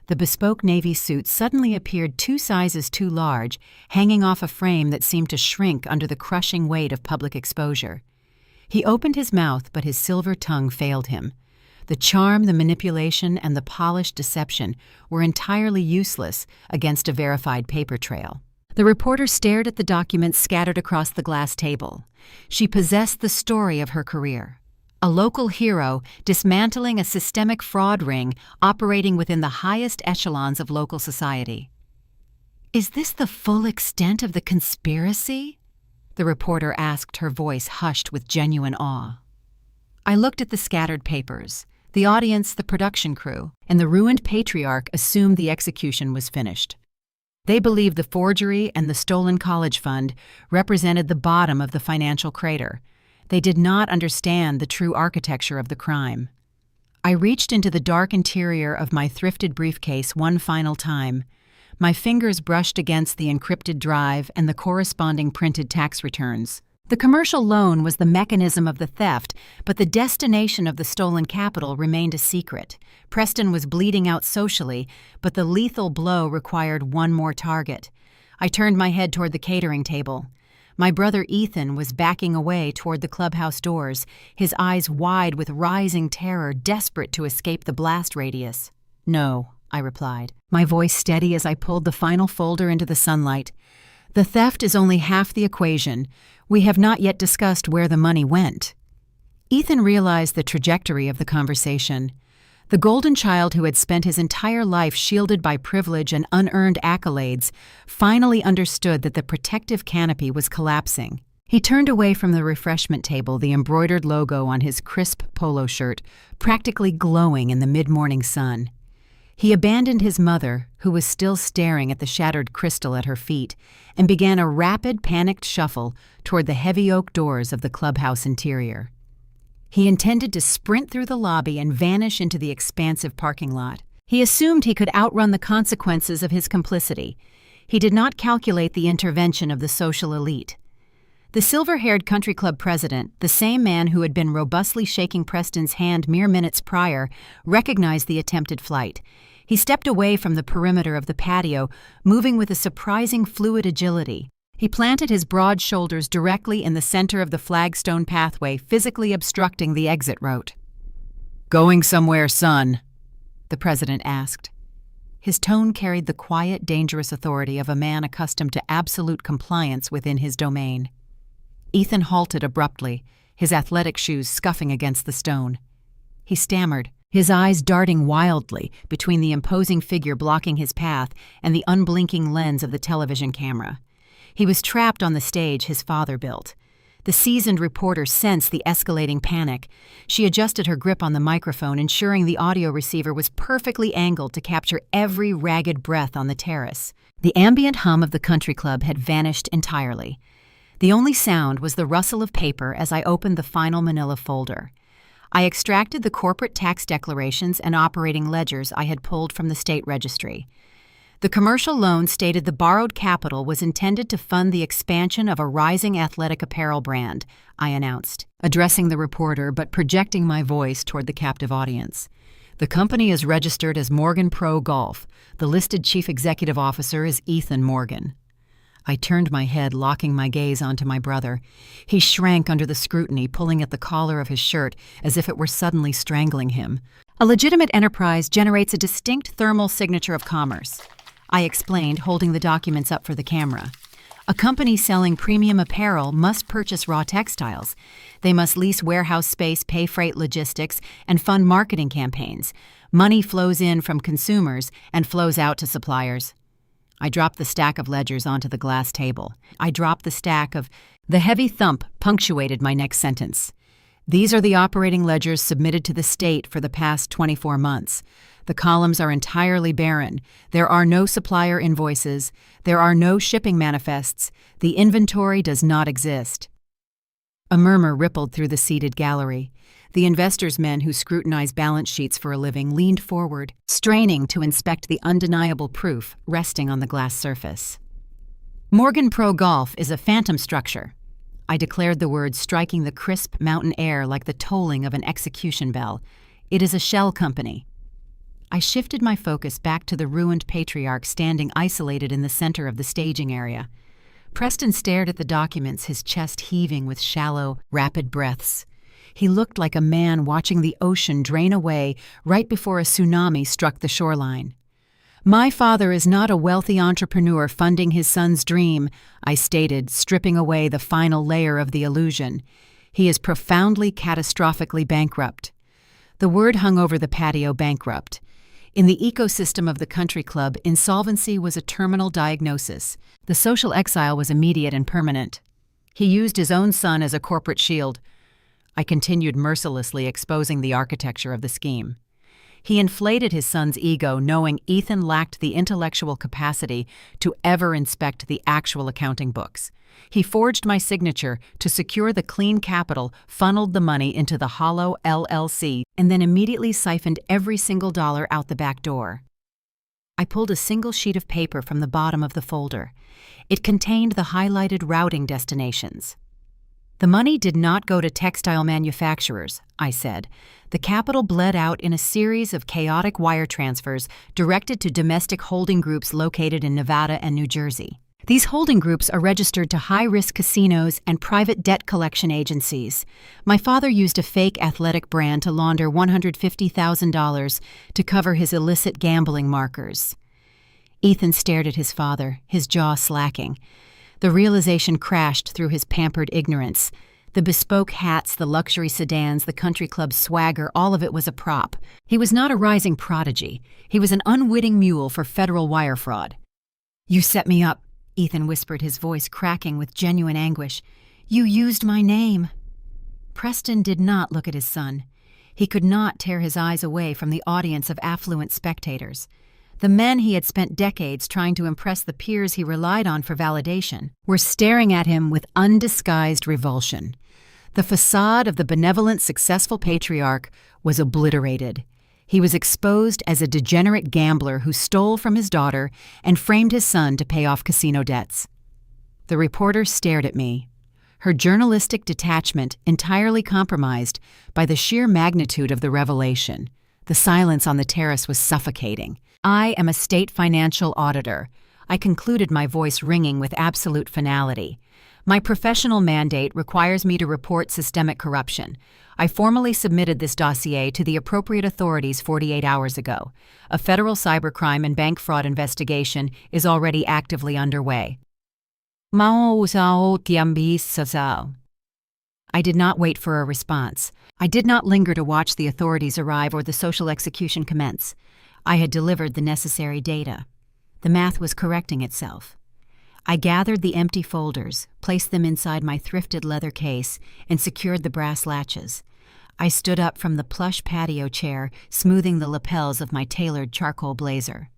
The bespoke navy suit suddenly appeared 2 sizes too large, hanging off a frame that seemed to shrink under the crushing weight of public exposure. He opened his mouth, but his silver tongue failed him. The charm, the manipulation, and the polished deception were entirely useless against a verified paper trail. The reporter stared at the documents scattered across the glass table. She possessed the story of her career. A local hero dismantling a systemic fraud ring operating within the highest echelons of local society. "Is this the full extent of the conspiracy?" the reporter asked, her voice hushed with genuine awe. I looked at the scattered papers. The audience, the production crew, and the ruined patriarch assumed the execution was finished. They believed the forgery and the stolen college fund represented the bottom of the financial crater. They did not understand the true architecture of the crime. I reached into the dark interior of my thrifted briefcase one final time. My fingers brushed against the encrypted drive and the corresponding printed tax returns. The commercial loan was the mechanism of the theft, but the destination of the stolen capital remained a secret. Preston was bleeding out socially, but the lethal blow required one more target. I turned my head toward the catering table. My brother Ethan was backing away toward the clubhouse doors, his eyes wide with rising terror, desperate to escape the blast radius. "No," I replied, my voice steady as I pulled the final folder into the sunlight. "The theft is only half the equation. We have not yet discussed where the money went." Ethan realized the trajectory of the conversation. The golden child who had spent his entire life shielded by privilege and unearned accolades finally understood that the protective canopy was collapsing. He turned away from the refreshment table, the embroidered logo on his crisp polo shirt practically glowing in the mid-morning sun. He abandoned his mother, who was still staring at the shattered crystal at her feet, and began a rapid, panicked shuffle toward the heavy oak doors of the clubhouse interior. He intended to sprint through the lobby and vanish into the expansive parking lot. He assumed he could outrun the consequences of his complicity. He did not calculate the intervention of the social elite. The silver-haired country club president, the same man who had been robustly shaking Preston's hand mere minutes prior, recognized the attempted flight. He stepped away from the perimeter of the patio, moving with a surprising fluid agility. He planted his broad shoulders directly in the center of the flagstone pathway, physically obstructing the exit route. "Going somewhere, son?" the president asked. His tone carried the quiet, dangerous authority of a man accustomed to absolute compliance within his domain. Ethan halted abruptly, his athletic shoes scuffing against the stone. He stammered, his eyes darting wildly between the imposing figure blocking his path and the unblinking lens of the television camera. He was trapped on the stage his father built. The seasoned reporter sensed the escalating panic. She adjusted her grip on the microphone, ensuring the audio receiver was perfectly angled to capture every ragged breath on the terrace. The ambient hum of the country club had vanished entirely. The only sound was the rustle of paper as I opened the final manila folder. I extracted the corporate tax declarations and operating ledgers I had pulled from the state registry. The commercial loan stated the borrowed capital was intended to fund the expansion of a rising athletic apparel brand, I announced, addressing the reporter but projecting my voice toward the captive audience. The company is registered as Morgan Pro Golf. The listed chief executive officer is Ethan Morgan. I turned my head, locking my gaze onto my brother. He shrank under the scrutiny, pulling at the collar of his shirt as if it were suddenly strangling him. A legitimate enterprise generates a distinct thermal signature of commerce, I explained, holding the documents up for the camera. A company selling premium apparel must purchase raw textiles. They must lease warehouse space, pay freight logistics, and fund marketing campaigns. Money flows in from consumers and flows out to suppliers. I dropped the stack of ledgers onto the glass table. The heavy thump punctuated my next sentence. These are the operating ledgers submitted to the state for the past 24 months. The columns are entirely barren. There are no supplier invoices. There are no shipping manifests. The inventory does not exist. A murmur rippled through the seated gallery. The investors' men who scrutinize balance sheets for a living leaned forward, straining to inspect the undeniable proof resting on the glass surface. Morgan Pro Golf is a phantom structure. I declared the words, striking the crisp mountain air like the tolling of an execution bell. It is a shell company. I shifted my focus back to the ruined patriarch standing isolated in the center of the staging area. Preston stared at the documents, his chest heaving with shallow, rapid breaths. He looked like a man watching the ocean drain away right before a tsunami struck the shoreline. My father is not a wealthy entrepreneur funding his son's dream, I stated, stripping away the final layer of the illusion. He is profoundly, catastrophically bankrupt. The word hung over the patio, bankrupt. In the ecosystem of the country club, insolvency was a terminal diagnosis. The social exile was immediate and permanent. He used his own son as a corporate shield. I continued, mercilessly exposing the architecture of the scheme. He inflated his son's ego, knowing Ethan lacked the intellectual capacity to ever inspect the actual accounting books. He forged my signature to secure the clean capital, funneled the money into the hollow LLC, and then immediately siphoned every single dollar out the back door. I pulled a single sheet of paper from the bottom of the folder. It contained the highlighted routing destinations. The money did not go to textile manufacturers, I said. The capital bled out in a series of chaotic wire transfers directed to domestic holding groups located in Nevada and New Jersey. These holding groups are registered to high-risk casinos and private debt collection agencies. My father used a fake athletic brand to launder $150,000 to cover his illicit gambling markers. Ethan stared at his father, his jaw slacking. The realization crashed through his pampered ignorance. The bespoke hats, the luxury sedans, the country club swagger, all of it was a prop. He was not a rising prodigy. He was an unwitting mule for federal wire fraud. "You set me up," Ethan whispered, his voice cracking with genuine anguish. "You used my name." Preston did not look at his son. He could not tear his eyes away from the audience of affluent spectators. The men he had spent decades trying to impress the peers he relied on for validation were staring at him with undisguised revulsion. The facade of the benevolent, successful patriarch was obliterated. He was exposed as a degenerate gambler who stole from his daughter and framed his son to pay off casino debts. The reporter stared at me, her journalistic detachment entirely compromised by the sheer magnitude of the revelation. The silence on the terrace was suffocating. "I am a state financial auditor," I concluded, my voice ringing with absolute finality. "My professional mandate requires me to report systemic corruption. I formally submitted this dossier to the appropriate authorities 48 hours ago. A federal cybercrime and bank fraud investigation is already actively underway." I did not wait for a response. I did not linger to watch the authorities arrive or the social execution commence. I had delivered the necessary data. The math was correcting itself. I gathered the empty folders, placed them inside my thrifted leather case, and secured the brass latches. I stood up from the plush patio chair, smoothing the lapels of my tailored charcoal blazer.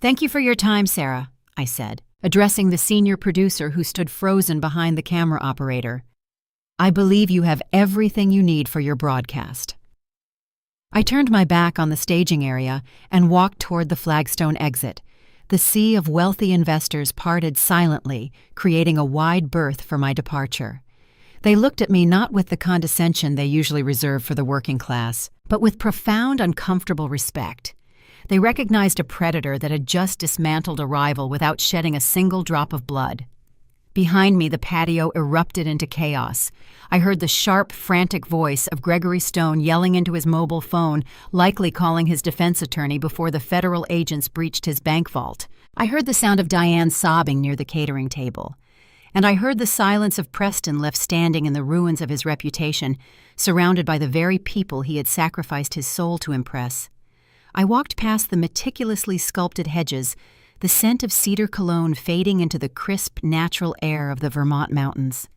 "Thank you for your time, Sarah," I said, addressing the senior producer who stood frozen behind the camera operator. "I believe you have everything you need for your broadcast." I turned my back on the staging area and walked toward the flagstone exit. The sea of wealthy investors parted silently, creating a wide berth for my departure. They looked at me not with the condescension they usually reserve for the working class, but with profound, uncomfortable respect. They recognized a predator that had just dismantled a rival without shedding a single drop of blood. Behind me, the patio erupted into chaos. I heard the sharp, frantic voice of Gregory Stone yelling into his mobile phone, likely calling his defense attorney before the federal agents breached his bank vault. I heard the sound of Diane sobbing near the catering table. And I heard the silence of Preston left standing in the ruins of his reputation, surrounded by the very people he had sacrificed his soul to impress. I walked past the meticulously sculpted hedges, the scent of cedar cologne fading into the crisp, natural air of the Vermont mountains.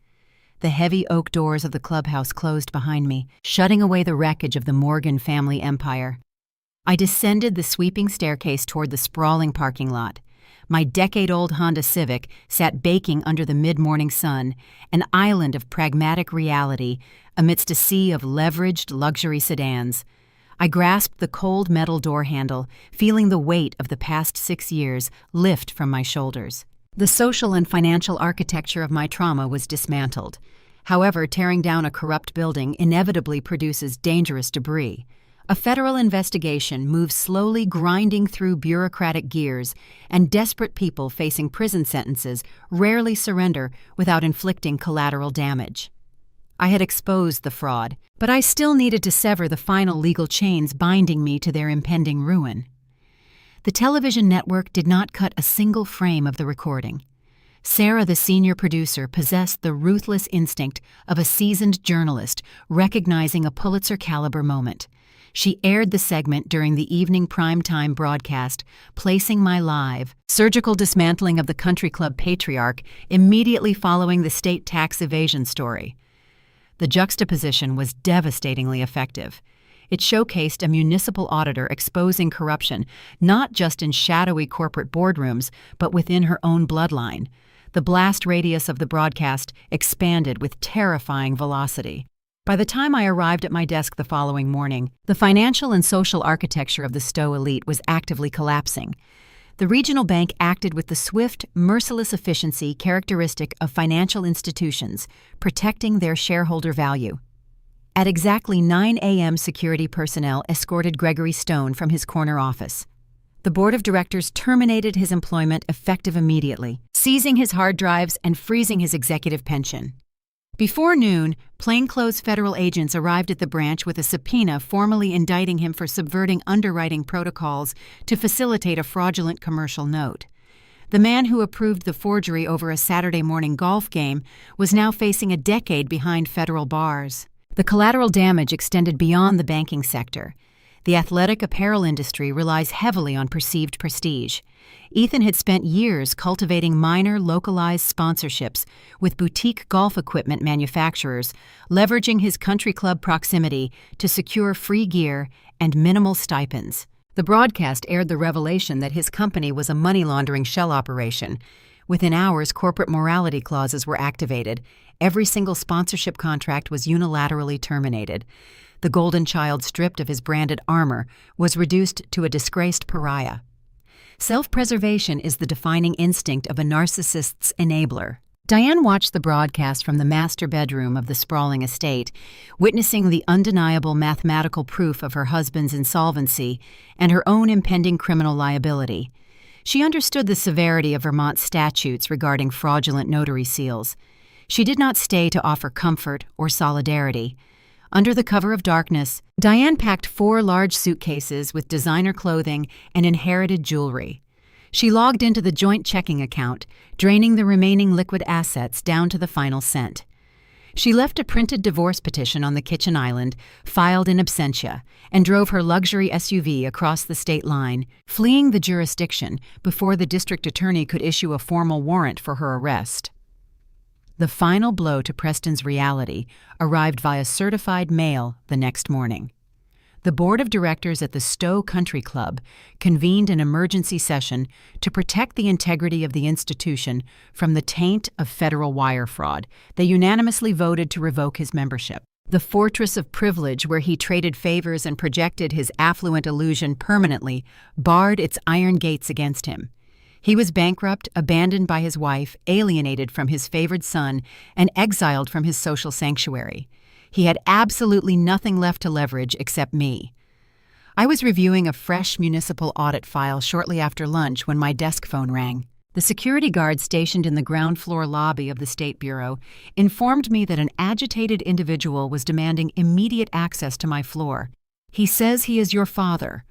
The heavy oak doors of the clubhouse closed behind me, shutting away the wreckage of the Morgan family empire. I descended the sweeping staircase toward the sprawling parking lot. My decade-old Honda Civic sat baking under the mid-morning sun, an island of pragmatic reality amidst a sea of leveraged luxury sedans. I grasped the cold metal door handle, feeling the weight of the past 6 years lift from my shoulders. The social and financial architecture of my trauma was dismantled. However, tearing down a corrupt building inevitably produces dangerous debris. A federal investigation moves slowly, grinding through bureaucratic gears, and desperate people facing prison sentences rarely surrender without inflicting collateral damage. I had exposed the fraud, but I still needed to sever the final legal chains binding me to their impending ruin. The television network did not cut a single frame of the recording. Sarah, the senior producer, possessed the ruthless instinct of a seasoned journalist recognizing a Pulitzer-caliber moment. She aired the segment during the evening primetime broadcast, placing my live, surgical dismantling of the country club patriarch immediately following the state tax evasion story. The juxtaposition was devastatingly effective. It showcased a municipal auditor exposing corruption, not just in shadowy corporate boardrooms, but within her own bloodline. The blast radius of the broadcast expanded with terrifying velocity. By the time I arrived at my desk the following morning, the financial and social architecture of the Stowe elite was actively collapsing. The regional bank acted with the swift, merciless efficiency characteristic of financial institutions, protecting their shareholder value. At exactly 9 a.m., security personnel escorted Gregory Stone from his corner office. The board of directors terminated his employment effective immediately, seizing his hard drives and freezing his executive pension. Before noon, plainclothes federal agents arrived at the branch with a subpoena formally indicting him for subverting underwriting protocols to facilitate a fraudulent commercial note. The man who approved the forgery over a Saturday morning golf game was now facing a decade behind federal bars. The collateral damage extended beyond the banking sector. The athletic apparel industry relies heavily on perceived prestige. Ethan had spent years cultivating minor, localized sponsorships with boutique golf equipment manufacturers, leveraging his country club proximity to secure free gear and minimal stipends. The broadcast aired the revelation that his company was a money laundering shell operation. Within hours, corporate morality clauses were activated. Every single sponsorship contract was unilaterally terminated. The golden child, stripped of his branded armor, was reduced to a disgraced pariah. Self-preservation is the defining instinct of a narcissist's enabler. Diane watched the broadcast from the master bedroom of the sprawling estate, witnessing the undeniable mathematical proof of her husband's insolvency and her own impending criminal liability. She understood the severity of Vermont statutes regarding fraudulent notary seals. She did not stay to offer comfort or solidarity. Under the cover of darkness, Diane packed 4 large suitcases with designer clothing and inherited jewelry. She logged into the joint checking account, draining the remaining liquid assets down to the final cent. She left a printed divorce petition on the kitchen island, filed in absentia, and drove her luxury SUV across the state line, fleeing the jurisdiction before the district attorney could issue a formal warrant for her arrest. The final blow to Preston's reality arrived via certified mail the next morning. The board of directors at the Stowe Country Club convened an emergency session to protect the integrity of the institution from the taint of federal wire fraud. They unanimously voted to revoke his membership. The fortress of privilege where he traded favors and projected his affluent illusion permanently barred its iron gates against him. He was bankrupt, abandoned by his wife, alienated from his favored son, and exiled from his social sanctuary. He had absolutely nothing left to leverage except me. I was reviewing a fresh municipal audit file shortly after lunch when my desk phone rang. The security guard stationed in the ground floor lobby of the State Bureau informed me that an agitated individual was demanding immediate access to my floor. "He says he is your father."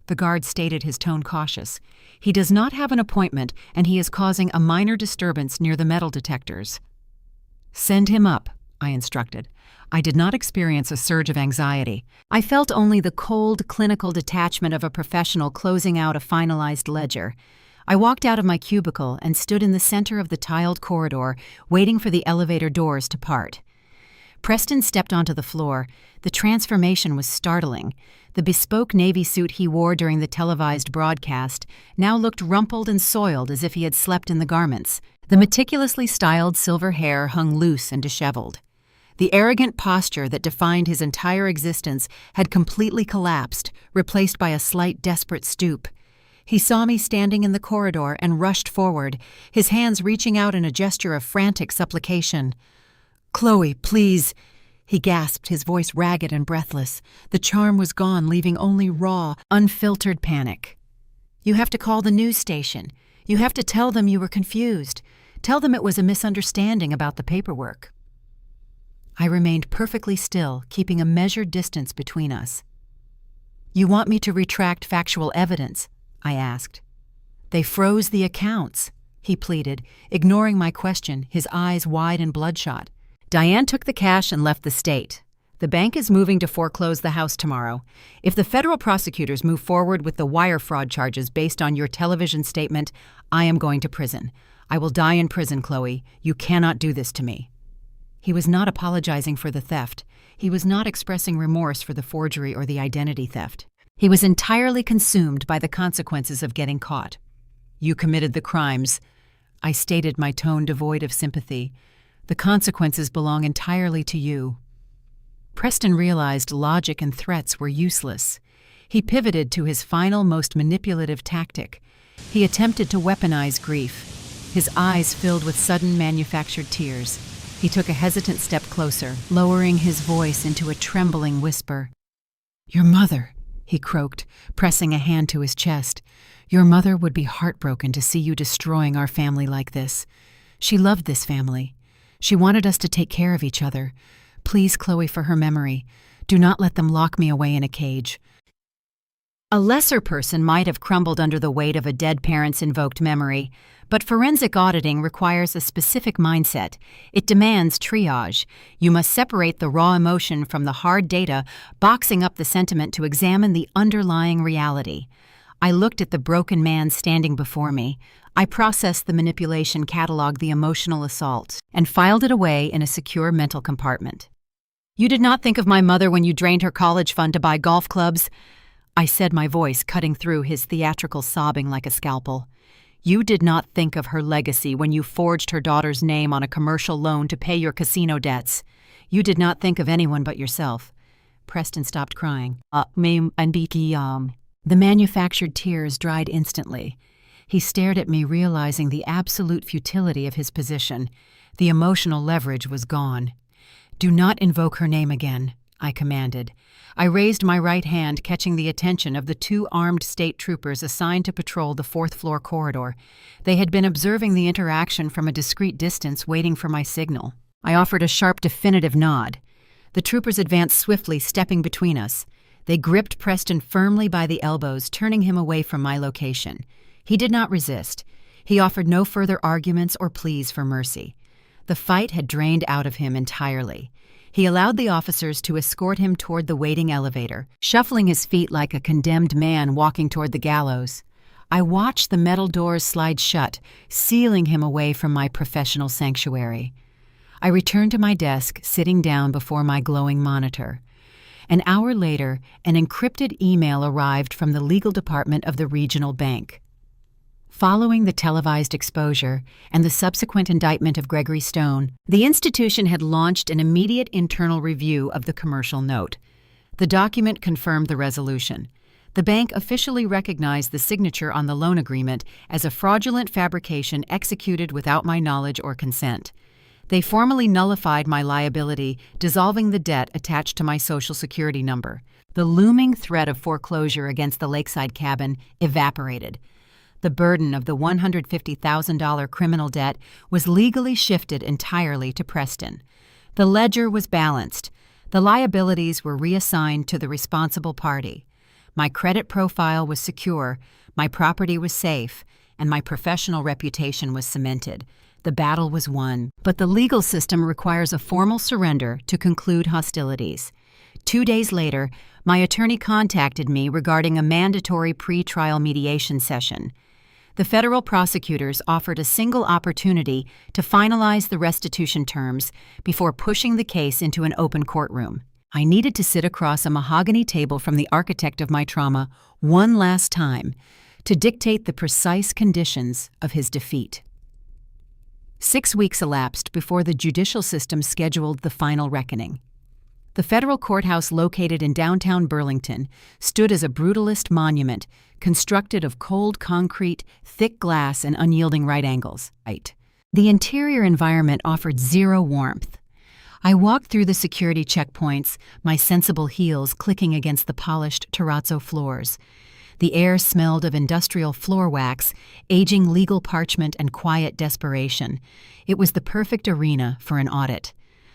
The guard stated, his tone cautious. "He does not have an appointment, and he is causing a minor disturbance near the metal detectors." "Send him up," I instructed. I did not experience a surge of anxiety. I felt only the cold, clinical detachment of a professional closing out a finalized ledger. I walked out of my cubicle and stood in the center of the tiled corridor, waiting for the elevator doors to part. Preston stepped onto the floor. The transformation was startling. The bespoke navy suit he wore during the televised broadcast now looked rumpled and soiled as if he had slept in the garments. The meticulously styled silver hair hung loose and disheveled. The arrogant posture that defined his entire existence had completely collapsed, replaced by a slight, desperate stoop. He saw me standing in the corridor and rushed forward, his hands reaching out in a gesture of frantic supplication. "Chloe, please," he gasped, his voice ragged and breathless. The charm was gone, leaving only raw, unfiltered panic. "You have to call the news station. You have to tell them you were confused. Tell them it was a misunderstanding about the paperwork." I remained perfectly still, keeping a measured distance between us. "You want me to retract factual evidence?" I asked. "They froze the accounts," he pleaded, ignoring my question, his eyes wide and bloodshot. "Diane took the cash and left the state. The bank is moving to foreclose the house tomorrow. If the federal prosecutors move forward with the wire fraud charges based on your television statement, I am going to prison. I will die in prison, Chloe. You cannot do this to me." He was not apologizing for the theft. He was not expressing remorse for the forgery or the identity theft. He was entirely consumed by the consequences of getting caught. "You committed the crimes," I stated, my tone devoid of sympathy. "The consequences belong entirely to you." Preston realized logic and threats were useless. He pivoted to his final, most manipulative tactic. He attempted to weaponize grief. His eyes filled with sudden manufactured tears. He took a hesitant step closer, lowering his voice into a trembling whisper. "Your mother," he croaked, pressing a hand to his chest. "Your mother would be heartbroken to see you destroying our family like this. She loved this family. She wanted us to take care of each other. Please, Chloe, for her memory, do not let them lock me away in a cage." A lesser person might have crumbled under the weight of a dead parent's invoked memory, but forensic auditing requires a specific mindset. It demands triage. You must separate the raw emotion from the hard data, boxing up the sentiment to examine the underlying reality. I looked at the broken man standing before me. I processed the manipulation, cataloged the emotional assault, and filed it away in a secure mental compartment. "You did not think of my mother when you drained her college fund to buy golf clubs," I said, my voice cutting through his theatrical sobbing like a scalpel. "You did not think of her legacy when you forged her daughter's name on a commercial loan to pay your casino debts. You did not think of anyone but yourself." Preston stopped crying. The manufactured tears dried instantly. He stared at me, realizing the absolute futility of his position. The emotional leverage was gone. "Do not invoke her name again," I commanded. I raised my right hand, catching the attention of the 2 armed state troopers assigned to patrol the 4th-floor corridor. They had been observing the interaction from a discreet distance, waiting for my signal. I offered a sharp, definitive nod. The troopers advanced swiftly, stepping between us. They gripped Preston firmly by the elbows, turning him away from my location. He did not resist. He offered no further arguments or pleas for mercy. The fight had drained out of him entirely. He allowed the officers to escort him toward the waiting elevator, shuffling his feet like a condemned man walking toward the gallows. I watched the metal doors slide shut, sealing him away from my professional sanctuary. I returned to my desk, sitting down before my glowing monitor. An hour later, an encrypted email arrived from the legal department of the regional bank. Following the televised exposure and the subsequent indictment of Gregory Stone, the institution had launched an immediate internal review of the commercial note. The document confirmed the resolution. The bank officially recognized the signature on the loan agreement as a fraudulent fabrication executed without my knowledge or consent. They formally nullified my liability, dissolving the debt attached to my Social Security number. The looming threat of foreclosure against the lakeside cabin evaporated. The burden of the $150,000 criminal debt was legally shifted entirely to Preston. The ledger was balanced. The liabilities were reassigned to the responsible party. My credit profile was secure, my property was safe, and my professional reputation was cemented. The battle was won, but the legal system requires a formal surrender to conclude hostilities. 2 days later, my attorney contacted me regarding a mandatory pre-trial mediation session. The federal prosecutors offered a single opportunity to finalize the restitution terms before pushing the case into an open courtroom. I needed to sit across a mahogany table from the architect of my trauma one last time to dictate the precise conditions of his defeat. 6 weeks elapsed before the judicial system scheduled the final reckoning. The federal courthouse located in downtown Burlington stood as a brutalist monument constructed of cold concrete, thick glass, and unyielding right angles. The interior environment offered zero warmth. I walked through the security checkpoints, my sensible heels clicking against the polished terrazzo floors. The air smelled of industrial floor wax, aging legal parchment, and quiet desperation. It was the perfect arena for an audit.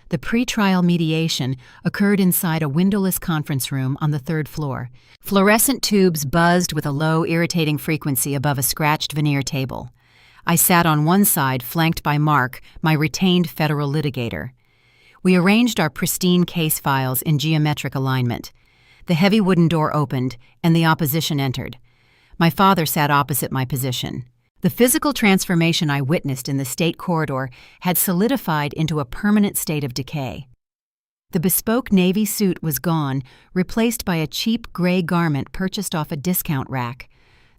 The pre-trial mediation occurred inside a windowless conference room on the 3rd floor. Fluorescent tubes buzzed with a low, irritating frequency above a scratched veneer table. I sat on one side, flanked by Mark, my retained federal litigator. We arranged our pristine case files in geometric alignment. The heavy wooden door opened, and the opposition entered. My father sat opposite my position. The physical transformation I witnessed in the state corridor had solidified into a permanent state of decay. The bespoke navy suit was gone, replaced by a cheap gray garment purchased off a discount rack.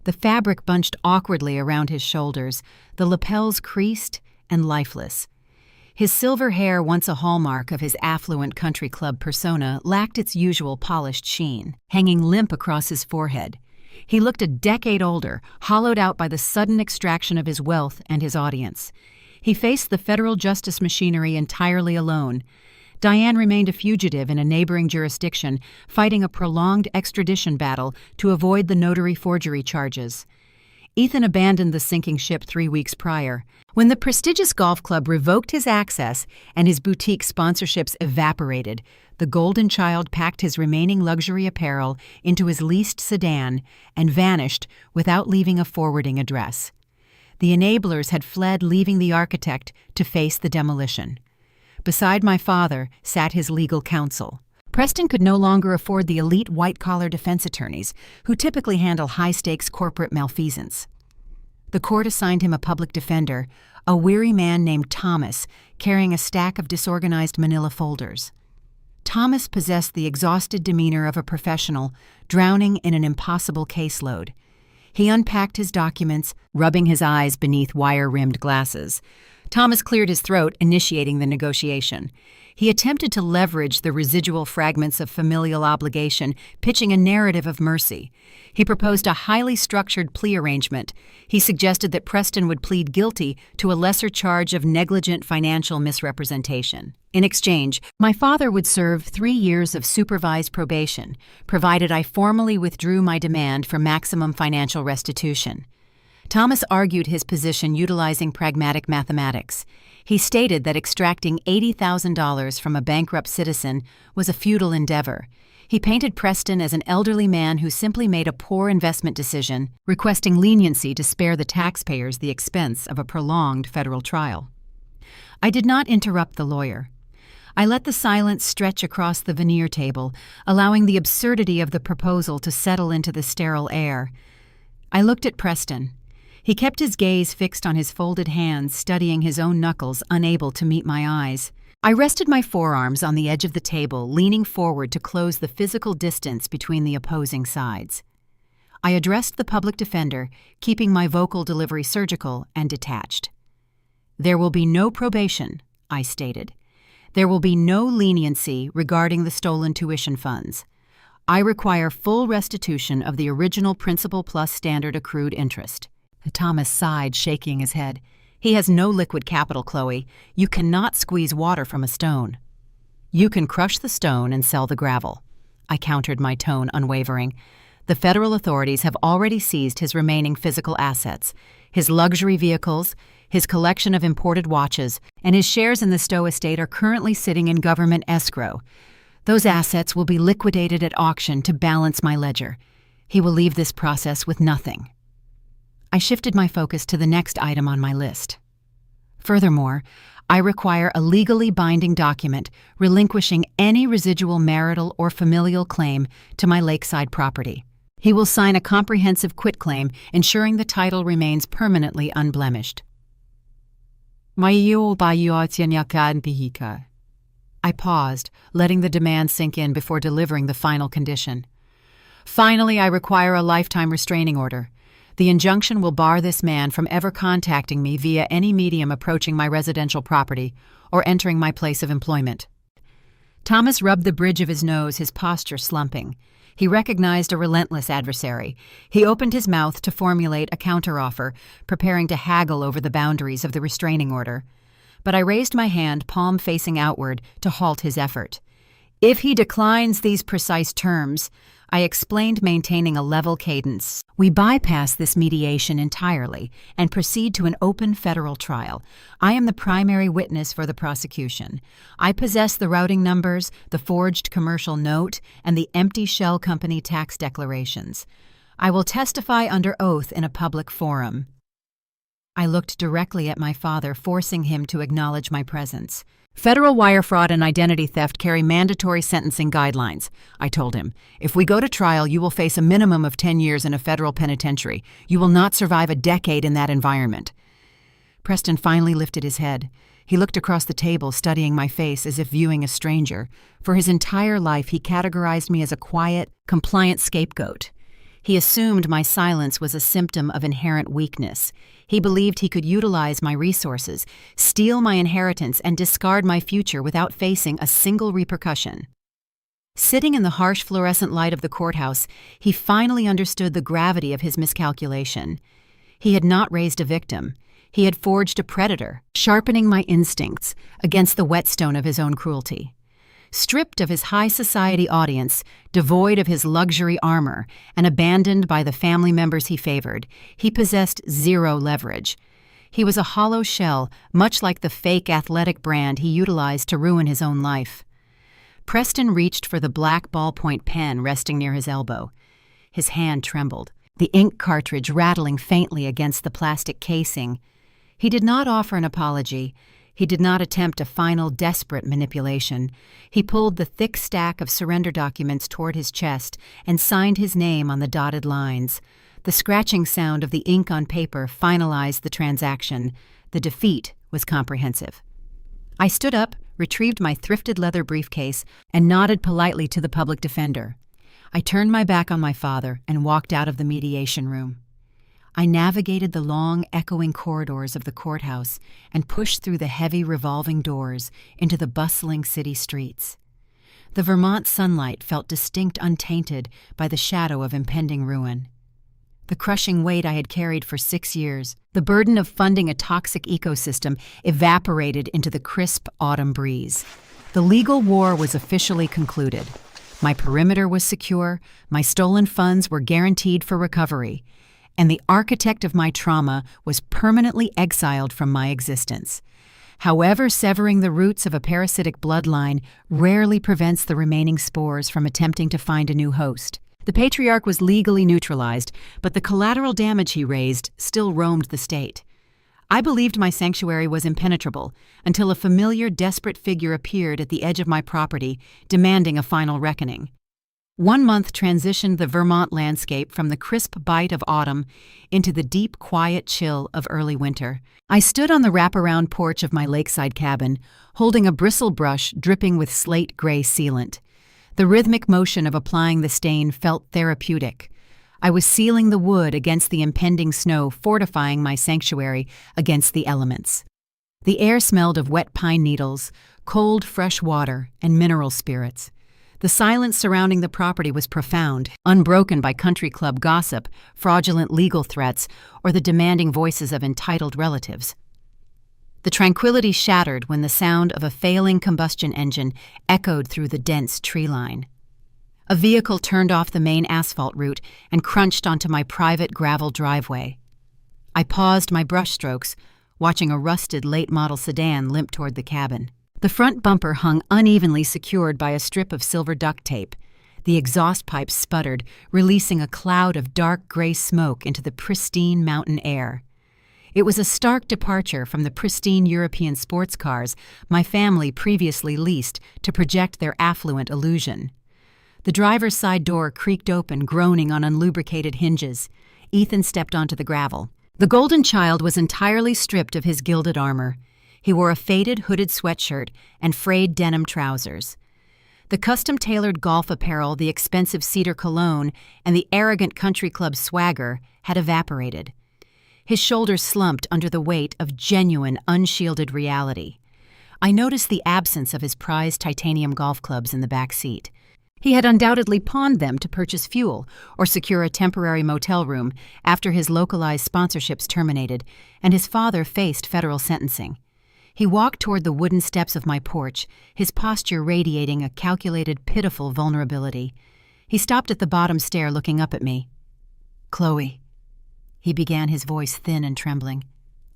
The fabric bunched awkwardly around his shoulders, the lapels creased and lifeless. His silver hair, once a hallmark of his affluent country club persona, lacked its usual polished sheen, hanging limp across his forehead. He looked a decade older, hollowed out by the sudden extraction of his wealth and his audience. He faced the federal justice machinery entirely alone. Diane remained a fugitive in a neighboring jurisdiction, fighting a prolonged extradition battle to avoid the notary forgery charges. Ethan abandoned the sinking ship 3 weeks prior. When the prestigious golf club revoked his access and his boutique sponsorships evaporated, the Golden Child packed his remaining luxury apparel into his leased sedan and vanished without leaving a forwarding address. The enablers had fled, leaving the architect to face the demolition. Beside my father sat his legal counsel. Preston could no longer afford the elite white-collar defense attorneys who typically handle high-stakes corporate malfeasance. The court assigned him a public defender, a weary man named Thomas, carrying a stack of disorganized manila folders. Thomas possessed the exhausted demeanor of a professional, drowning in an impossible caseload. He unpacked his documents, rubbing his eyes beneath wire-rimmed glasses. Thomas cleared his throat, initiating the negotiation. He attempted to leverage the residual fragments of familial obligation, pitching a narrative of mercy. He proposed a highly structured plea arrangement. He suggested that Preston would plead guilty to a lesser charge of negligent financial misrepresentation. In exchange, my father would serve 3 years of supervised probation, provided I formally withdrew my demand for maximum financial restitution. Thomas argued his position utilizing pragmatic mathematics. He stated that extracting $80,000 from a bankrupt citizen was a futile endeavor. He painted Preston as an elderly man who simply made a poor investment decision, requesting leniency to spare the taxpayers the expense of a prolonged federal trial. I did not interrupt the lawyer. I let the silence stretch across the veneer table, allowing the absurdity of the proposal to settle into the sterile air. I looked at Preston. He kept his gaze fixed on his folded hands, studying his own knuckles, unable to meet my eyes. I rested my forearms on the edge of the table, leaning forward to close the physical distance between the opposing sides. I addressed the public defender, keeping my vocal delivery surgical and detached. "There will be no probation," I stated. "There will be no leniency regarding the stolen tuition funds. I require full restitution of the original principal plus standard accrued interest." Thomas sighed, shaking his head. "He has no liquid capital, Chloe. You cannot squeeze water from a stone." "You can crush the stone and sell the gravel," I countered, my tone unwavering. "The federal authorities have already seized his remaining physical assets, his luxury vehicles, his collection of imported watches, and his shares in the Stowe estate are currently sitting in government escrow. Those assets will be liquidated at auction to balance my ledger. He will leave this process with nothing." I shifted my focus to the next item on my list. "Furthermore, I require a legally binding document relinquishing any residual marital or familial claim to my lakeside property. He will sign a comprehensive quitclaim, ensuring the title remains permanently unblemished." I paused, letting the demand sink in before delivering the final condition. "Finally, I require a lifetime restraining order. The injunction will bar this man from ever contacting me via any medium approaching my residential property or entering my place of employment." Thomas rubbed the bridge of his nose, his posture slumping. He recognized a relentless adversary. He opened his mouth to formulate a counteroffer, preparing to haggle over the boundaries of the restraining order. But I raised my hand, palm facing outward, to halt his effort. "If he declines these precise terms," I explained, maintaining a level cadence, "we bypass this mediation entirely and proceed to an open federal trial. I am the primary witness for the prosecution. I possess the routing numbers, the forged commercial note, and the empty shell company tax declarations. I will testify under oath in a public forum." I looked directly at my father, forcing him to acknowledge my presence. "Federal wire fraud and identity theft carry mandatory sentencing guidelines," I told him. "If we go to trial, you will face a minimum of 10 years in a federal penitentiary. You will not survive a decade in that environment." Preston finally lifted his head. He looked across the table, studying my face as if viewing a stranger. For his entire life, he categorized me as a quiet, compliant scapegoat. He assumed my silence was a symptom of inherent weakness. He believed he could utilize my resources, steal my inheritance, and discard my future without facing a single repercussion. Sitting in the harsh fluorescent light of the courthouse, he finally understood the gravity of his miscalculation. He had not raised a victim. He had forged a predator, sharpening my instincts against the whetstone of his own cruelty. Stripped of his high society audience, devoid of his luxury armor, and abandoned by the family members he favored, he possessed zero leverage. He was a hollow shell, much like the fake athletic brand he utilized to ruin his own life. Preston reached for the black ballpoint pen resting near his elbow. His hand trembled, the ink cartridge rattling faintly against the plastic casing. He did not offer an apology. He did not attempt a final, desperate manipulation. He pulled the thick stack of surrender documents toward his chest and signed his name on the dotted lines. The scratching sound of the ink on paper finalized the transaction. The defeat was comprehensive. I stood up, retrieved my thrifted leather briefcase, and nodded politely to the public defender. I turned my back on my father and walked out of the mediation room. I navigated the long, echoing corridors of the courthouse and pushed through the heavy revolving doors into the bustling city streets. The Vermont sunlight felt distinct, untainted by the shadow of impending ruin. The crushing weight I had carried for 6 years, the burden of funding a toxic ecosystem, evaporated into the crisp autumn breeze. The legal war was officially concluded. My perimeter was secure, my stolen funds were guaranteed for recovery, and the architect of my trauma was permanently exiled from my existence. However, severing the roots of a parasitic bloodline rarely prevents the remaining spores from attempting to find a new host. The patriarch was legally neutralized, but the collateral damage he raised still roamed the state. I believed my sanctuary was impenetrable until a familiar, desperate figure appeared at the edge of my property, demanding a final reckoning. 1 month transitioned the Vermont landscape from the crisp bite of autumn into the deep, quiet chill of early winter. I stood on the wraparound porch of my lakeside cabin, holding a bristle brush dripping with slate gray sealant. The rhythmic motion of applying the stain felt therapeutic. I was sealing the wood against the impending snow, fortifying my sanctuary against the elements. The air smelled of wet pine needles, cold, fresh water, and mineral spirits. The silence surrounding the property was profound, unbroken by country club gossip, fraudulent legal threats, or the demanding voices of entitled relatives. The tranquility shattered when the sound of a failing combustion engine echoed through the dense tree line. A vehicle turned off the main asphalt route and crunched onto my private gravel driveway. I paused my brushstrokes, watching a rusted late-model sedan limp toward the cabin. The front bumper hung unevenly secured by a strip of silver duct tape. The exhaust pipe sputtered, releasing a cloud of dark gray smoke into the pristine mountain air. It was a stark departure from the pristine European sports cars my family previously leased to project their affluent illusion. The driver's side door creaked open, groaning on unlubricated hinges. Ethan stepped onto the gravel. The golden child was entirely stripped of his gilded armor. He wore a faded, hooded sweatshirt and frayed denim trousers. The custom-tailored golf apparel, the expensive cedar cologne, and the arrogant country club swagger had evaporated. His shoulders slumped under the weight of genuine, unshielded reality. I noticed the absence of his prized titanium golf clubs in the back seat. He had undoubtedly pawned them to purchase fuel or secure a temporary motel room after his localized sponsorships terminated and his father faced federal sentencing. He walked toward the wooden steps of my porch, his posture radiating a calculated, pitiful vulnerability. He stopped at the bottom stair, looking up at me. "Chloe," he began, his voice thin and trembling,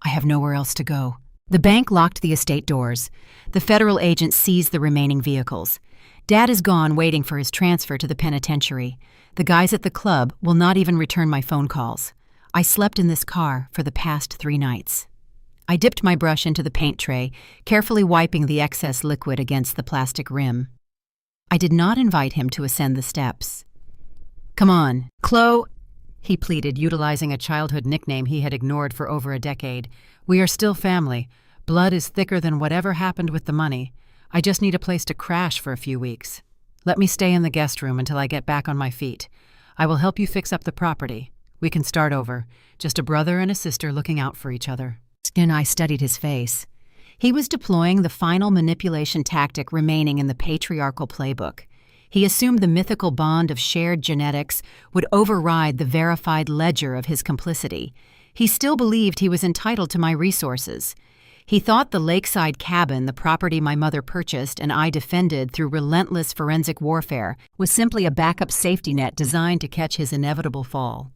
"I have nowhere else to go." The bank locked the estate doors. The federal agent seized the remaining vehicles. Dad is gone, waiting for his transfer to the penitentiary. The guys at the club will not even return my phone calls. I slept in this car for the past 3 nights. I dipped my brush into the paint tray, carefully wiping the excess liquid against the plastic rim. I did not invite him to ascend the steps. "Come on, Chloe," he pleaded, utilizing a childhood nickname he had ignored for over a decade. "We are still family. Blood is thicker than whatever happened with the money. I just need a place to crash for a few weeks. Let me stay in the guest room until I get back on my feet. I will help you fix up the property. We can start over, just a brother and a sister looking out for each other." And I studied his face. He was deploying the final manipulation tactic remaining in the patriarchal playbook. He assumed the mythical bond of shared genetics would override the verified ledger of his complicity. He still believed he was entitled to my resources. He thought the lakeside cabin, the property my mother purchased and I defended through relentless forensic warfare, was simply a backup safety net designed to catch his inevitable fall.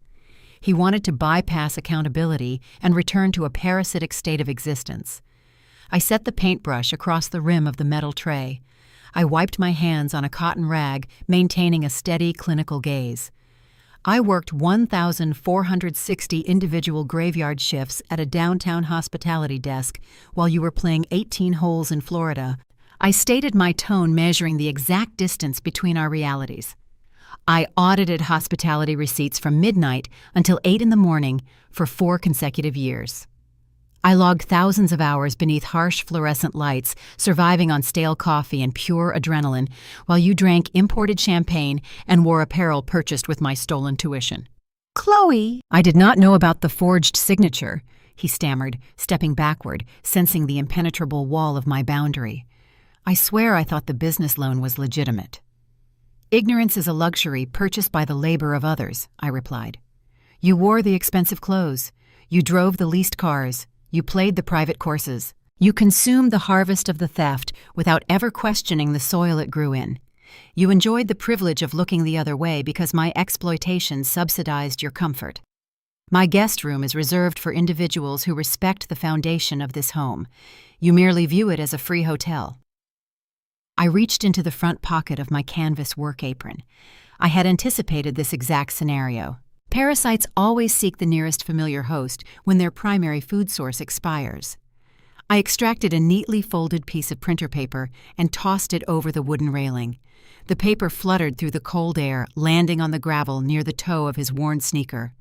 He wanted to bypass accountability and return to a parasitic state of existence. I set the paintbrush across the rim of the metal tray. I wiped my hands on a cotton rag, maintaining a steady, clinical gaze. I worked 1,460 individual graveyard shifts at a downtown hospitality desk while you were playing 18 holes in Florida. I stated my tone, measuring the exact distance between our realities. I audited hospitality receipts from midnight until 8 in the morning for 4 consecutive years. I logged thousands of hours beneath harsh fluorescent lights, surviving on stale coffee and pure adrenaline, while you drank imported champagne and wore apparel purchased with my stolen tuition. "Chloe!" "I did not know about the forged signature," he stammered, stepping backward, sensing the impenetrable wall of my boundary. "I swear I thought the business loan was legitimate." "Ignorance is a luxury purchased by the labor of others," I replied. "You wore the expensive clothes. You drove the leased cars. You played the private courses. You consumed the harvest of the theft without ever questioning the soil it grew in. You enjoyed the privilege of looking the other way because my exploitation subsidized your comfort. My guest room is reserved for individuals who respect the foundation of this home. You merely view it as a free hotel." I reached into the front pocket of my canvas work apron. I had anticipated this exact scenario. Parasites always seek the nearest familiar host when their primary food source expires. I extracted a neatly folded piece of printer paper and tossed it over the wooden railing. The paper fluttered through the cold air, landing on the gravel near the toe of his worn sneaker.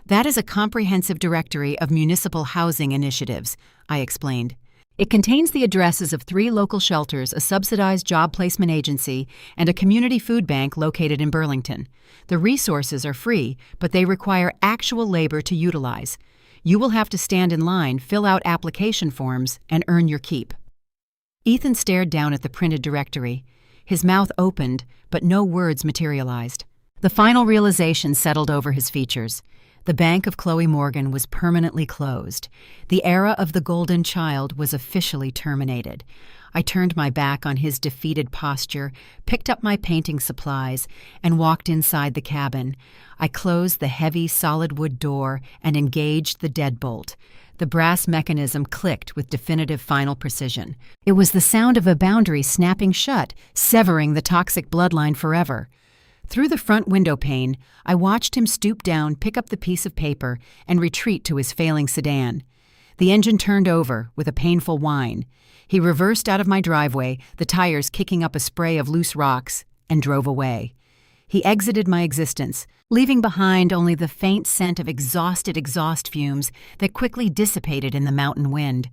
"That is a comprehensive directory of municipal housing initiatives," I explained. "It contains the addresses of 3 local shelters, a subsidized job placement agency, and a community food bank located in Burlington. The resources are free, but they require actual labor to utilize. You will have to stand in line, fill out application forms, and earn your keep." Ethan stared down at the printed directory. His mouth opened, but no words materialized. The final realization settled over his features. The bank of Chloe Morgan was permanently closed. The era of the golden child was officially terminated. I turned my back on his defeated posture, picked up my painting supplies, and walked inside the cabin. I closed the heavy solid wood door and engaged the deadbolt. The brass mechanism clicked with definitive final precision. It was the sound of a boundary snapping shut, severing the toxic bloodline forever. Through the front window pane, I watched him stoop down, pick up the piece of paper, and retreat to his failing sedan. The engine turned over with a painful whine. He reversed out of my driveway, the tires kicking up a spray of loose rocks, and drove away. He exited my existence, leaving behind only the faint scent of exhausted exhaust fumes that quickly dissipated in the mountain wind.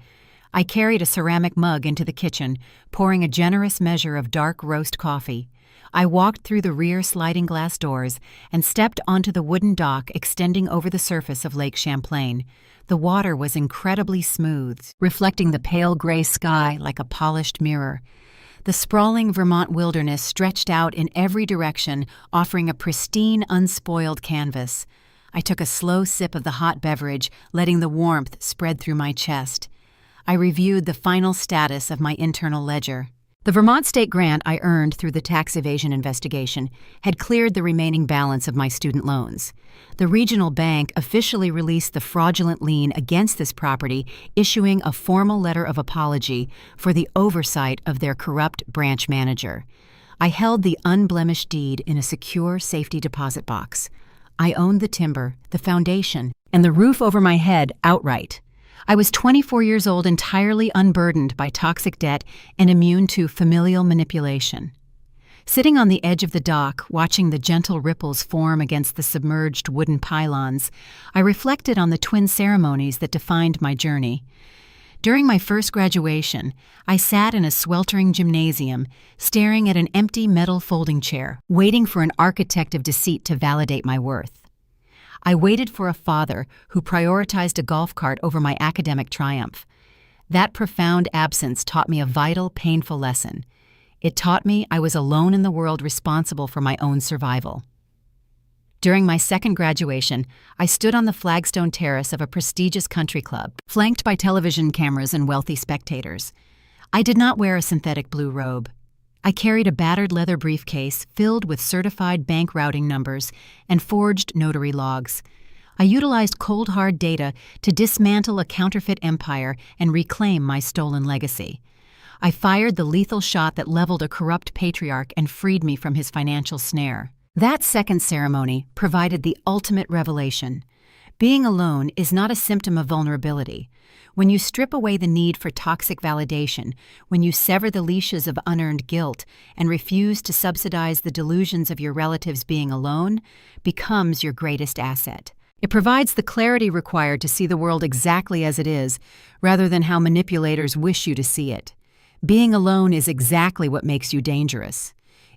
I carried a ceramic mug into the kitchen, pouring a generous measure of dark roast coffee. I walked through the rear sliding glass doors and stepped onto the wooden dock extending over the surface of Lake Champlain. The water was incredibly smooth, reflecting the pale gray sky like a polished mirror. The sprawling Vermont wilderness stretched out in every direction, offering a pristine, unspoiled canvas. I took a slow sip of the hot beverage, letting the warmth spread through my chest. I reviewed the final status of my internal ledger. The Vermont state grant I earned through the tax evasion investigation had cleared the remaining balance of my student loans. The regional bank officially released the fraudulent lien against this property, issuing a formal letter of apology for the oversight of their corrupt branch manager. I held the unblemished deed in a secure safety deposit box. I owned the timber, the foundation, and the roof over my head outright. I was 24 years old, entirely unburdened by toxic debt and immune to familial manipulation. Sitting on the edge of the dock, watching the gentle ripples form against the submerged wooden pylons, I reflected on the twin ceremonies that defined my journey. During my first graduation, I sat in a sweltering gymnasium, staring at an empty metal folding chair, waiting for an architect of deceit to validate my worth. I waited for a father who prioritized a golf cart over my academic triumph. That profound absence taught me a vital, painful lesson. It taught me I was alone in the world, responsible for my own survival. During my second graduation, I stood on the flagstone terrace of a prestigious country club, flanked by television cameras and wealthy spectators. I did not wear a synthetic blue robe. I carried a battered leather briefcase filled with certified bank routing numbers and forged notary logs. I utilized cold hard data to dismantle a counterfeit empire and reclaim my stolen legacy. I fired the lethal shot that leveled a corrupt patriarch and freed me from his financial snare. That second ceremony provided the ultimate revelation. Being alone is not a symptom of vulnerability. When you strip away the need for toxic validation, when you sever the leashes of unearned guilt and refuse to subsidize the delusions of your relatives, being alone becomes your greatest asset. It provides the clarity required to see the world exactly as it is, rather than how manipulators wish you to see it. Being alone is exactly what makes you dangerous.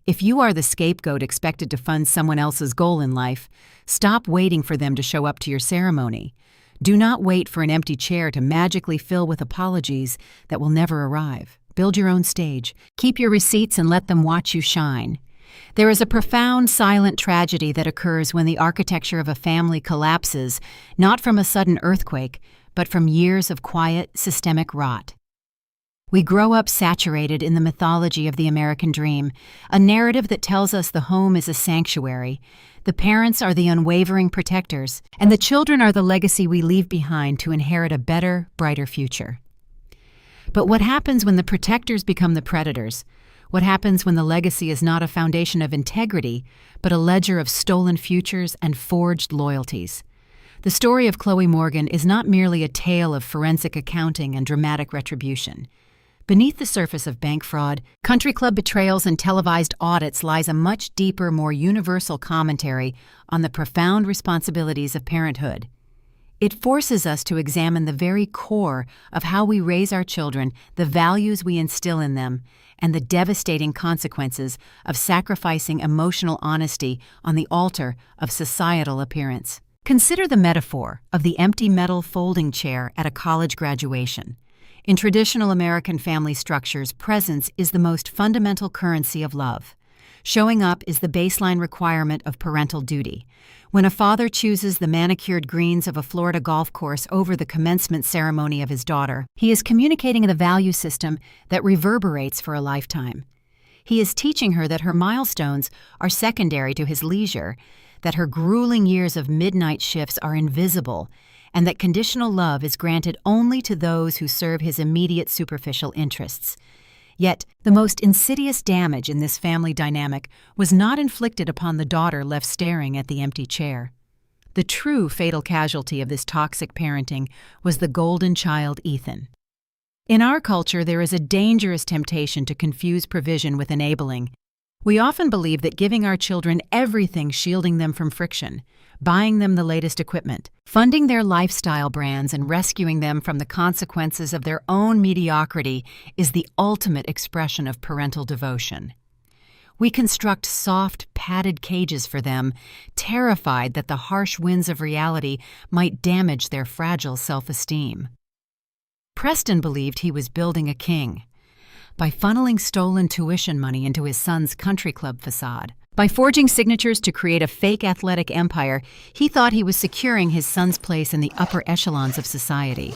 If you are the scapegoat expected to fund someone else's goal in life, stop waiting for them to show up to your ceremony. Do not wait for an empty chair to magically fill with apologies that will never arrive. Build your own stage. Keep your receipts and let them watch you shine. There is a profound, silent tragedy that occurs when the architecture of a family collapses, not from a sudden earthquake, but from years of quiet, systemic rot. We grow up saturated in the mythology of the American dream, a narrative that tells us the home is a sanctuary, the parents are the unwavering protectors, and the children are the legacy we leave behind to inherit a better, brighter future. But what happens when the protectors become the predators? What happens when the legacy is not a foundation of integrity, but a ledger of stolen futures and forged loyalties? The story of Chloe Morgan is not merely a tale of forensic accounting and dramatic retribution. Beneath the surface of bank fraud, country club betrayals, and televised audits lies a much deeper, more universal commentary on the profound responsibilities of parenthood. It forces us to examine the very core of how we raise our children, the values we instill in them, and the devastating consequences of sacrificing emotional honesty on the altar of societal appearance. Consider the metaphor of the empty metal folding chair at a college graduation. In traditional American family structures, presence is the most fundamental currency of love. Showing up is the baseline requirement of parental duty. When a father chooses the manicured greens of a Florida golf course over the commencement ceremony of his daughter, he is communicating the value system that reverberates for a lifetime. He is teaching her that her milestones are secondary to his leisure, that her grueling years of midnight shifts are invisible, and that conditional love is granted only to those who serve his immediate superficial interests. Yet, the most insidious damage in this family dynamic was not inflicted upon the daughter left staring at the empty chair. The true fatal casualty of this toxic parenting was the golden child, Ethan. In our culture, there is a dangerous temptation to confuse provision with enabling. We often believe that giving our children everything, shielding them from friction, buying them the latest equipment, funding their lifestyle brands, and rescuing them from the consequences of their own mediocrity is the ultimate expression of parental devotion. We construct soft, padded cages for them, terrified that the harsh winds of reality might damage their fragile self-esteem. Preston believed he was building a king by funneling stolen tuition money into his son's country club facade. By forging signatures to create a fake athletic empire, he thought he was securing his son's place in the upper echelons of society.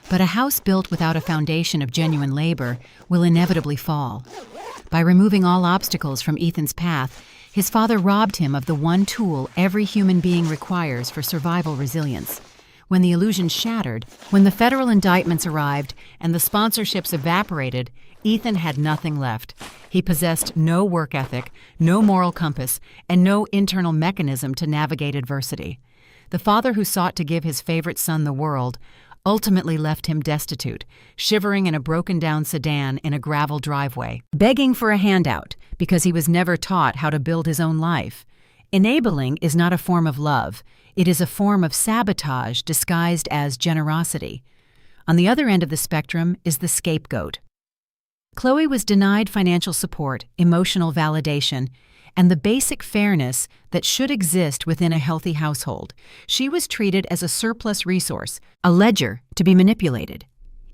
But a house built without a foundation of genuine labor will inevitably fall. By removing all obstacles from Ethan's path, his father robbed him of the one tool every human being requires for survival resilience. When the illusion shattered, when the federal indictments arrived and the sponsorships evaporated, Ethan had nothing left. He possessed no work ethic, no moral compass, and no internal mechanism to navigate adversity. The father who sought to give his favorite son the world ultimately left him destitute, shivering in a broken-down sedan in a gravel driveway, begging for a handout because he was never taught how to build his own life. Enabling is not a form of love. It is a form of sabotage disguised as generosity. On the other end of the spectrum is the scapegoat. Chloe was denied financial support, emotional validation, and the basic fairness that should exist within a healthy household. She was treated as a surplus resource, a ledger to be manipulated.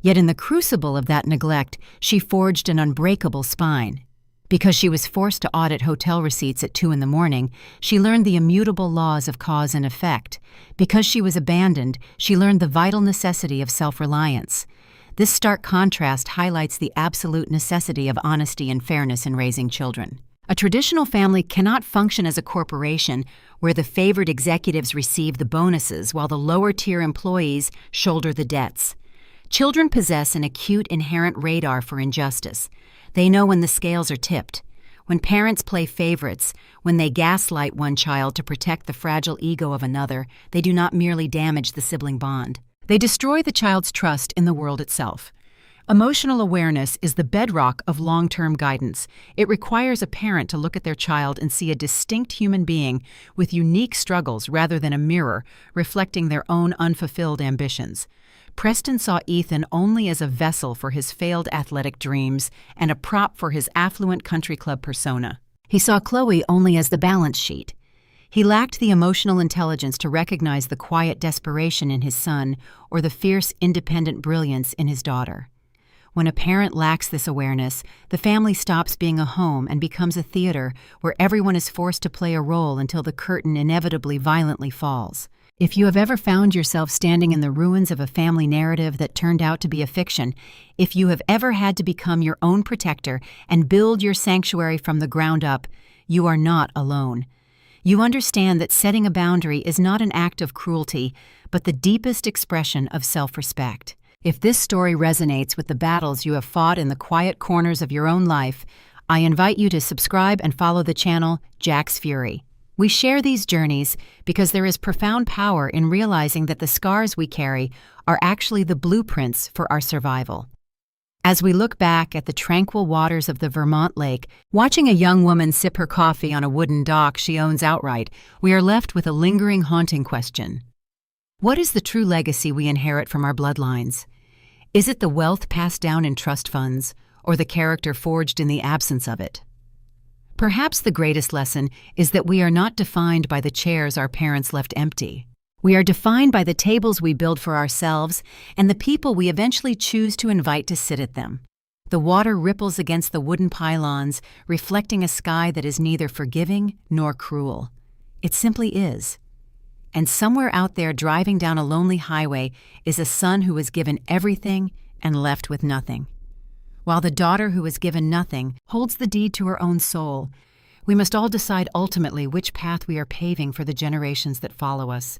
Yet in the crucible of that neglect, she forged an unbreakable spine. Because she was forced to audit hotel receipts at 2 a.m, she learned the immutable laws of cause and effect. Because she was abandoned, she learned the vital necessity of self-reliance. This stark contrast highlights the absolute necessity of honesty and fairness in raising children. A traditional family cannot function as a corporation where the favored executives receive the bonuses while the lower-tier employees shoulder the debts. Children possess an acute inherent radar for injustice. They know when the scales are tipped. When parents play favorites, when they gaslight one child to protect the fragile ego of another, they do not merely damage the sibling bond. They destroy the child's trust in the world itself. Emotional awareness is the bedrock of long-term guidance. It requires a parent to look at their child and see a distinct human being with unique struggles rather than a mirror reflecting their own unfulfilled ambitions. Preston saw Ethan only as a vessel for his failed athletic dreams and a prop for his affluent country club persona. He saw Chloe only as the balance sheet. He lacked the emotional intelligence to recognize the quiet desperation in his son or the fierce, independent brilliance in his daughter. When a parent lacks this awareness, the family stops being a home and becomes a theater where everyone is forced to play a role until the curtain inevitably violently falls. If you have ever found yourself standing in the ruins of a family narrative that turned out to be a fiction, if you have ever had to become your own protector and build your sanctuary from the ground up, you are not alone. You understand that setting a boundary is not an act of cruelty, but the deepest expression of self-respect. If this story resonates with the battles you have fought in the quiet corners of your own life, I invite you to subscribe and follow the channel Jack's Fury. We share these journeys because there is profound power in realizing that the scars we carry are actually the blueprints for our survival. As we look back at the tranquil waters of the Vermont lake, watching a young woman sip her coffee on a wooden dock she owns outright, we are left with a lingering, haunting question. What is the true legacy we inherit from our bloodlines? Is it the wealth passed down in trust funds, or the character forged in the absence of it? Perhaps the greatest lesson is that we are not defined by the chairs our parents left empty. We are defined by the tables we build for ourselves and the people we eventually choose to invite to sit at them. The water ripples against the wooden pylons, reflecting a sky that is neither forgiving nor cruel. It simply is. And somewhere out there driving down a lonely highway is a son who was given everything and left with nothing. While the daughter who was given nothing holds the deed to her own soul, we must all decide ultimately which path we are paving for the generations that follow us.